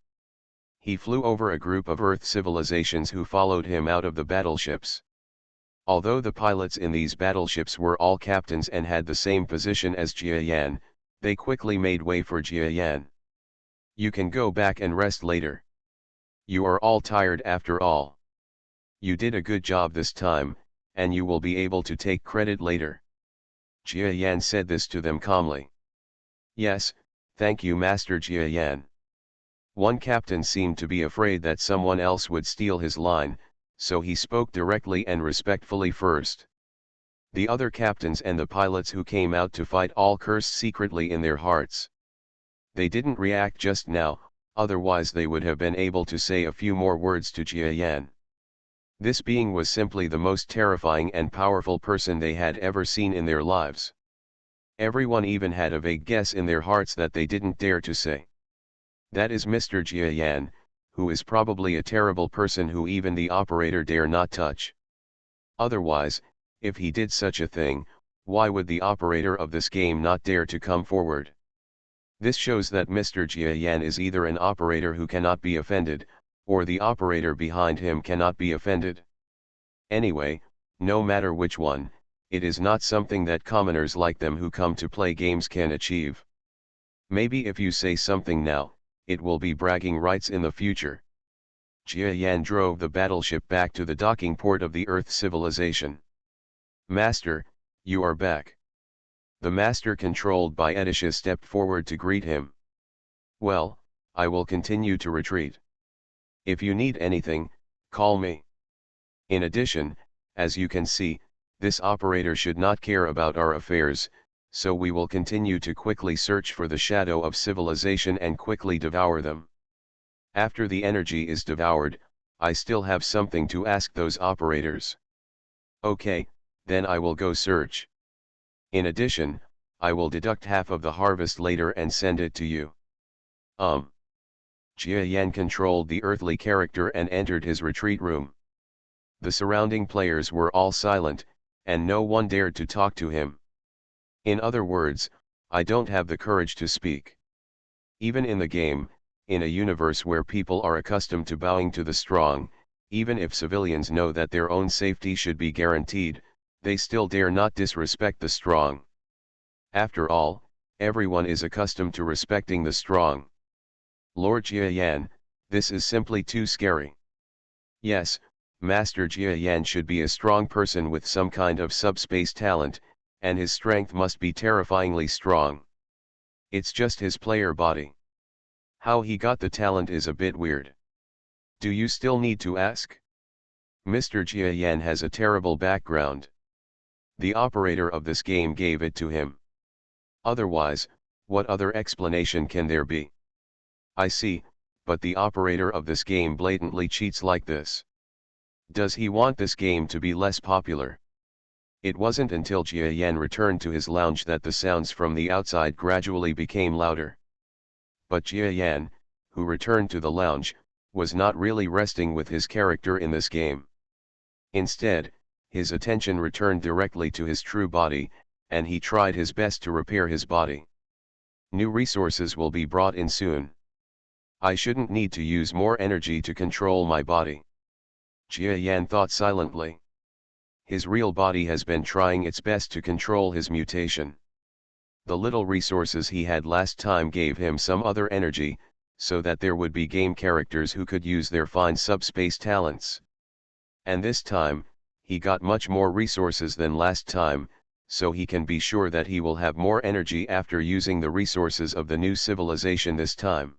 He flew over a group of Earth civilizations who followed him out of the battleships. Although the pilots in these battleships were all captains and had the same position as Jia Yan, they quickly made way for Jia Yan. You can go back and rest later. You are all tired after all. You did a good job this time, and you will be able to take credit later. Jia Yan said this to them calmly. Yes, thank you Master Jia Yan. One captain seemed to be afraid that someone else would steal his line, so he spoke directly and respectfully first. The other captains and the pilots who came out to fight all cursed secretly in their hearts. They didn't react just now, otherwise they would have been able to say a few more words to Jia Yan. This being was simply the most terrifying and powerful person they had ever seen in their lives. Everyone even had a vague guess in their hearts that they didn't dare to say. That is Mr. Jia Yan, who is probably a terrible person who even the operator dare not touch. Otherwise, if he did such a thing, why would the operator of this game not dare to come forward? This shows that Mr. Jia Yan is either an operator who cannot be offended, or the operator behind him cannot be offended. Anyway, no matter which one, it is not something that commoners like them who come to play games can achieve. Maybe if you say something now, it will be bragging rights in the future. Jia Yan drove the battleship back to the docking port of the Earth civilization. Master, you are back. The master controlled by Edisha stepped forward to greet him. Well, I will continue to retreat. If you need anything, call me. In addition, as you can see, this operator should not care about our affairs, so we will continue to quickly search for the shadow of civilization and quickly devour them. After the energy is devoured, I still have something to ask those operators. Okay, then I will go search. In addition, I will deduct half of the harvest later and send it to you. Jia Yan controlled the earthly character and entered his retreat room. The surrounding players were all silent, and no one dared to talk to him. In other words, I don't have the courage to speak. Even in the game, in a universe where people are accustomed to bowing to the strong, even if civilians know that their own safety should be guaranteed, they still dare not disrespect the strong. After all, everyone is accustomed to respecting the strong. Lord Jia Yan, this is simply too scary. Yes, Master Jia Yan should be a strong person with some kind of subspace talent, and his strength must be terrifyingly strong. It's just his player body. How he got the talent is a bit weird. Do you still need to ask? Mr. Jia Yan has a terrible background. The operator of this game gave it to him. Otherwise, what other explanation can there be? I see, but the operator of this game blatantly cheats like this. Does he want this game to be less popular? It wasn't until Jia Yan returned to his lounge that the sounds from the outside gradually became louder. But Jia Yan, who returned to the lounge, was not really resting with his character in this game. Instead, his attention returned directly to his true body, and he tried his best to repair his body. New resources will be brought in soon. I shouldn't need to use more energy to control my body. Jia Yan thought silently. His real body has been trying its best to control his mutation. The little resources he had last time gave him some other energy, so that there would be game characters who could use their fine subspace talents. And this time, he got much more resources than last time, so he can be sure that he will have more energy after using the resources of the new civilization this time.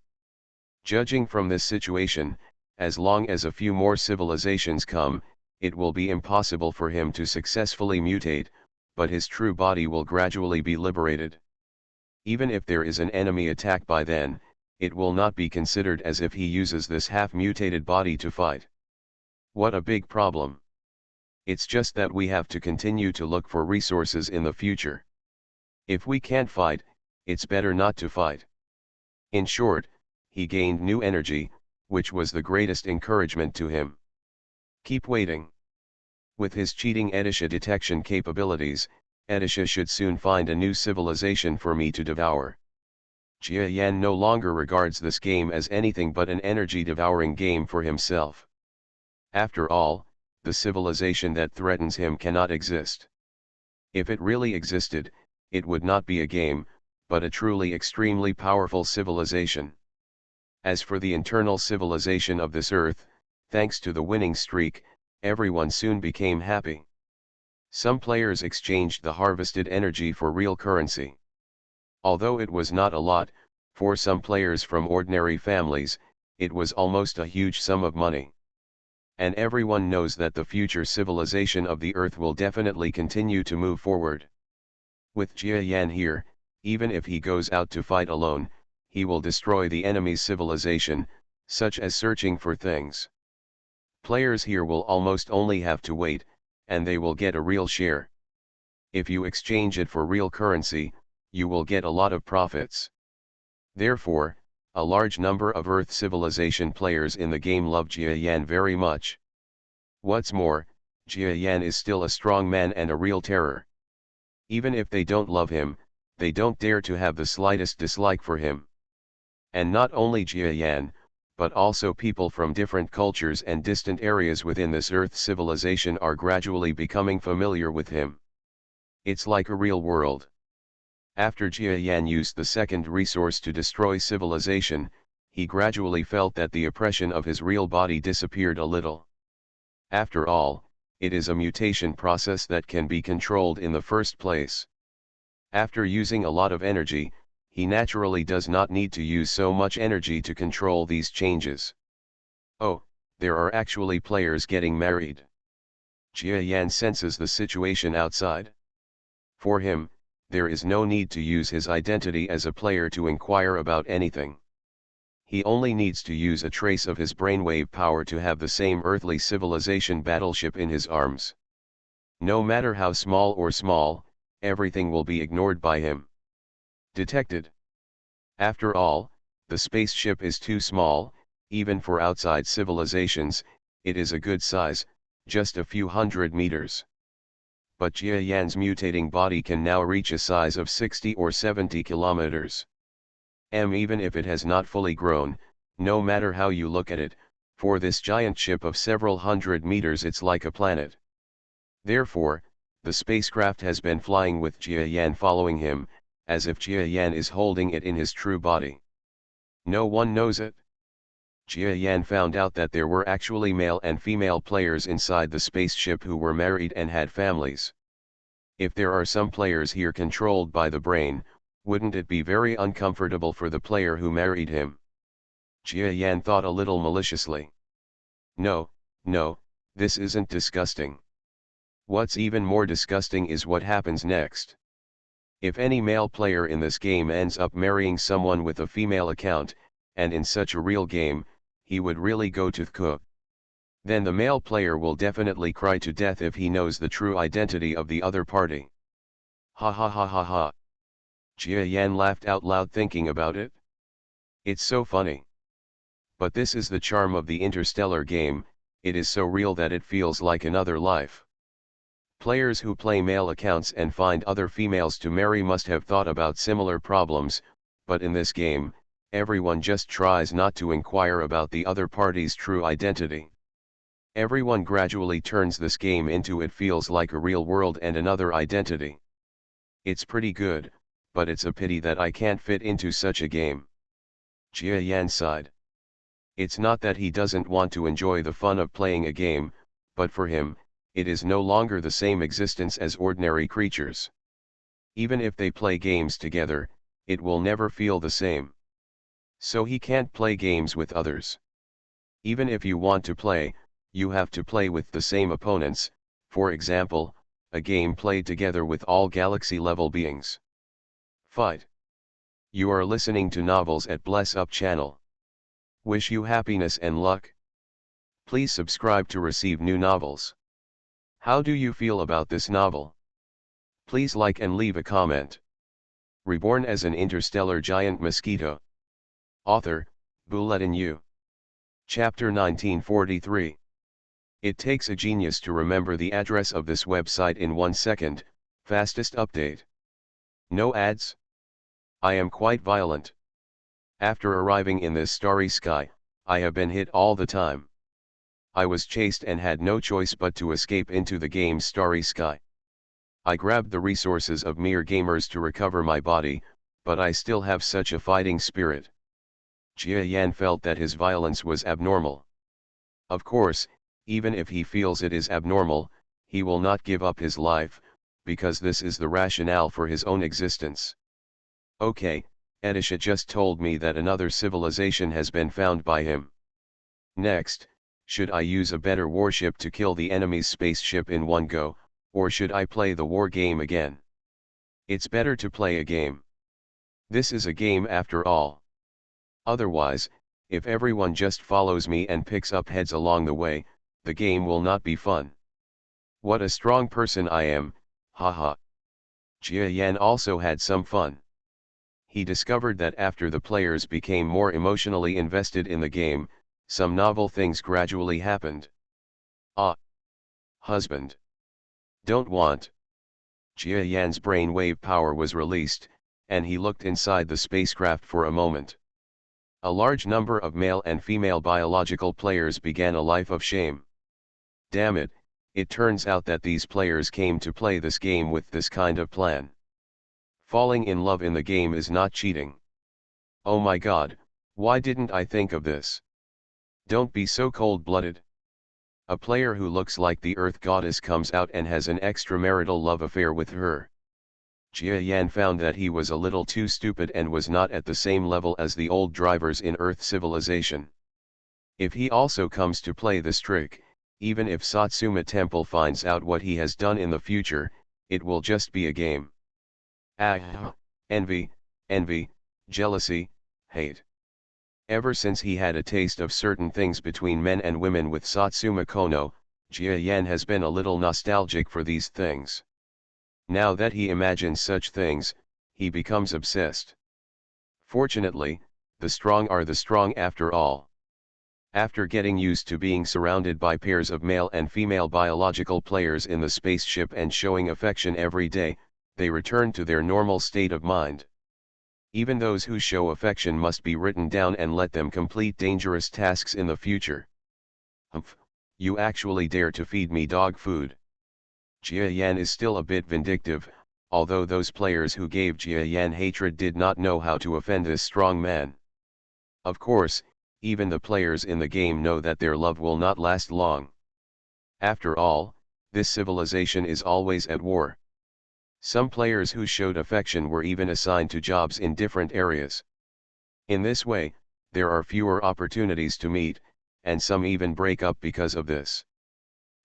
Judging from this situation, as long as a few more civilizations come, it will be impossible for him to successfully mutate, but his true body will gradually be liberated. Even if there is an enemy attack by then, it will not be considered as if he uses this half-mutated body to fight. What a big problem. It's just that we have to continue to look for resources in the future. If we can't fight, it's better not to fight. In short, he gained new energy, which was the greatest encouragement to him. Keep waiting. With his cheating Edisha detection capabilities, Edisha should soon find a new civilization for me to devour. Jia Yan no longer regards this game as anything but an energy-devouring game for himself. After all, the civilization that threatens him cannot exist. If it really existed, it would not be a game, but a truly extremely powerful civilization. As for the internal civilization of this Earth, thanks to the winning streak, everyone soon became happy. Some players exchanged the harvested energy for real currency. Although it was not a lot, for some players from ordinary families, it was almost a huge sum of money. And everyone knows that the future civilization of the Earth will definitely continue to move forward. With Jia Yan here, even if he goes out to fight alone, he will destroy the enemy's civilization, such as searching for things. Players here will almost only have to wait, and they will get a real share. If you exchange it for real currency, you will get a lot of profits. Therefore, a large number of Earth civilization players in the game love Jia Yan very much. What's more, Jia Yan is still a strong man and a real terror. Even if they don't love him, they don't dare to have the slightest dislike for him. And not only Jia Yan, but also people from different cultures and distant areas within this Earth civilization are gradually becoming familiar with him. It's like a real world. After Jia Yan used the second resource to destroy civilization, he gradually felt that the oppression of his real body disappeared a little. After all, it is a mutation process that can be controlled in the first place. After using a lot of energy, he naturally does not need to use so much energy to control these changes. Oh, there are actually players getting married. Jia Yan senses the situation outside. For him, there is no need to use his identity as a player to inquire about anything. He only needs to use a trace of his brainwave power to have the same earthly civilization battleship in his arms. No matter how small, everything will be ignored by him. Detected. After all, the spaceship is too small, even for outside civilizations. It is a good size, just a few hundred meters. But Jia Yan's mutating body can now reach a size of 60 or 70 kilometers. Even if it has not fully grown, no matter how you look at it, for this giant ship of several hundred meters it's like a planet. Therefore, the spacecraft has been flying with Jia Yan following him, as if Jia Yan is holding it in his true body. No one knows it. Jia Yan found out that there were actually male and female players inside the spaceship who were married and had families. If there are some players here controlled by the brain, wouldn't it be very uncomfortable for the player who married him? Jia Yan thought a little maliciously. No, this isn't disgusting. What's even more disgusting is what happens next. If any male player in this game ends up marrying someone with a female account, and in such a real game, he would really go to the then the male player will definitely cry to death if he knows the true identity of the other party. Ha ha ha ha ha. Jia Yan laughed out loud thinking about it. It's so funny. But this is the charm of the Interstellar game, it is so real that it feels like another life. Players who play male accounts and find other females to marry must have thought about similar problems, but in this game, everyone just tries not to inquire about the other party's true identity. Everyone gradually turns this game into it feels like a real world and another identity. It's pretty good, but it's a pity that I can't fit into such a game. Jia Yan sighed. It's not that he doesn't want to enjoy the fun of playing a game, but for him, it is no longer the same existence as ordinary creatures. Even if they play games together, it will never feel the same. So he can't play games with others. Even if you want to play, you have to play with the same opponents, for example, a game played together with all galaxy-level beings. Fight. You are listening to Novels at Bless Up channel. Wish you happiness and luck. Please subscribe to receive new novels. How do you feel about this novel? Please like and leave a comment. Reborn as an interstellar giant mosquito. Author, Bulletin U. Chapter 1943. It takes a genius to remember the address of this website in 1 second, fastest update. No ads? I am quite violent. After arriving in this starry sky, I have been hit all the time. I was chased and had no choice but to escape into the game's starry sky. I grabbed the resources of mere gamers to recover my body, but I still have such a fighting spirit. Jia Yan felt that his violence was abnormal. Of course, even if he feels it is abnormal, he will not give up his life, because this is the rationale for his own existence. Okay, Edisha just told me that another civilization has been found by him. Next, should I use a better warship to kill the enemy's spaceship in one go, or should I play the war game again? It's better to play a game. This is a game after all. Otherwise, if everyone just follows me and picks up heads along the way, the game will not be fun. What a strong person I am, haha. Jia Yan also had some fun. He discovered that after the players became more emotionally invested in the game, some novel things gradually happened. Ah. Husband. Don't want. Jia Yan's brainwave power was released, and he looked inside the spacecraft for a moment. A large number of male and female biological players began a life of shame. Damn it, it turns out that these players came to play this game with this kind of plan. Falling in love in the game is not cheating. Oh my god, why didn't I think of this? Don't be so cold-blooded. A player who looks like the Earth Goddess comes out and has an extramarital love affair with her. Jia Yan found that he was a little too stupid and was not at the same level as the old drivers in Earth civilization. If he also comes to play this trick, even if Satsuma Temple finds out what he has done in the future, it will just be a game. Ah, envy, jealousy, hate. Ever since he had a taste of certain things between men and women with Satsuma Kono, Jia Yan has been a little nostalgic for these things. Now that he imagines such things, he becomes obsessed. Fortunately, the strong are the strong after all. After getting used to being surrounded by pairs of male and female biological players in the spaceship and showing affection every day, they return to their normal state of mind. Even those who show affection must be written down and let them complete dangerous tasks in the future. Humph, you actually dare to feed me dog food. Jia Yan is still a bit vindictive, although those players who gave Jia Yan hatred did not know how to offend this strong man. Of course, even the players in the game know that their love will not last long. After all, this civilization is always at war. Some players who showed affection were even assigned to jobs in different areas. In this way, there are fewer opportunities to meet, and some even break up because of this.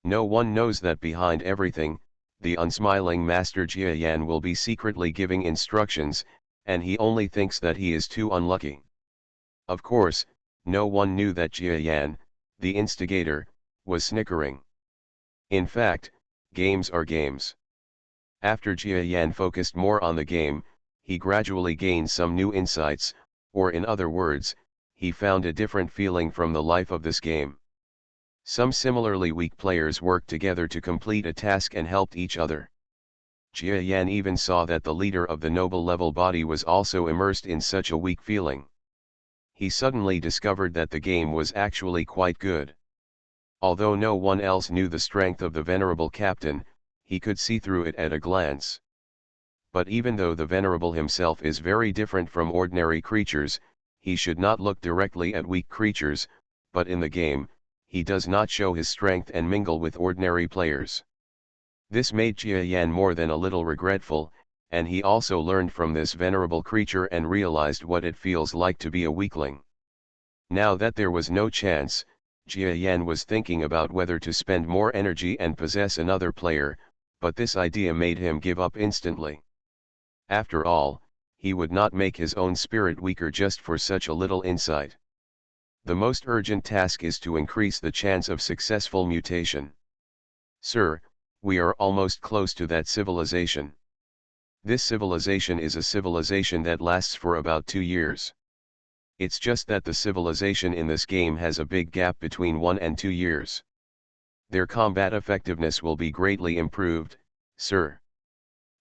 No one knows that behind everything, the unsmiling Master Jia Yan will be secretly giving instructions, and he only thinks that he is too unlucky. Of course, no one knew that Jia Yan, the instigator, was snickering. In fact, games are games. After Jia Yan focused more on the game, he gradually gained some new insights, or in other words, he found a different feeling from the life of this game. Some similarly weak players worked together to complete a task and helped each other. Jia Yan even saw that the leader of the noble level body was also immersed in such a weak feeling. He suddenly discovered that the game was actually quite good. Although no one else knew the strength of the venerable captain, he could see through it at a glance. But even though the venerable himself is very different from ordinary creatures, he should not look directly at weak creatures, but in the game, he does not show his strength and mingle with ordinary players. This made Jia Yan more than a little regretful, and he also learned from this venerable creature and realized what it feels like to be a weakling. Now that there was no chance, Jia Yan was thinking about whether to spend more energy and possess another player, but this idea made him give up instantly. After all, he would not make his own spirit weaker just for such a little insight. The most urgent task is to increase the chance of successful mutation. Sir, we are almost close to that civilization. This civilization is a civilization that lasts for about 2 years. It's just that the civilization in this game has a big gap between 1 and 2 years. Their combat effectiveness will be greatly improved, sir.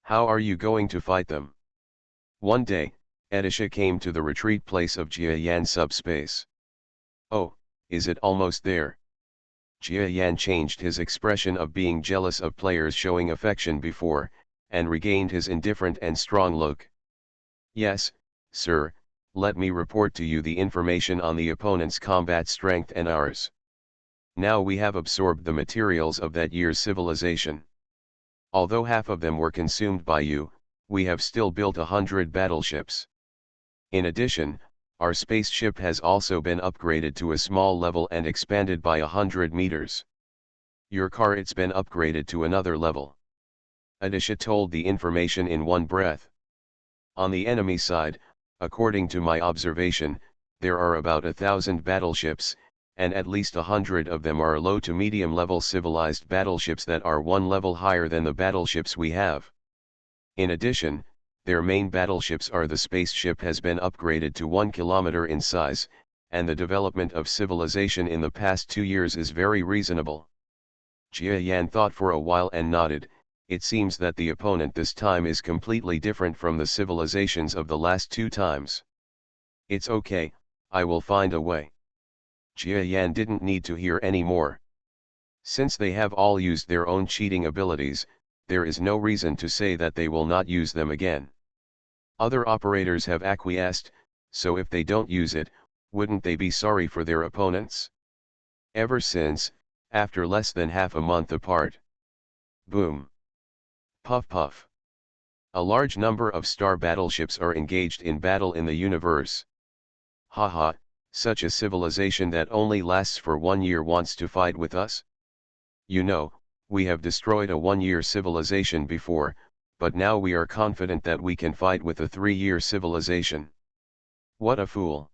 How are you going to fight them? One day, Edisha came to the retreat place of Jia Yan subspace. Oh, is it almost there? Jia Yan changed his expression of being jealous of players showing affection before, and regained his indifferent and strong look. Yes, sir, let me report to you the information on the opponent's combat strength and ours. Now we have absorbed the materials of that year's civilization. Although half of them were consumed by you, we have still built 100 battleships. In addition, our spaceship has also been upgraded to a small level and expanded by 100 meters. Your car it's been upgraded to another level. Adisha told the information in one breath. On the enemy side, according to my observation, there are about 1,000 battleships, and at least 100 of them are low to medium level civilized battleships that are one level higher than the battleships we have. In addition, their main battleships are the spaceship has been upgraded to 1 kilometer in size, and the development of civilization in the past 2 years is very reasonable. Jia Yan thought for a while and nodded. It seems that the opponent this time is completely different from the civilizations of the last 2 times. It's okay, I will find a way. Jia Yan didn't need to hear any more. Since they have all used their own cheating abilities, there is no reason to say that they will not use them again. Other operators have acquiesced, so if they don't use it, wouldn't they be sorry for their opponents? Ever since, after less than half a month apart. Boom. Puff puff. A large number of star battleships are engaged in battle in the universe. Haha, such a civilization that only lasts for 1 year wants to fight with us? You know, we have destroyed a 1-year civilization before, but now we are confident that we can fight with a 3-year civilization. What a fool.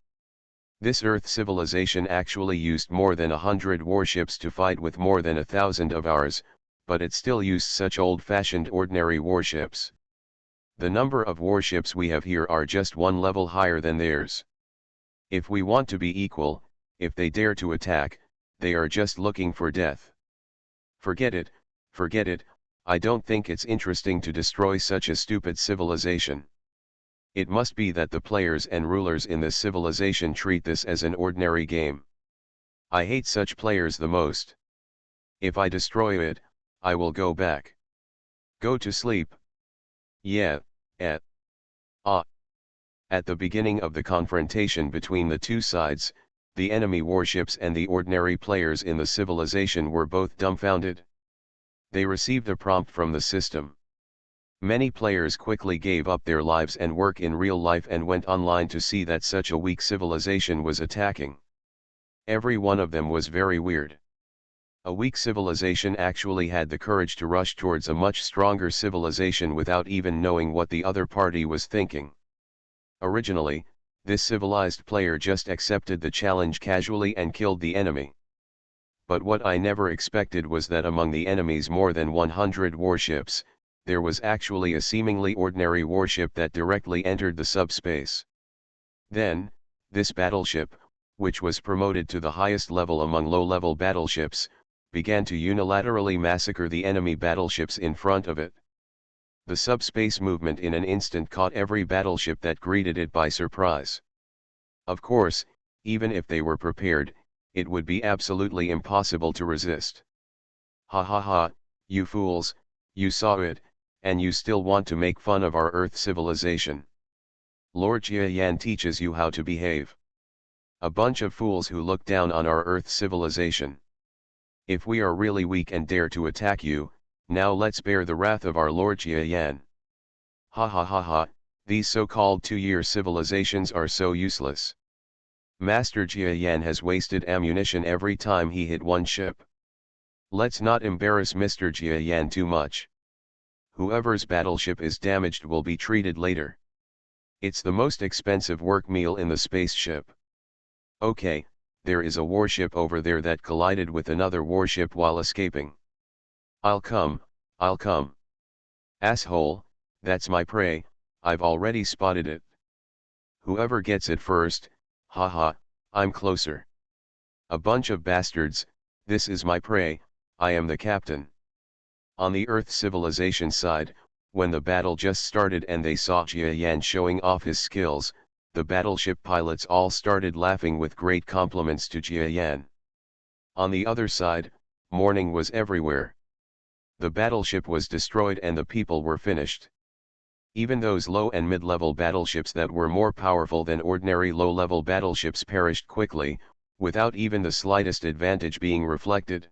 This Earth civilization actually used more than 100 warships to fight with more than 1,000 of ours, but it still used such old-fashioned ordinary warships. The number of warships we have here are just 1 level higher than theirs. If we want to be equal, if they dare to attack, they are just looking for death. Forget it, I don't think it's interesting to destroy such a stupid civilization. It must be that the players and rulers in this civilization treat this as an ordinary game. I hate such players the most. If I destroy it, I will go back. Go to sleep. Yeah, at. Ah. At the beginning of the confrontation between the two sides, the enemy warships and the ordinary players in the civilization were both dumbfounded. They received a prompt from the system. Many players quickly gave up their lives and work in real life and went online to see that such a weak civilization was attacking. Every one of them was very weird. A weak civilization actually had the courage to rush towards a much stronger civilization without even knowing what the other party was thinking. Originally, this civilized player just accepted the challenge casually and killed the enemy. But what I never expected was that among the enemy's more than 100 warships, there was actually a seemingly ordinary warship that directly entered the subspace. Then, this battleship, which was promoted to the highest level among low-level battleships, began to unilaterally massacre the enemy battleships in front of it. The subspace movement in an instant caught every battleship that greeted it by surprise. Of course, even if they were prepared, it would be absolutely impossible to resist. Ha ha ha, you fools, you saw it, and you still want to make fun of our Earth civilization. Lord Jia Yan teaches you how to behave. A bunch of fools who look down on our Earth civilization. If we are really weak and dare to attack you, now let's bear the wrath of our Lord Jia Yan. Ha ha ha ha, these so-called two-year civilizations are so useless. Master Jia Yan has wasted ammunition every time he hit one ship. Let's not embarrass Mr. Jia Yan too much. Whoever's battleship is damaged will be treated later. It's the most expensive work meal in the spaceship. Okay, there is a warship over there that collided with another warship while escaping. I'll come. Asshole, that's my prey, I've already spotted it. Whoever gets it first, haha, I'm closer. A bunch of bastards, this is my prey, I am the captain. On the Earth civilization side, when the battle just started and they saw Jia Yan showing off his skills, the battleship pilots all started laughing with great compliments to Jia Yan. On the other side, mourning was everywhere. The battleship was destroyed and the people were finished. Even those low and mid-level battleships that were more powerful than ordinary low-level battleships perished quickly, without even the slightest advantage being reflected.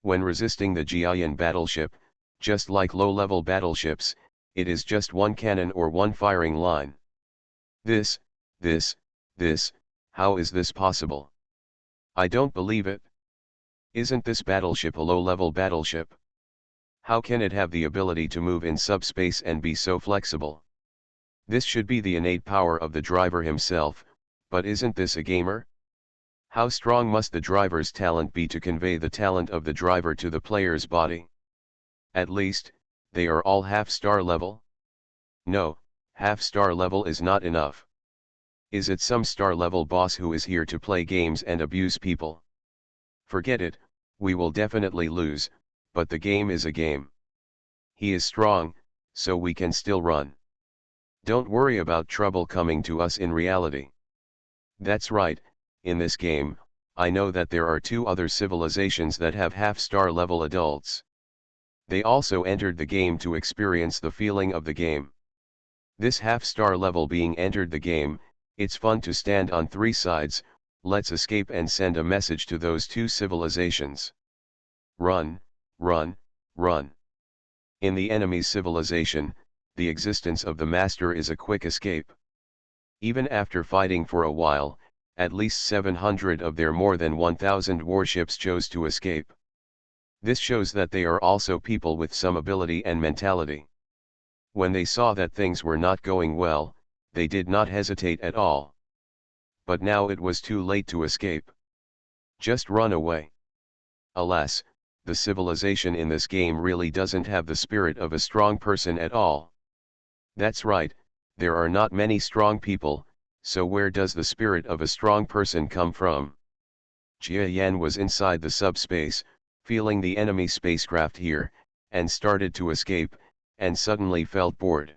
When resisting the Jiayan battleship, just like low-level battleships, it is just one cannon or one firing line. This, how is this possible? I don't believe it. Isn't this battleship a low-level battleship? How can it have the ability to move in subspace and be so flexible? This should be the innate power of the driver himself, but isn't this a gamer? How strong must the driver's talent be to convey the talent of the driver to the player's body? At least, they are all half-star level? No, half-star level is not enough. Is it some star-level boss who is here to play games and abuse people? Forget it, we will definitely lose, but the game is a game. He is strong, so we can still run. Don't worry about trouble coming to us in reality. That's right, in this game, I know that there are two other civilizations that have half-star level adults. They also entered the game to experience the feeling of the game. This half-star level being entered the game, it's fun to stand on three sides, let's escape and send a message to those two civilizations. Run, run, run. In the enemy's civilization, the existence of the master is a quick escape. Even after fighting for a while, at least 700 of their more than 1,000 warships chose to escape. This shows that they are also people with some ability and mentality. When they saw that things were not going well, they did not hesitate at all. But now it was too late to escape. Just run away. Alas, the civilization in this game really doesn't have the spirit of a strong person at all. That's right, there are not many strong people, so where does the spirit of a strong person come from? Jia Yan was inside the subspace, feeling the enemy spacecraft here, and started to escape, and suddenly felt bored.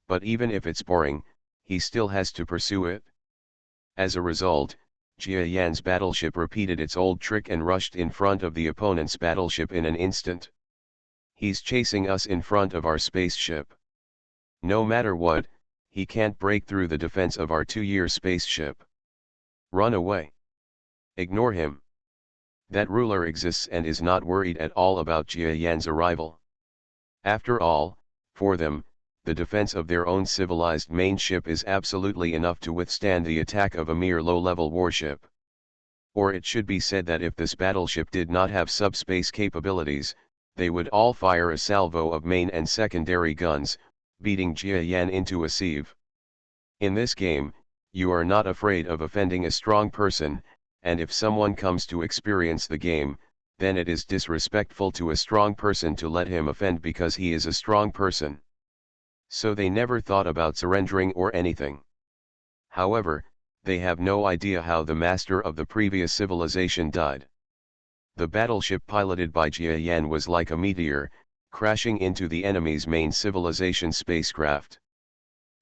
But even if it's boring, he still has to pursue it. As a result, Jia Yan's battleship repeated its old trick and rushed in front of the opponent's battleship in an instant. He's chasing us in front of our spaceship. No matter what, he can't break through the defense of our 2-year spaceship. Run away. Ignore him. That ruler exists and is not worried at all about Jia Yan's arrival. After all, for them, the defense of their own civilized main ship is absolutely enough to withstand the attack of a mere low-level warship. Or it should be said that if this battleship did not have subspace capabilities, they would all fire a salvo of main and secondary guns, beating Jia Yan into a sieve. In this game, you are not afraid of offending a strong person, and if someone comes to experience the game, then it is disrespectful to a strong person to let him offend because he is a strong person. So they never thought about surrendering or anything. However, they have no idea how the master of the previous civilization died. The battleship piloted by Jia Yan was like a meteor, crashing into the enemy's main civilization spacecraft.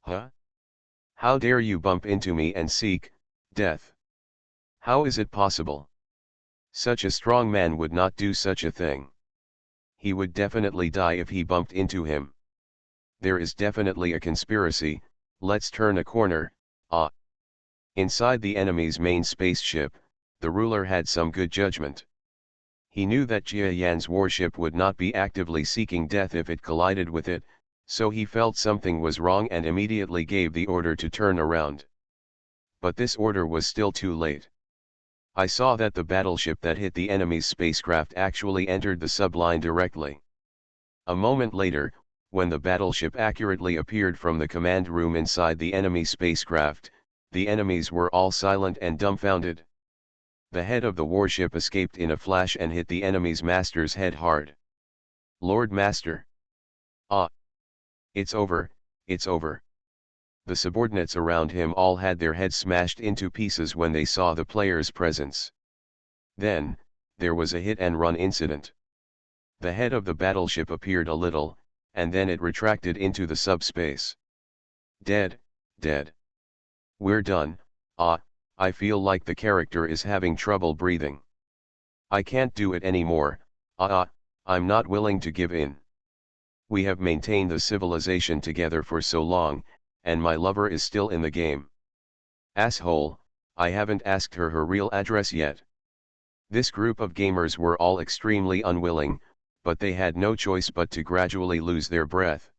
Huh? How dare you bump into me and seek death? How is it possible? Such a strong man would not do such a thing. He would definitely die if he bumped into him. There is definitely a conspiracy. Let's turn a corner. Inside the enemy's main spaceship, the ruler had some good judgment. He knew that Jia Yan's warship would not be actively seeking death if it collided with it, so he felt something was wrong and immediately gave the order to turn around. But this order was still too late. I saw that the battleship that hit the enemy's spacecraft actually entered the subline directly. A moment later, when the battleship accurately appeared from the command room inside the enemy spacecraft, the enemies were all silent and dumbfounded. The head of the warship escaped in a flash and hit the enemy's master's head hard. Lord Master! It's over, it's over. The subordinates around him all had their heads smashed into pieces when they saw the player's presence. Then, there was a hit-and-run incident. The head of the battleship appeared a little, and then it retracted into the subspace. Dead, dead. We're done. I feel like the character is having trouble breathing. I can't do it anymore. I'm not willing to give in. We have maintained the civilization together for so long, and my lover is still in the game. Asshole, I haven't asked her real address yet. This group of gamers were all extremely unwilling, but they had no choice but to gradually lose their breath.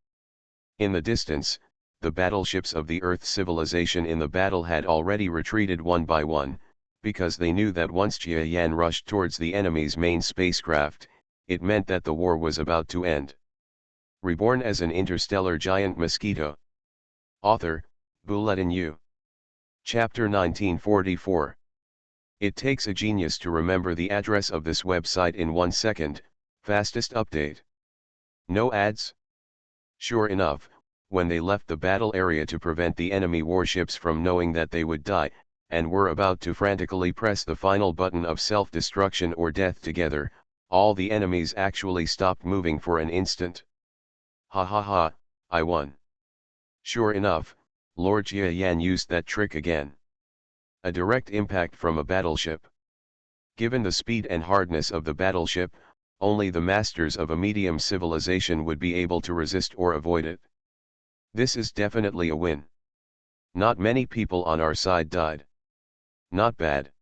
In the distance, the battleships of the Earth civilization in the battle had already retreated one by one, because they knew that once Jia Yan rushed towards the enemy's main spacecraft, it meant that the war was about to end. Reborn as an interstellar giant mosquito. Author, Bulletin U. Chapter 1944. It takes a genius to remember the address of this website in 1 second, fastest update. No ads? Sure enough, when they left the battle area to prevent the enemy warships from knowing that they would die, and were about to frantically press the final button of self-destruction or death together, all the enemies actually stopped moving for an instant. Ha ha ha, I won. Sure enough, Lord Jia Yan used that trick again. A direct impact from a battleship. Given the speed and hardness of the battleship, only the masters of a medium civilization would be able to resist or avoid it. This is definitely a win. Not many people on our side died. Not bad.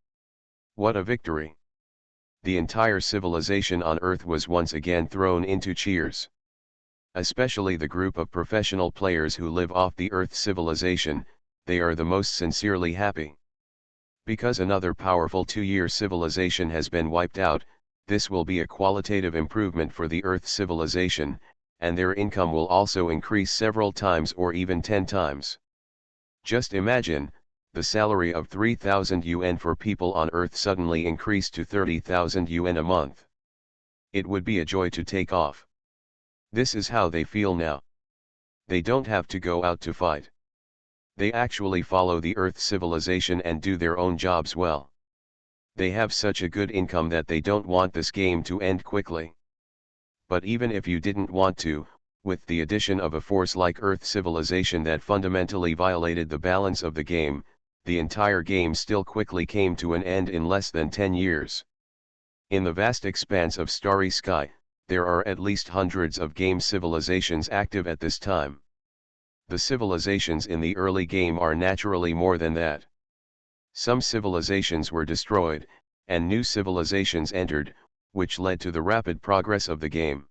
What a victory. The entire civilization on Earth was once again thrown into cheers. Especially the group of professional players who live off the Earth civilization, they are the most sincerely happy. Because another powerful 2-year civilization has been wiped out, this will be a qualitative improvement for the Earth civilization, and their income will also increase several times or even 10 times. Just imagine, the salary of 3,000 yuan for people on Earth suddenly increased to 30,000 yuan a month. It would be a joy to take off. This is how they feel now. They don't have to go out to fight. They actually follow the Earth civilization and do their own jobs well. They have such a good income that they don't want this game to end quickly. But even if you didn't want to, with the addition of a force like Earth civilization that fundamentally violated the balance of the game, the entire game still quickly came to an end in less than 10 years. In the vast expanse of starry sky, there are at least hundreds of game civilizations active at this time. The civilizations in the early game are naturally more than that. Some civilizations were destroyed, and new civilizations entered, which led to the rapid progress of the game.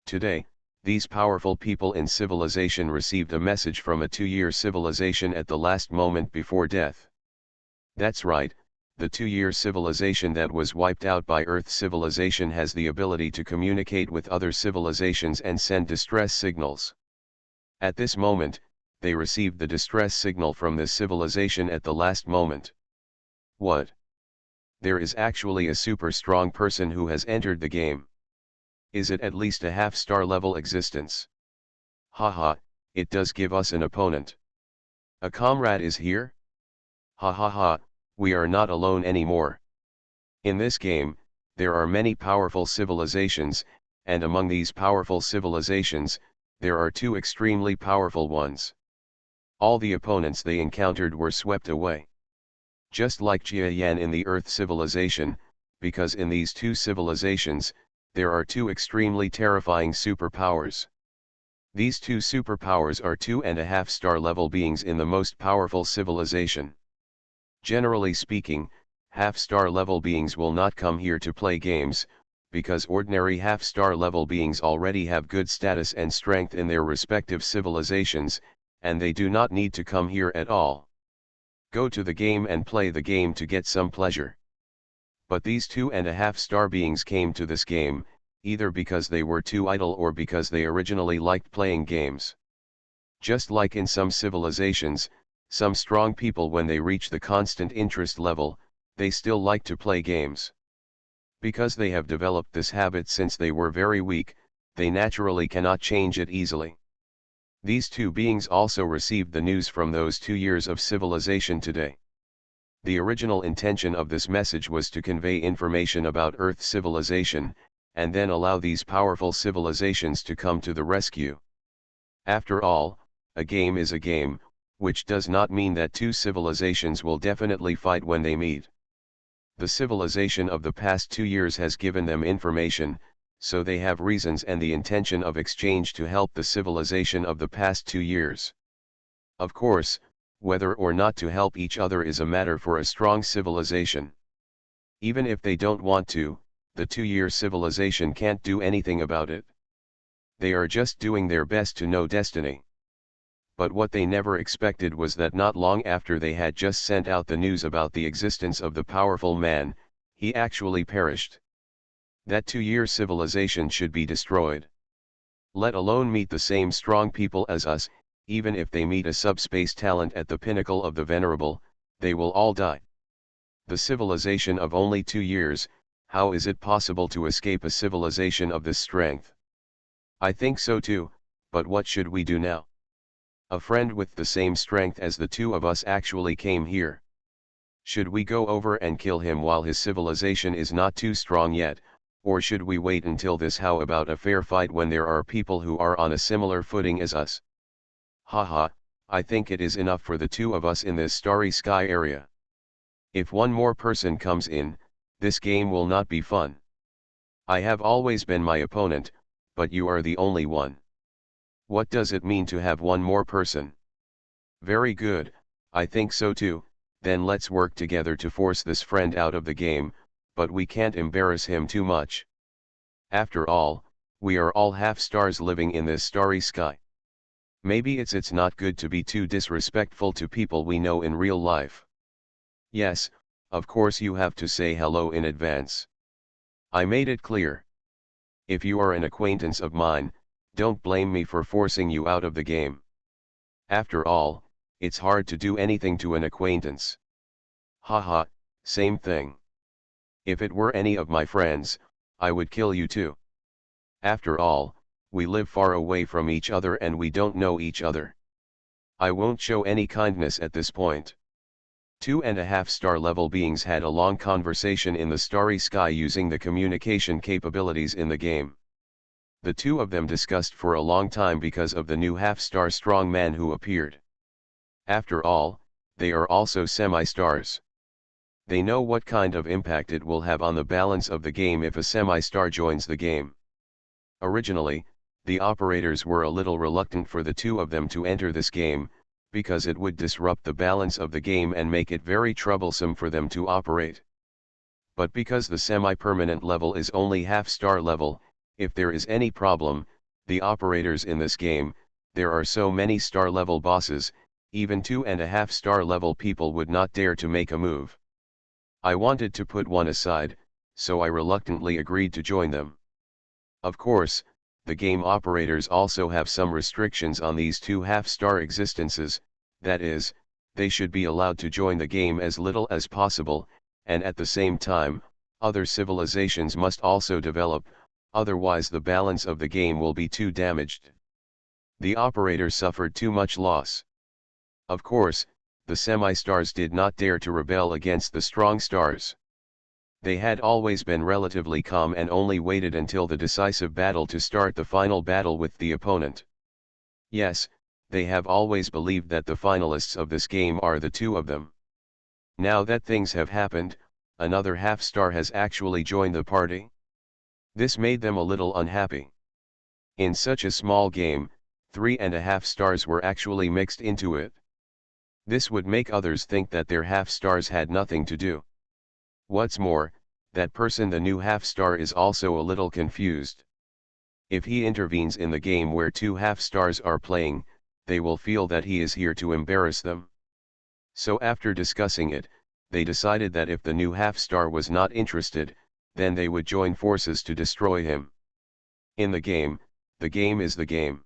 Today, these powerful people in civilization received a message from a 2-year civilization at the last moment before death. That's right, the 2-year civilization that was wiped out by Earth civilization has the ability to communicate with other civilizations and send distress signals. At this moment, they received the distress signal from this civilization at the last moment. What? There is actually a super strong person who has entered the game. Is it at least a half-star level existence? Haha, it does give us an opponent. A comrade is here? Ha ha ha, we are not alone anymore. In this game, there are many powerful civilizations, and among these powerful civilizations, there are 2 extremely powerful ones. All the opponents they encountered were swept away. Just like Jia Yan in the Earth civilization, because in these 2 civilizations, there are 2 extremely terrifying superpowers. These 2 superpowers are 2.5-star level beings in the most powerful civilization. Generally speaking, half-star level beings will not come here to play games, because ordinary half-star level beings already have good status and strength in their respective civilizations, and they do not need to come here at all. Go to the game and play the game to get some pleasure. But these 2.5-star beings came to this game, either because they were too idle or because they originally liked playing games. Just like in some civilizations, some strong people when they reach the constant interest level, they still like to play games. Because they have developed this habit since they were very weak, they naturally cannot change it easily. These 2 beings also received the news from those 2 years of civilization today. The original intention of this message was to convey information about Earth civilization, and then allow these powerful civilizations to come to the rescue. After all, a game is a game, which does not mean that 2 civilizations will definitely fight when they meet. The civilization of the past 2 years has given them information, so they have reasons and the intention of exchange to help the civilization of the past 2 years. Of course, whether or not to help each other is a matter for a strong civilization. Even if they don't want to, the 2-year civilization can't do anything about it. They are just doing their best to know destiny. But what they never expected was that not long after they had just sent out the news about the existence of the powerful man, he actually perished. That 2-year civilization should be destroyed. Let alone meet the same strong people as us, even if they meet a subspace talent at the pinnacle of the venerable, they will all die. The civilization of only 2 years, how is it possible to escape a civilization of this strength? I think so too, but what should we do now? A friend with the same strength as the 2 of us actually came here. Should we go over and kill him while his civilization is not too strong yet, or should we wait until this? How about a fair fight when there are people who are on a similar footing as us? Haha, I think it is enough for the 2 of us in this starry sky area. If one more person comes in, this game will not be fun. I have always been my opponent, but you are the only one. What does it mean to have one more person? Very good, I think so too, then let's work together to force this friend out of the game, but we can't embarrass him too much. After all, we are all half-stars living in this starry sky. Maybe it's not good to be too disrespectful to people we know in real life. Yes, of course you have to say hello in advance. I made it clear. If you are an acquaintance of mine, don't blame me for forcing you out of the game. After all, it's hard to do anything to an acquaintance. Haha, same thing. If it were any of my friends, I would kill you too. After all, we live far away from each other and we don't know each other. I won't show any kindness at this point. 2.5-star level beings had a long conversation in the starry sky using the communication capabilities in the game. The 2 of them discussed for a long time because of the new half-star strong man who appeared. After all, they are also semi-stars. They know what kind of impact it will have on the balance of the game if a semi-star joins the game. Originally, The operators were a little reluctant for the two of them to enter this game, because it would disrupt the balance of the game and make it very troublesome for them to operate. But because the semi-permanent level is only half-star level, if there is any problem, the operators in this game, there are so many star level bosses, even 2.5-star level people would not dare to make a move. I wanted to put one aside, so I reluctantly agreed to join them. Of course, the game operators also have some restrictions on these two half-star existences, that is, they should be allowed to join the game as little as possible, and at the same time, other civilizations must also develop, otherwise the balance of the game will be too damaged. The operator suffered too much loss. Of course, the semi-stars did not dare to rebel against the strong stars. They had always been relatively calm and only waited until the decisive battle to start the final battle with the opponent. Yes, they have always believed that the finalists of this game are the two of them. Now that things have happened, another half-star has actually joined the party. This made them a little unhappy. In such a small game, 3.5 stars were actually mixed into it. This would make others think that their half-stars had nothing to do. What's more, that person, the new half-star, is also a little confused. If he intervenes in the game where two half-stars are playing, they will feel that he is here to embarrass them. So after discussing it, they decided that if the new half-star was not interested, then they would join forces to destroy him. In the game is the game.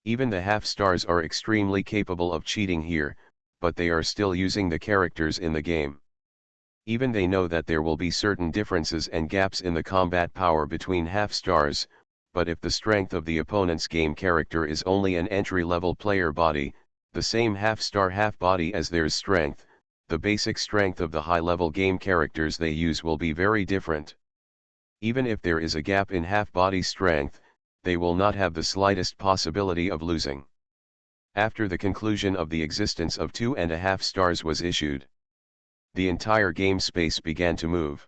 Even the half-stars are extremely capable of cheating here, but they are still using the characters in the game. Even they know that there will be certain differences and gaps in the combat power between half-stars, but if the strength of the opponent's game character is only an entry-level player body, the same half-star half-body as theirs strength, the basic strength of the high-level game characters they use will be very different. Even if there is a gap in half-body strength, they will not have the slightest possibility of losing. After the conclusion of the existence of 2.5 stars was issued, the entire game space began to move.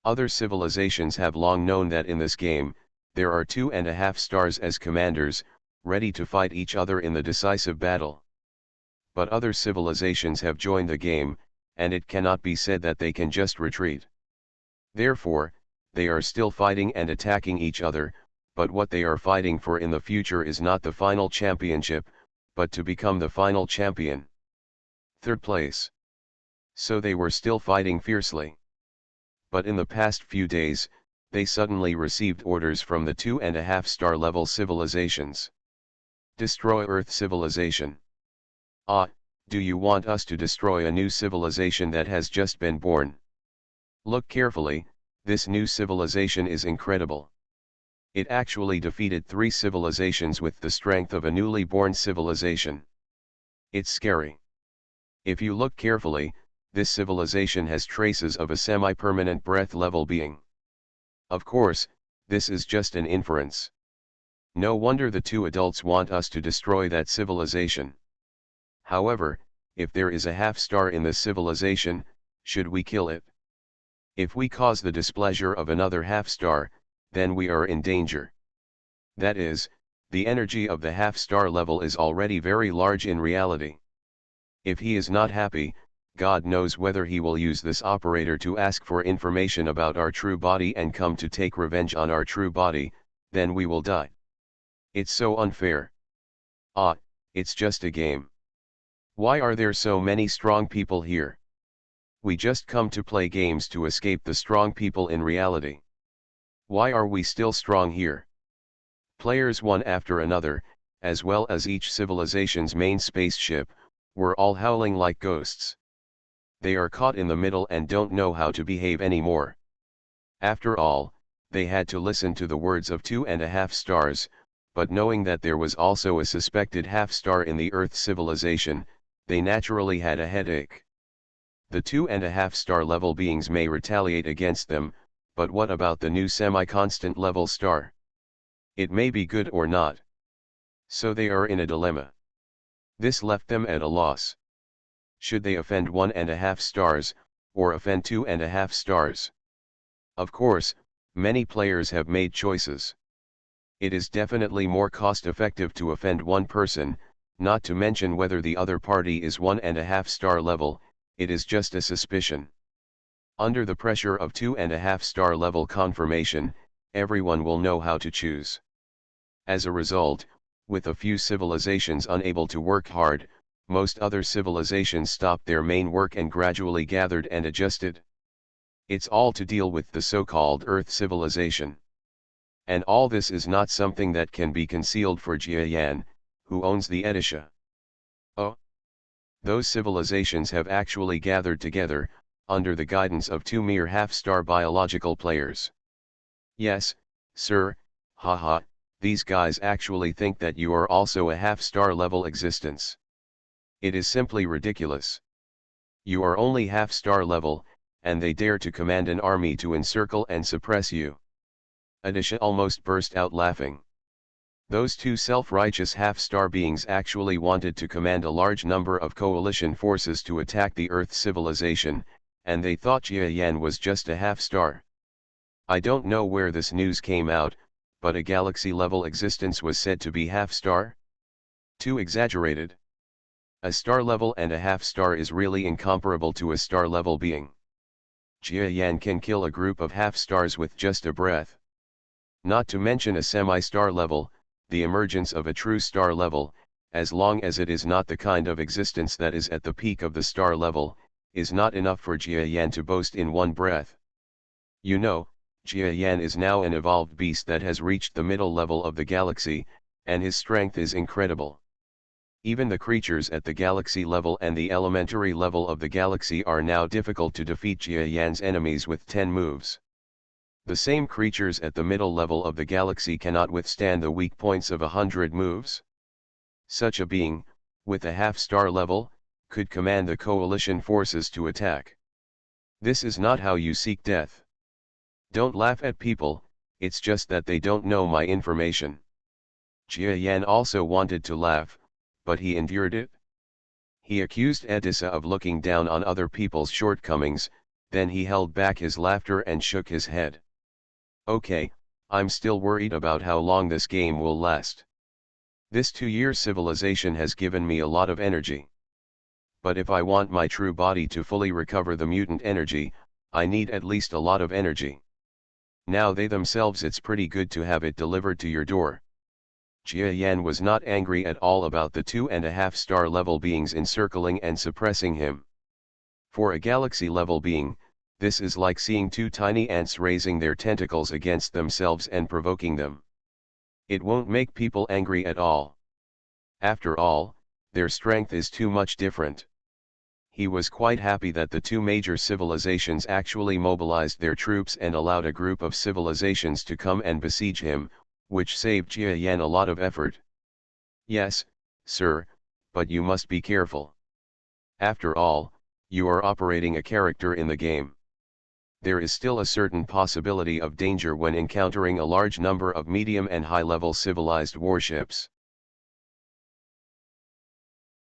Other civilizations have long known that in this game, there are 2.5 stars as commanders, ready to fight each other in the decisive battle. But other civilizations have joined the game, and it cannot be said that they can just retreat. Therefore, they are still fighting and attacking each other, but what they are fighting for in the future is not the final championship, but to become the final champion. Third place. So they were still fighting fiercely. But in the past few days, they suddenly received orders from the 2.5 star level civilizations. Destroy Earth civilization. Ah, do you want us to destroy a new civilization that has just been born? Look carefully, this new civilization is incredible. It actually defeated 3 civilizations with the strength of a newly born civilization. It's scary. If you look carefully, this civilization has traces of a semi-permanent breath-level being. Of course, this is just an inference. No wonder the 2 adults want us to destroy that civilization. However, if there is a half-star in this civilization, should we kill it? If we cause the displeasure of another half-star, then we are in danger. That is, the energy of the half-star level is already very large in reality. If he is not happy, God knows whether he will use this operator to ask for information about our true body and come to take revenge on our true body, then we will die. It's so unfair. Ah, it's just a game. Why are there so many strong people here? We just come to play games to escape the strong people in reality. Why are we still strong here? Players one after another, as well as each civilization's main spaceship, were all howling like ghosts. They are caught in the middle and don't know how to behave anymore. After all, they had to listen to the words of 2.5 stars, but knowing that there was also a suspected half-star in the Earth civilization, they naturally had a headache. The 2.5 star level beings may retaliate against them, but what about the new semi-constant level star? It may be good or not. So they are in a dilemma. This left them at a loss. Should they offend 1.5 stars, or offend 2.5 stars? Of course, many players have made choices. It is definitely more cost-effective to offend one person, not to mention whether the other party is 1.5-star level, it is just a suspicion. Under the pressure of 2.5-star level confirmation, everyone will know how to choose. As a result, with a few civilizations unable to work hard, most other civilizations stopped their main work and gradually gathered and adjusted. It's all to deal with the so-called Earth civilization. And all this is not something that can be concealed for Jia Yan, who owns the Edisha. Oh! Those civilizations have actually gathered together, under the guidance of 2 mere half-star biological players. Yes, sir, haha, these guys actually think that you are also a half-star level existence. It is simply ridiculous. You are only half-star level, and they dare to command an army to encircle and suppress you. Adisha almost burst out laughing. Those two self-righteous half-star beings actually wanted to command a large number of coalition forces to attack the Earth civilization, and they thought Jia Yan was just a half-star. I don't know where this news came out, but a galaxy-level existence was said to be half-star? Too exaggerated. A star level and a half-star is really incomparable to a star-level being. Jia Yan can kill a group of half-stars with just a breath. Not to mention a semi-star level, the emergence of a true star level, as long as it is not the kind of existence that is at the peak of the star level, is not enough for Jia Yan to boast in one breath. You know, Jia Yan is now an evolved beast that has reached the middle level of the galaxy, and his strength is incredible. Even the creatures at the galaxy level and the elementary level of the galaxy are now difficult to defeat Jia Yan's enemies with 10 moves. The same creatures at the middle level of the galaxy cannot withstand the weak points of 100 moves. Such a being, with a half-star level, could command the coalition forces to attack. This is not how you seek death. Don't laugh at people, it's just that they don't know my information. Jia Yan also wanted to laugh, but he endured it. He accused Edissa of looking down on other people's shortcomings, then he held back his laughter and shook his head. Okay, I'm still worried about how long this game will last. This 2-year civilization has given me a lot of energy. But if I want my true body to fully recover the mutant energy, I need at least a lot of energy. Now they themselves, it's pretty good to have it delivered to your door. Jia Yan was not angry at all about the 2.5-star level beings encircling and suppressing him. For a galaxy level being, this is like seeing 2 tiny ants raising their tentacles against themselves and provoking them. It won't make people angry at all. After all, their strength is too much different. He was quite happy that the 2 major civilizations actually mobilized their troops and allowed a group of civilizations to come and besiege him, which saved Jia Yan a lot of effort. Yes, sir, but you must be careful. After all, you are operating a character in the game. There is still a certain possibility of danger when encountering a large number of medium and high-level civilized warships.